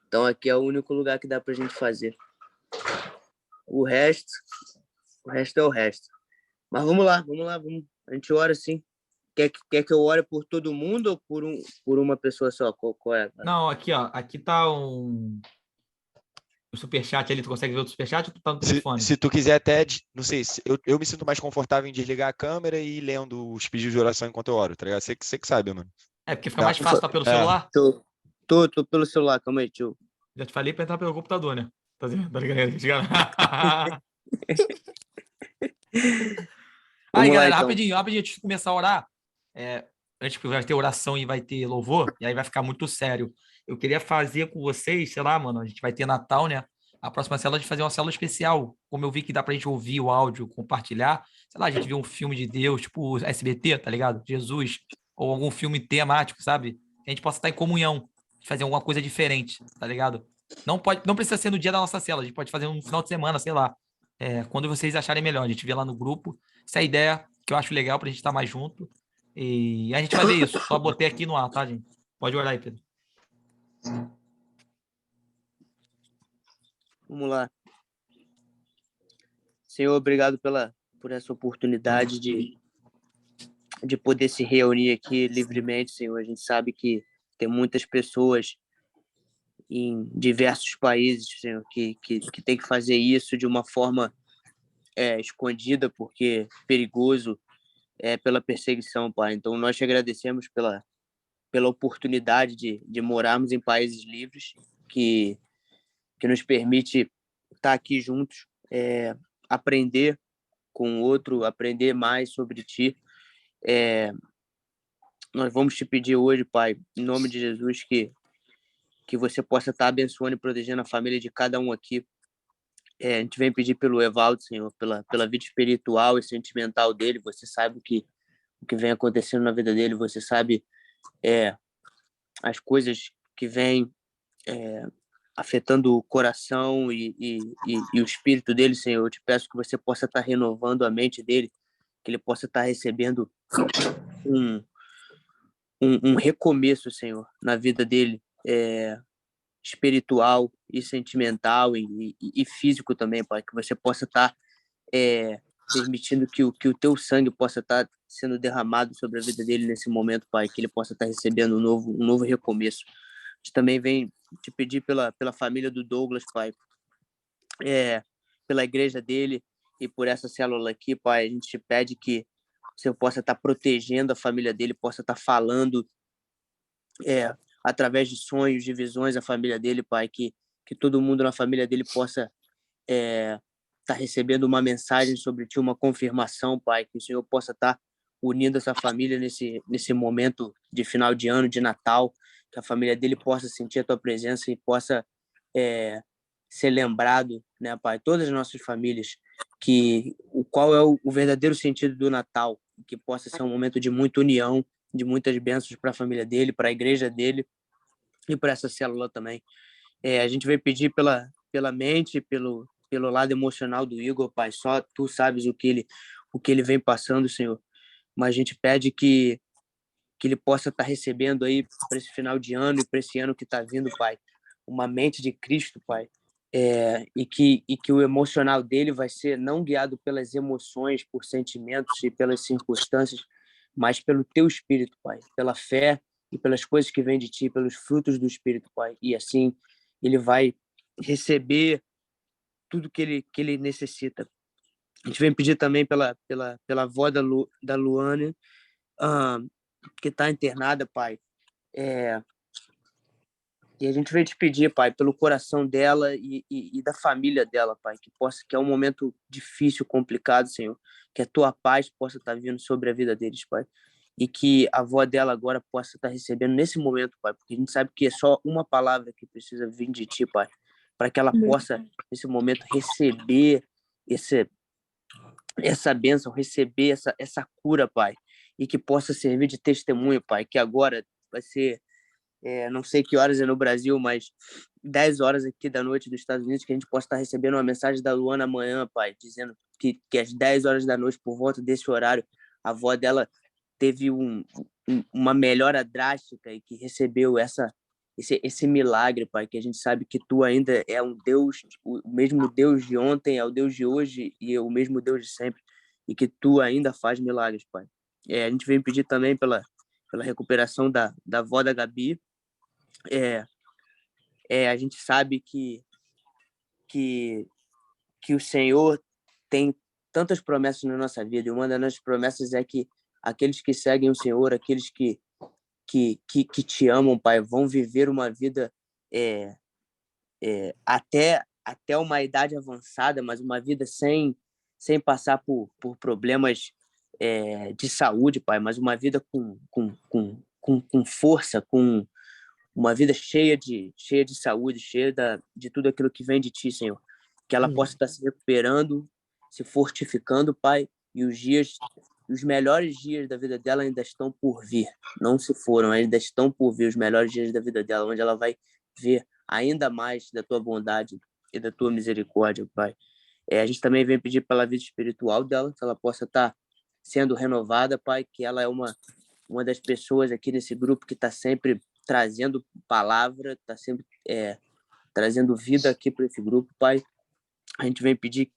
Então, aqui é o único lugar que dá pra gente fazer. O resto é o resto. Mas vamos lá. A gente ora sim. Quer que eu ore por todo mundo ou por uma pessoa só? Qual é? Não, aqui, ó. Aqui tá o superchat ali. Tu consegue ver o superchat ou tu tá no telefone? Se tu quiser até, não sei, eu me sinto mais confortável em desligar a câmera e ir lendo os pedidos de oração enquanto eu oro, tá ligado? Você que sabe, mano. É, porque fica mais fácil estar pelo É. celular. Tô pelo celular, calma aí, tio. Já te falei pra entrar pelo computador, né? Tá ligado? Aí, Vamos lá, galera, então. rapidinho, antes de começar a orar, antes que vai ter oração e vai ter louvor, e aí vai ficar muito sério. Eu queria fazer com vocês, sei lá, mano, a gente vai ter Natal, né? A próxima célula de fazer uma célula especial. Como eu vi que dá pra gente ouvir o áudio, compartilhar, sei lá, a gente vê um filme de Deus, tipo SBT, tá ligado? Jesus, ou algum filme temático, sabe? Que a gente possa estar em comunhão, fazer alguma coisa diferente, tá ligado? Não precisa ser no dia da nossa célula, a gente pode fazer um final de semana, sei lá. Quando vocês acharem melhor, a gente vê lá no grupo. Essa é a ideia que eu acho legal pra gente estar mais junto. E a gente vai ver isso. Só botei aqui no ar, tá, gente? Pode orar aí, Pedro. Vamos lá. Senhor, obrigado por essa oportunidade de poder se reunir aqui livremente, Senhor. A gente sabe que tem muitas pessoas em diversos países, Senhor, que tem que fazer isso de uma forma escondida, porque é perigoso, pela perseguição, Pai. Então, nós te agradecemos pela oportunidade de morarmos em países livres, que nos permite estar aqui juntos, aprender com o outro, aprender mais sobre Ti. Nós vamos te pedir hoje, Pai, em nome de Jesus, que você possa estar abençoando e protegendo a família de cada um aqui. A gente vem pedir pelo Evaldo, Senhor, pela vida espiritual e sentimental dele. Você sabe o que vem acontecendo na vida dele, você sabe as coisas que vêm afetando o coração e o espírito dele, Senhor. Eu te peço que você possa estar renovando a mente dele, que ele possa estar recebendo um recomeço, Senhor, na vida dele, espiritual e sentimental e físico também, Pai, que você possa estar permitindo que o teu sangue possa estar sendo derramado sobre a vida dele nesse momento, Pai, que ele possa estar recebendo um novo recomeço. A gente também vem te pedir pela família do Douglas, Pai, pela igreja dele e por essa célula aqui, Pai. A gente te pede que você possa estar protegendo a família dele, possa estar falando através de sonhos, de visões, a família dele, Pai, que todo mundo na família dele possa estar recebendo uma mensagem sobre ti, uma confirmação, Pai, que o Senhor possa estar unindo essa família nesse momento de final de ano, de Natal, que a família dele possa sentir a tua presença e possa ser lembrado, né, Pai, todas as nossas famílias, qual é o verdadeiro sentido do Natal, que possa ser um momento de muita união, de muitas bênçãos para a família dele, para a igreja dele e para essa célula também. A gente veio pedir pela mente, pelo lado emocional do Igor, Pai, só tu sabes o que ele vem passando, Senhor, mas a gente pede que ele possa estar recebendo aí para esse final de ano e para esse ano que está vindo, Pai, uma mente de Cristo, Pai, e que o emocional dele vai ser não guiado pelas emoções, por sentimentos e pelas circunstâncias, mas pelo teu Espírito, Pai, pela fé e pelas coisas que vêm de ti, pelos frutos do Espírito, Pai, e assim ele vai receber tudo que ele necessita. A gente vem pedir também pela avó da Luane, que está internada, Pai. E a gente vem te pedir, Pai, pelo coração dela e da família dela, Pai, que é um momento difícil, complicado, Senhor, que a tua paz possa estar vindo sobre a vida deles, Pai, e que a avó dela agora possa estar recebendo nesse momento, Pai, porque a gente sabe que é só uma palavra que precisa vir de ti, Pai, para que ela possa, nesse momento, receber essa bênção, receber essa cura, Pai, e que possa servir de testemunho, Pai, que agora vai ser, não sei que horas é no Brasil, mas 10 horas aqui da noite dos Estados Unidos, que a gente possa estar recebendo uma mensagem da Luana amanhã, Pai, dizendo que às 10 horas da noite, por volta desse horário, a avó dela teve uma melhora drástica e que recebeu esse milagre, Pai, que a gente sabe que tu ainda é um Deus, o mesmo Deus de ontem, é o Deus de hoje e é o mesmo Deus de sempre, e que tu ainda faz milagres, Pai. A gente vem pedir também pela recuperação da avó da Gabi. A gente sabe que o Senhor tem tantas promessas na nossa vida, e uma das nossas promessas é que aqueles que seguem o Senhor, aqueles que te amam, Pai, vão viver uma vida até uma idade avançada, mas uma vida sem passar por problemas de saúde, Pai, mas uma vida com força, com uma vida cheia de saúde, cheia de tudo aquilo que vem de ti, Senhor. Que ela possa estar se recuperando, se fortificando, Pai, e os melhores dias da vida dela ainda estão por vir. Não se foram, ainda estão por vir os melhores dias da vida dela, onde ela vai ver ainda mais da tua bondade e da tua misericórdia, Pai. A gente também vem pedir pela vida espiritual dela, que ela possa estar sendo renovada, Pai, que ela é uma das pessoas aqui nesse grupo que está sempre trazendo palavra, está sempre trazendo vida aqui para esse grupo, Pai. A gente vem pedir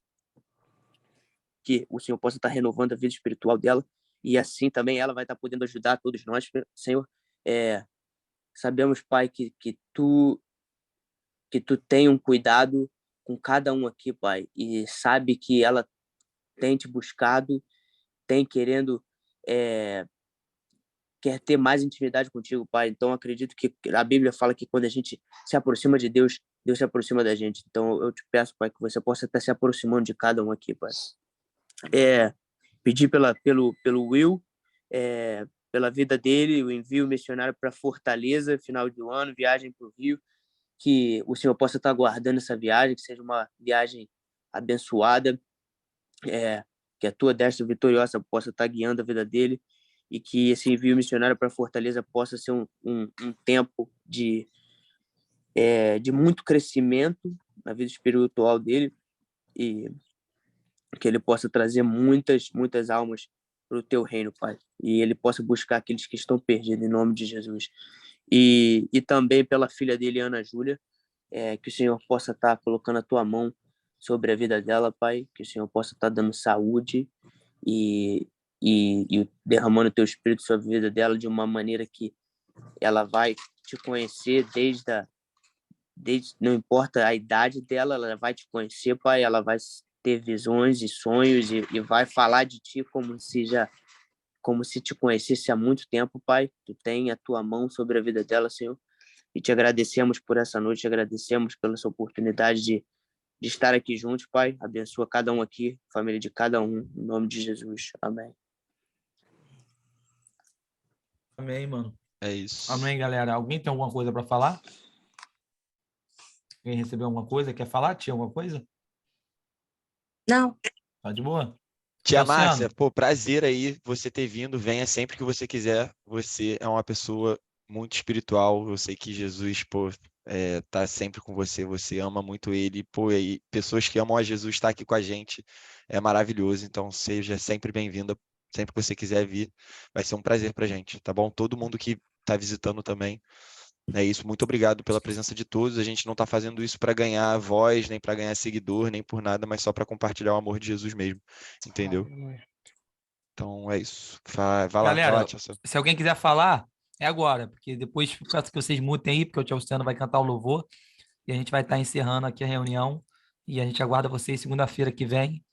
que o Senhor possa estar renovando a vida espiritual dela, e assim também ela vai estar podendo ajudar todos nós, Senhor. Sabemos, Pai, que tu tem um cuidado com cada um aqui, Pai, e sabe que ela tem te buscado, tem quer ter mais intimidade contigo, Pai. Então, acredito que a Bíblia fala que quando a gente se aproxima de Deus, Deus se aproxima da gente. Então, eu te peço, Pai, que você possa estar se aproximando de cada um aqui, Pai. Pedir pelo Will, pela vida dele, o envio missionário para Fortaleza, final do ano, viagem para o Rio, que o Senhor possa estar guardando essa viagem, que seja uma viagem abençoada, que a tua destra vitoriosa possa estar guiando a vida dele e que esse envio missionário para Fortaleza possa ser um tempo de muito crescimento na vida espiritual dele e que ele possa trazer muitas almas para o teu reino, Pai, e ele possa buscar aqueles que estão perdidos, em nome de Jesus. E também pela filha dele, Ana Júlia, que o Senhor possa estar colocando a tua mão sobre a vida dela, Pai, que o Senhor possa estar dando saúde e derramando o teu espírito sobre a vida dela de uma maneira que ela vai te conhecer desde não importa a idade dela, ela vai te conhecer, Pai, ela vai ter visões e sonhos e vai falar de ti como se te conhecesse há muito tempo, Pai. Tu tem a tua mão sobre a vida dela, Senhor, e te agradecemos por essa noite, te agradecemos pela essa oportunidade de estar aqui juntos, Pai. Abençoa cada um aqui, família de cada um, em nome de Jesus. Amém. Amém, mano. É isso. Amém, galera. Alguém tem alguma coisa para falar? Quem recebeu alguma coisa? Quer falar? Tinha alguma coisa? Não. Tá de boa? Tia Luciano. Márcia, pô, prazer aí você ter vindo. Venha sempre que você quiser. Você é uma pessoa muito espiritual. Eu sei que Jesus, pô, tá sempre com você. Você ama muito ele. Pô, e pessoas que amam a Jesus estar aqui com a gente é maravilhoso. Então, seja sempre bem-vinda. Sempre que você quiser vir, vai ser um prazer pra gente, tá bom? Todo mundo que tá visitando também. É isso, muito obrigado pela presença de todos. A gente não está fazendo isso para ganhar voz, nem para ganhar seguidor, nem por nada, mas só para compartilhar o amor de Jesus mesmo, entendeu? Então é isso. Vai Galera, lá, Tia Luciano. se alguém quiser falar, é agora, porque depois peço que vocês mutem aí, porque o Tia Luciano vai cantar o louvor e a gente vai estar encerrando aqui a reunião e a gente aguarda vocês segunda-feira que vem.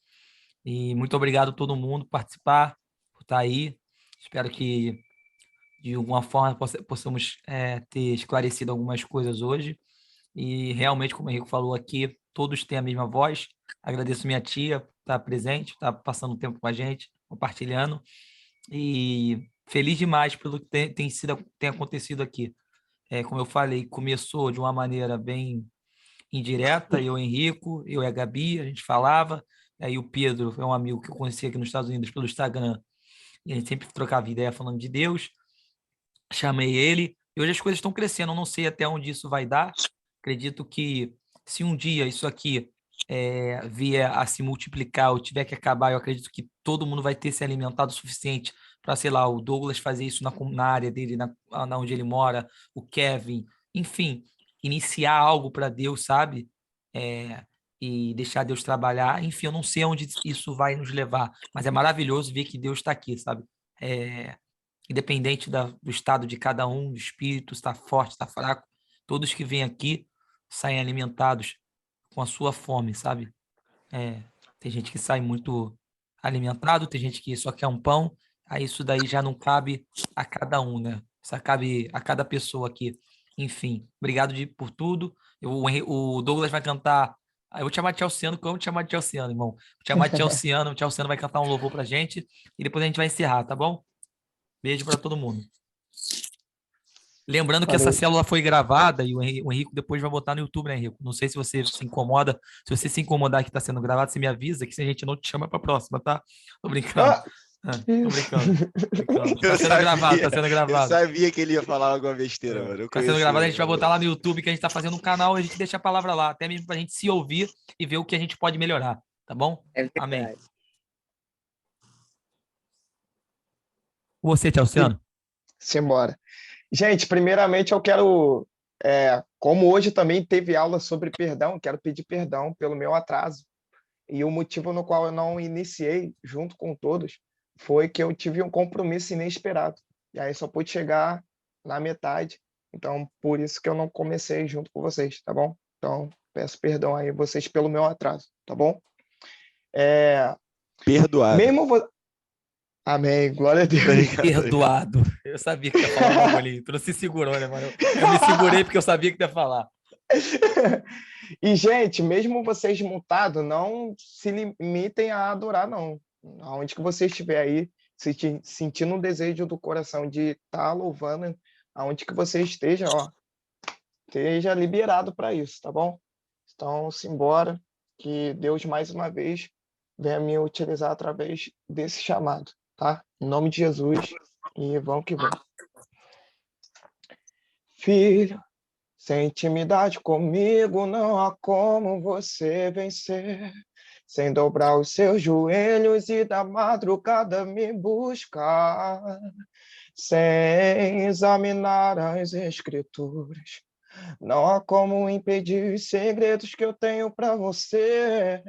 E muito obrigado a todo mundo por participar, por estar aí. Espero que de alguma forma possamos ter esclarecido algumas coisas hoje. E realmente, como o Henrique falou aqui, todos têm a mesma voz. Agradeço minha tia por estar presente, estar passando tempo com a gente, compartilhando. E feliz demais pelo que tem acontecido aqui. Como eu falei, começou de uma maneira bem indireta, eu, Henrico, eu e a Gabi, a gente falava. Aí o Pedro é um amigo que eu conheci aqui nos Estados Unidos pelo Instagram. E a gente sempre trocava ideia falando de Deus. Chamei ele. E hoje as coisas estão crescendo. Eu não sei até onde isso vai dar. Acredito que se um dia isso aqui vier a se multiplicar ou tiver que acabar, eu acredito que todo mundo vai ter se alimentado o suficiente para, sei lá, o Douglas fazer isso na área dele, na onde ele mora, o Kevin, enfim, iniciar algo para Deus, sabe? E deixar Deus trabalhar. Enfim, eu não sei onde isso vai nos levar, mas é maravilhoso ver que Deus está aqui, sabe? Independente do estado de cada um, do espírito, está forte, está fraco, todos que vêm aqui saem alimentados com a sua fome, sabe? Tem gente que sai muito alimentado, tem gente que só quer um pão, aí isso daí já não cabe a cada um, né? Isso cabe a cada pessoa aqui. Enfim, obrigado por tudo. O Douglas vai cantar. Eu vou te chamar de Tchalciano, porque eu amo te chamar de Tchalciano, irmão. Vou te chamar de Tchalciano, o Tchalciano vai cantar um louvor pra gente e depois a gente vai encerrar, tá bom? Beijo para todo mundo. Lembrando que essa célula foi gravada e o Henrico depois vai botar no YouTube, né, Henrico? Não sei se você se incomoda. Se você se incomodar que está sendo gravado, você me avisa que se a gente não te chama para a próxima, tá? Tô brincando. Tô brincando. Tá sendo gravado, tá sendo gravado. Eu sabia que ele ia falar alguma besteira, mano. Tá sendo gravado, a gente vai botar lá no YouTube, que a gente tá fazendo um canal, a gente deixa a palavra lá, até mesmo pra gente se ouvir e ver o que a gente pode melhorar, tá bom? Amém. Você, Tchalciano? Simbora. Gente, primeiramente eu quero, como hoje também teve aula sobre perdão, quero pedir perdão pelo meu atraso. E o motivo no qual eu não iniciei junto com todos foi que eu tive um compromisso inesperado. E aí só pude chegar na metade. Então, por isso que eu não comecei junto com vocês, tá bom? Então, peço perdão aí vocês pelo meu atraso, tá bom? Perdoado. Amém, glória a Deus. Perdoado. Eu sabia que ia falar algo ali. Tu não se segurou, né, mano? Eu me segurei porque eu sabia que ia falar. E, gente, mesmo vocês mutados, não se limitem a adorar, não. Aonde que você estiver aí, sentindo um desejo do coração de estar louvando, aonde que você esteja, esteja liberado para isso, tá bom? Então, simbora, que Deus, mais uma vez, venha me utilizar através desse chamado, tá? Em nome de Jesus, e vamos que vamos. Filho, sem intimidade comigo, não há como você vencer. Sem dobrar os seus joelhos e da madrugada me buscar. Sem examinar as escrituras, não há como impedir os segredos que eu tenho para você.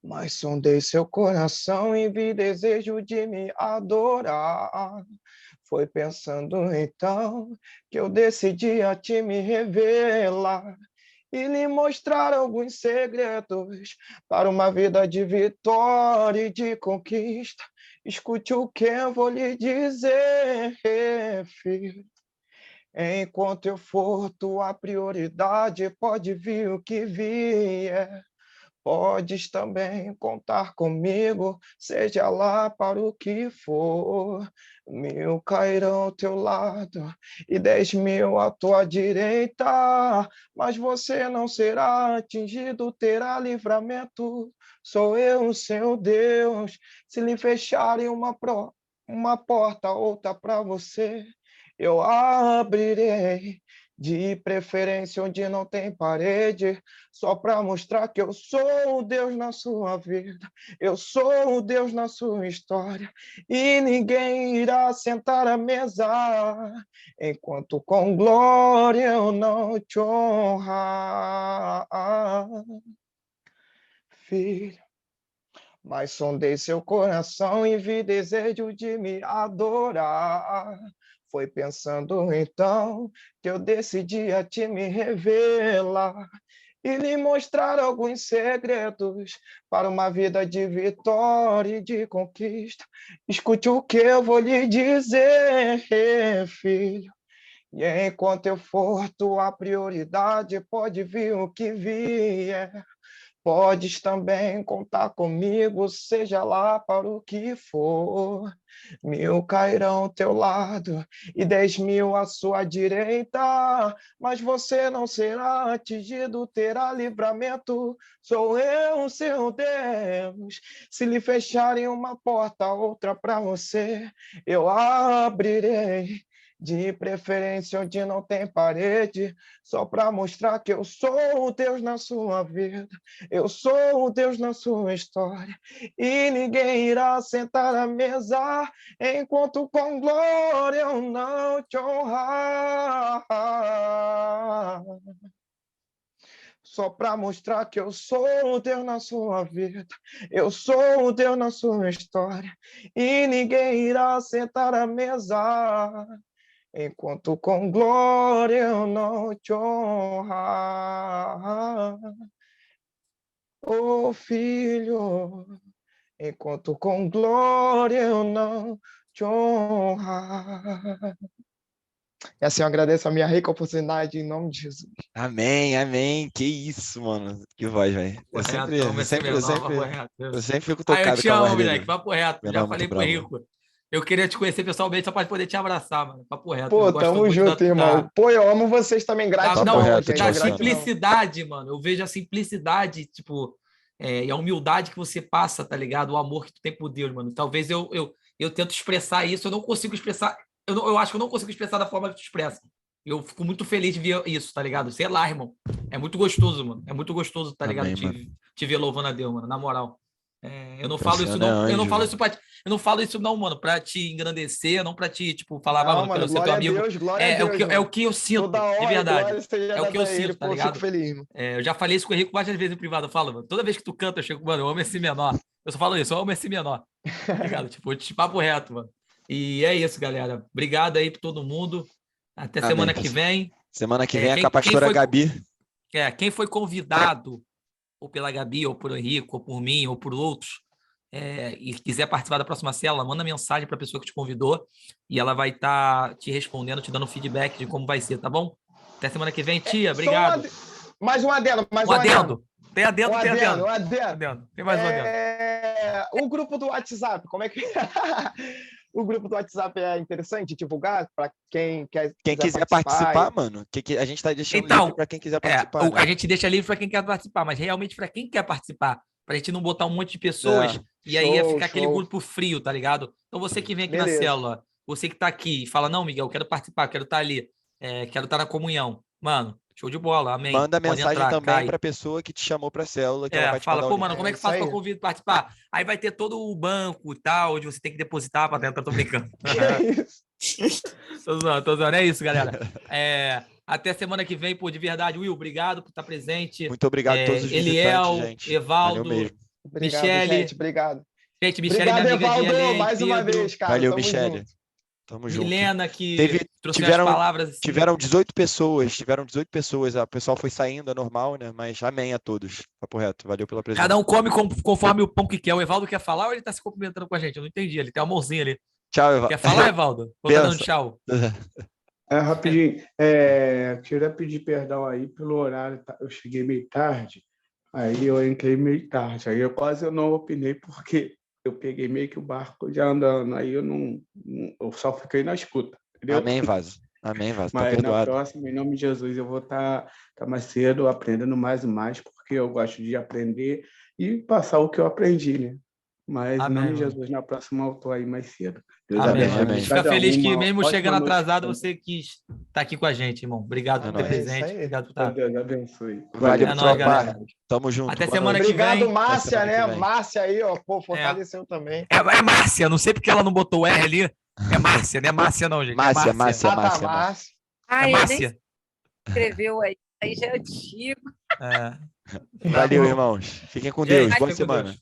Mas sondei seu coração e vi desejo de me adorar. Foi pensando então que eu decidi a ti me revelar e lhe mostrar alguns segredos para uma vida de vitória e de conquista. Escute o que eu vou lhe dizer, filho. Enquanto eu for tua prioridade, pode vir o que vier. Podes também contar comigo, seja lá para o que for. 1000 cairão ao teu lado e 10.000 à tua direita, mas você não será atingido, terá livramento. Sou eu, o seu Deus. Se lhe fecharem uma porta, outra para você, eu abrirei. De preferência onde não tem parede, só para mostrar que eu sou o Deus na sua vida, eu sou o Deus na sua história, e ninguém irá sentar à mesa enquanto com glória eu não te honrar. Filho, mas sondei seu coração e vi desejo de me adorar. Foi pensando então que eu decidi a ti me revelar e lhe mostrar alguns segredos para uma vida de vitória e de conquista. Escute o que eu vou lhe dizer, filho. E enquanto eu for tua prioridade, pode vir o que vier. Podes também contar comigo, seja lá para o que for. 1000 cairão ao teu lado e 10.000 à sua direita, mas você não será atingido, terá livramento. Sou eu, seu Deus. Se lhe fecharem uma porta, outra para você, eu abrirei. De preferência onde não tem parede, só para mostrar que eu sou o Deus na sua vida, eu sou o Deus na sua história, e ninguém irá sentar à mesa enquanto com glória eu não te honrar. Só para mostrar que eu sou o Deus na sua vida, eu sou o Deus na sua história, e ninguém irá sentar à mesa enquanto com glória eu não te honrar. Oh, filho, enquanto com glória eu não te honrar. E assim eu agradeço a minha rica oportunidade em nome de Jesus. Amém, amém. Que isso, mano. Que voz, velho. Eu sempre fico tocado eu te com a amo, voz dele. moleque. Papo reto. Meu Já nome é falei muito pro bravo. Rico. Eu queria te conhecer pessoalmente só para poder te abraçar, mano. Papo reto. Pô, Eu gosto tamo muito junto, irmão. Pô, eu amo vocês também. Gratidão, não, gente. da Gratidão. simplicidade, mano. Eu vejo a simplicidade, tipo, e a humildade que você passa, tá ligado? O amor que tu tem por Deus, mano. Talvez eu tento expressar isso, eu não consigo expressar. Eu acho que eu não consigo expressar da forma que tu expressa. Eu fico muito feliz de ver isso, tá ligado? Sei lá, irmão. É muito gostoso, mano. É muito gostoso, tá ligado? Amém, te ver louvando a Deus, mano. Na moral. Eu não falo isso, Você não. é Eu não anjo. falo isso eu não falo isso, não, mano, pra te engrandecer, não pra te, tipo, falar, Não, mano, mano, quero ser teu glória a amigo. Deus, glória a Deus, É o que eu sinto, toda honra de e verdade. glória seja É o que eu dada a ele. sinto, tá Pô, ligado? fico feliz, mano. Eu já falei isso com o Henrique várias vezes em privado. Eu falo, mano, toda vez que tu canta, eu chego, mano, eu amo esse menor. Eu só falo isso, eu amo esse menor. Tá ligado? Tipo, de papo reto, mano. E é isso, galera. Obrigado aí pra todo mundo. Até Amém, semana que parceiro. vem. Semana que vem é com a pastora Gabi. Quem foi convidado, ou pela Gabi, ou por Henrique, ou por mim, ou por outros, e quiser participar da próxima célula, manda mensagem para a pessoa que te convidou e ela vai estar te respondendo, te dando feedback de como vai ser, tá bom? Até semana que vem, tia. Obrigado. Mais um adendo, Tem adendo. Um adendo. Tem mais um adendo. O grupo do WhatsApp, como é que... O grupo do WhatsApp é interessante divulgar para quem quiser participar, mano, a gente tá deixando livre para quem quiser participar. A gente deixa livre para quem quer participar, mas realmente para quem quer participar, para a gente não botar um monte de pessoas e aí ia ficar aquele grupo frio, tá ligado? Então você que vem aqui na célula, você que tá aqui e fala, não, Miguel, eu quero participar, quero estar ali, quero estar na comunhão. Mano, show de bola, amém. Manda mensagem também para a pessoa que te chamou para a célula, que ela vai te fala, mandar pô, mano, como é que faz para convidar participar? Aí vai ter todo o banco e tal, onde você tem que depositar para dentro, tô brincando. Tô zoando, é isso, galera. Até semana que vem, pô, de verdade. Will, obrigado por estar presente. Muito obrigado a todos os Eliel, visitantes, gente. Evaldo, Michele. Gente, obrigado. Gente, Michele, minha amiga Evaldo, de LA, mais uma vez, cara. Valeu, Michele. Tamo junto. Milena, que trouxe as palavras. Assim. Tiveram 18 pessoas. O pessoal foi saindo, é normal, né? Mas amém a todos. Papo reto. Valeu pela presença. Cada um come conforme o pão que quer. O Evaldo quer falar ou ele tá se cumprimentando com a gente? Eu não entendi. Ele tem uma mãozinha ali. Tchau, Evaldo. Quer falar, Evaldo? Ou tá dando tchau? Rapidinho. Queria pedir perdão aí pelo horário. Eu cheguei meio tarde. Aí eu entrei meio tarde. Aí eu não opinei porque eu peguei meio que o barco já andando. Aí eu só fiquei na escuta. Entendeu? Amém, Vaso. Amém, Vaso. Mas na próxima, em nome de Jesus, eu vou estar mais cedo aprendendo mais e mais, porque eu gosto de aprender e passar o que eu aprendi, né? Mas em nome de Jesus, na próxima eu estou aí mais cedo. Deus abençoe. Fica feliz que mesmo chegando atrasado, você quis estar aqui com a gente, irmão. Obrigado por ter presente. Obrigado por estar. Deus abençoe. Valeu, galera. Tamo junto. Até semana que vem. Obrigado, Márcia, né? Márcia aí, ó. Pô, fortaleceu também. É Márcia, não sei porque ela não botou o R ali. É Márcia, não é Márcia não, gente. Márcia. É Márcia. Nem escreveu aí já é antigo. Valeu, irmãos. Fiquem com Deus. Boa semana.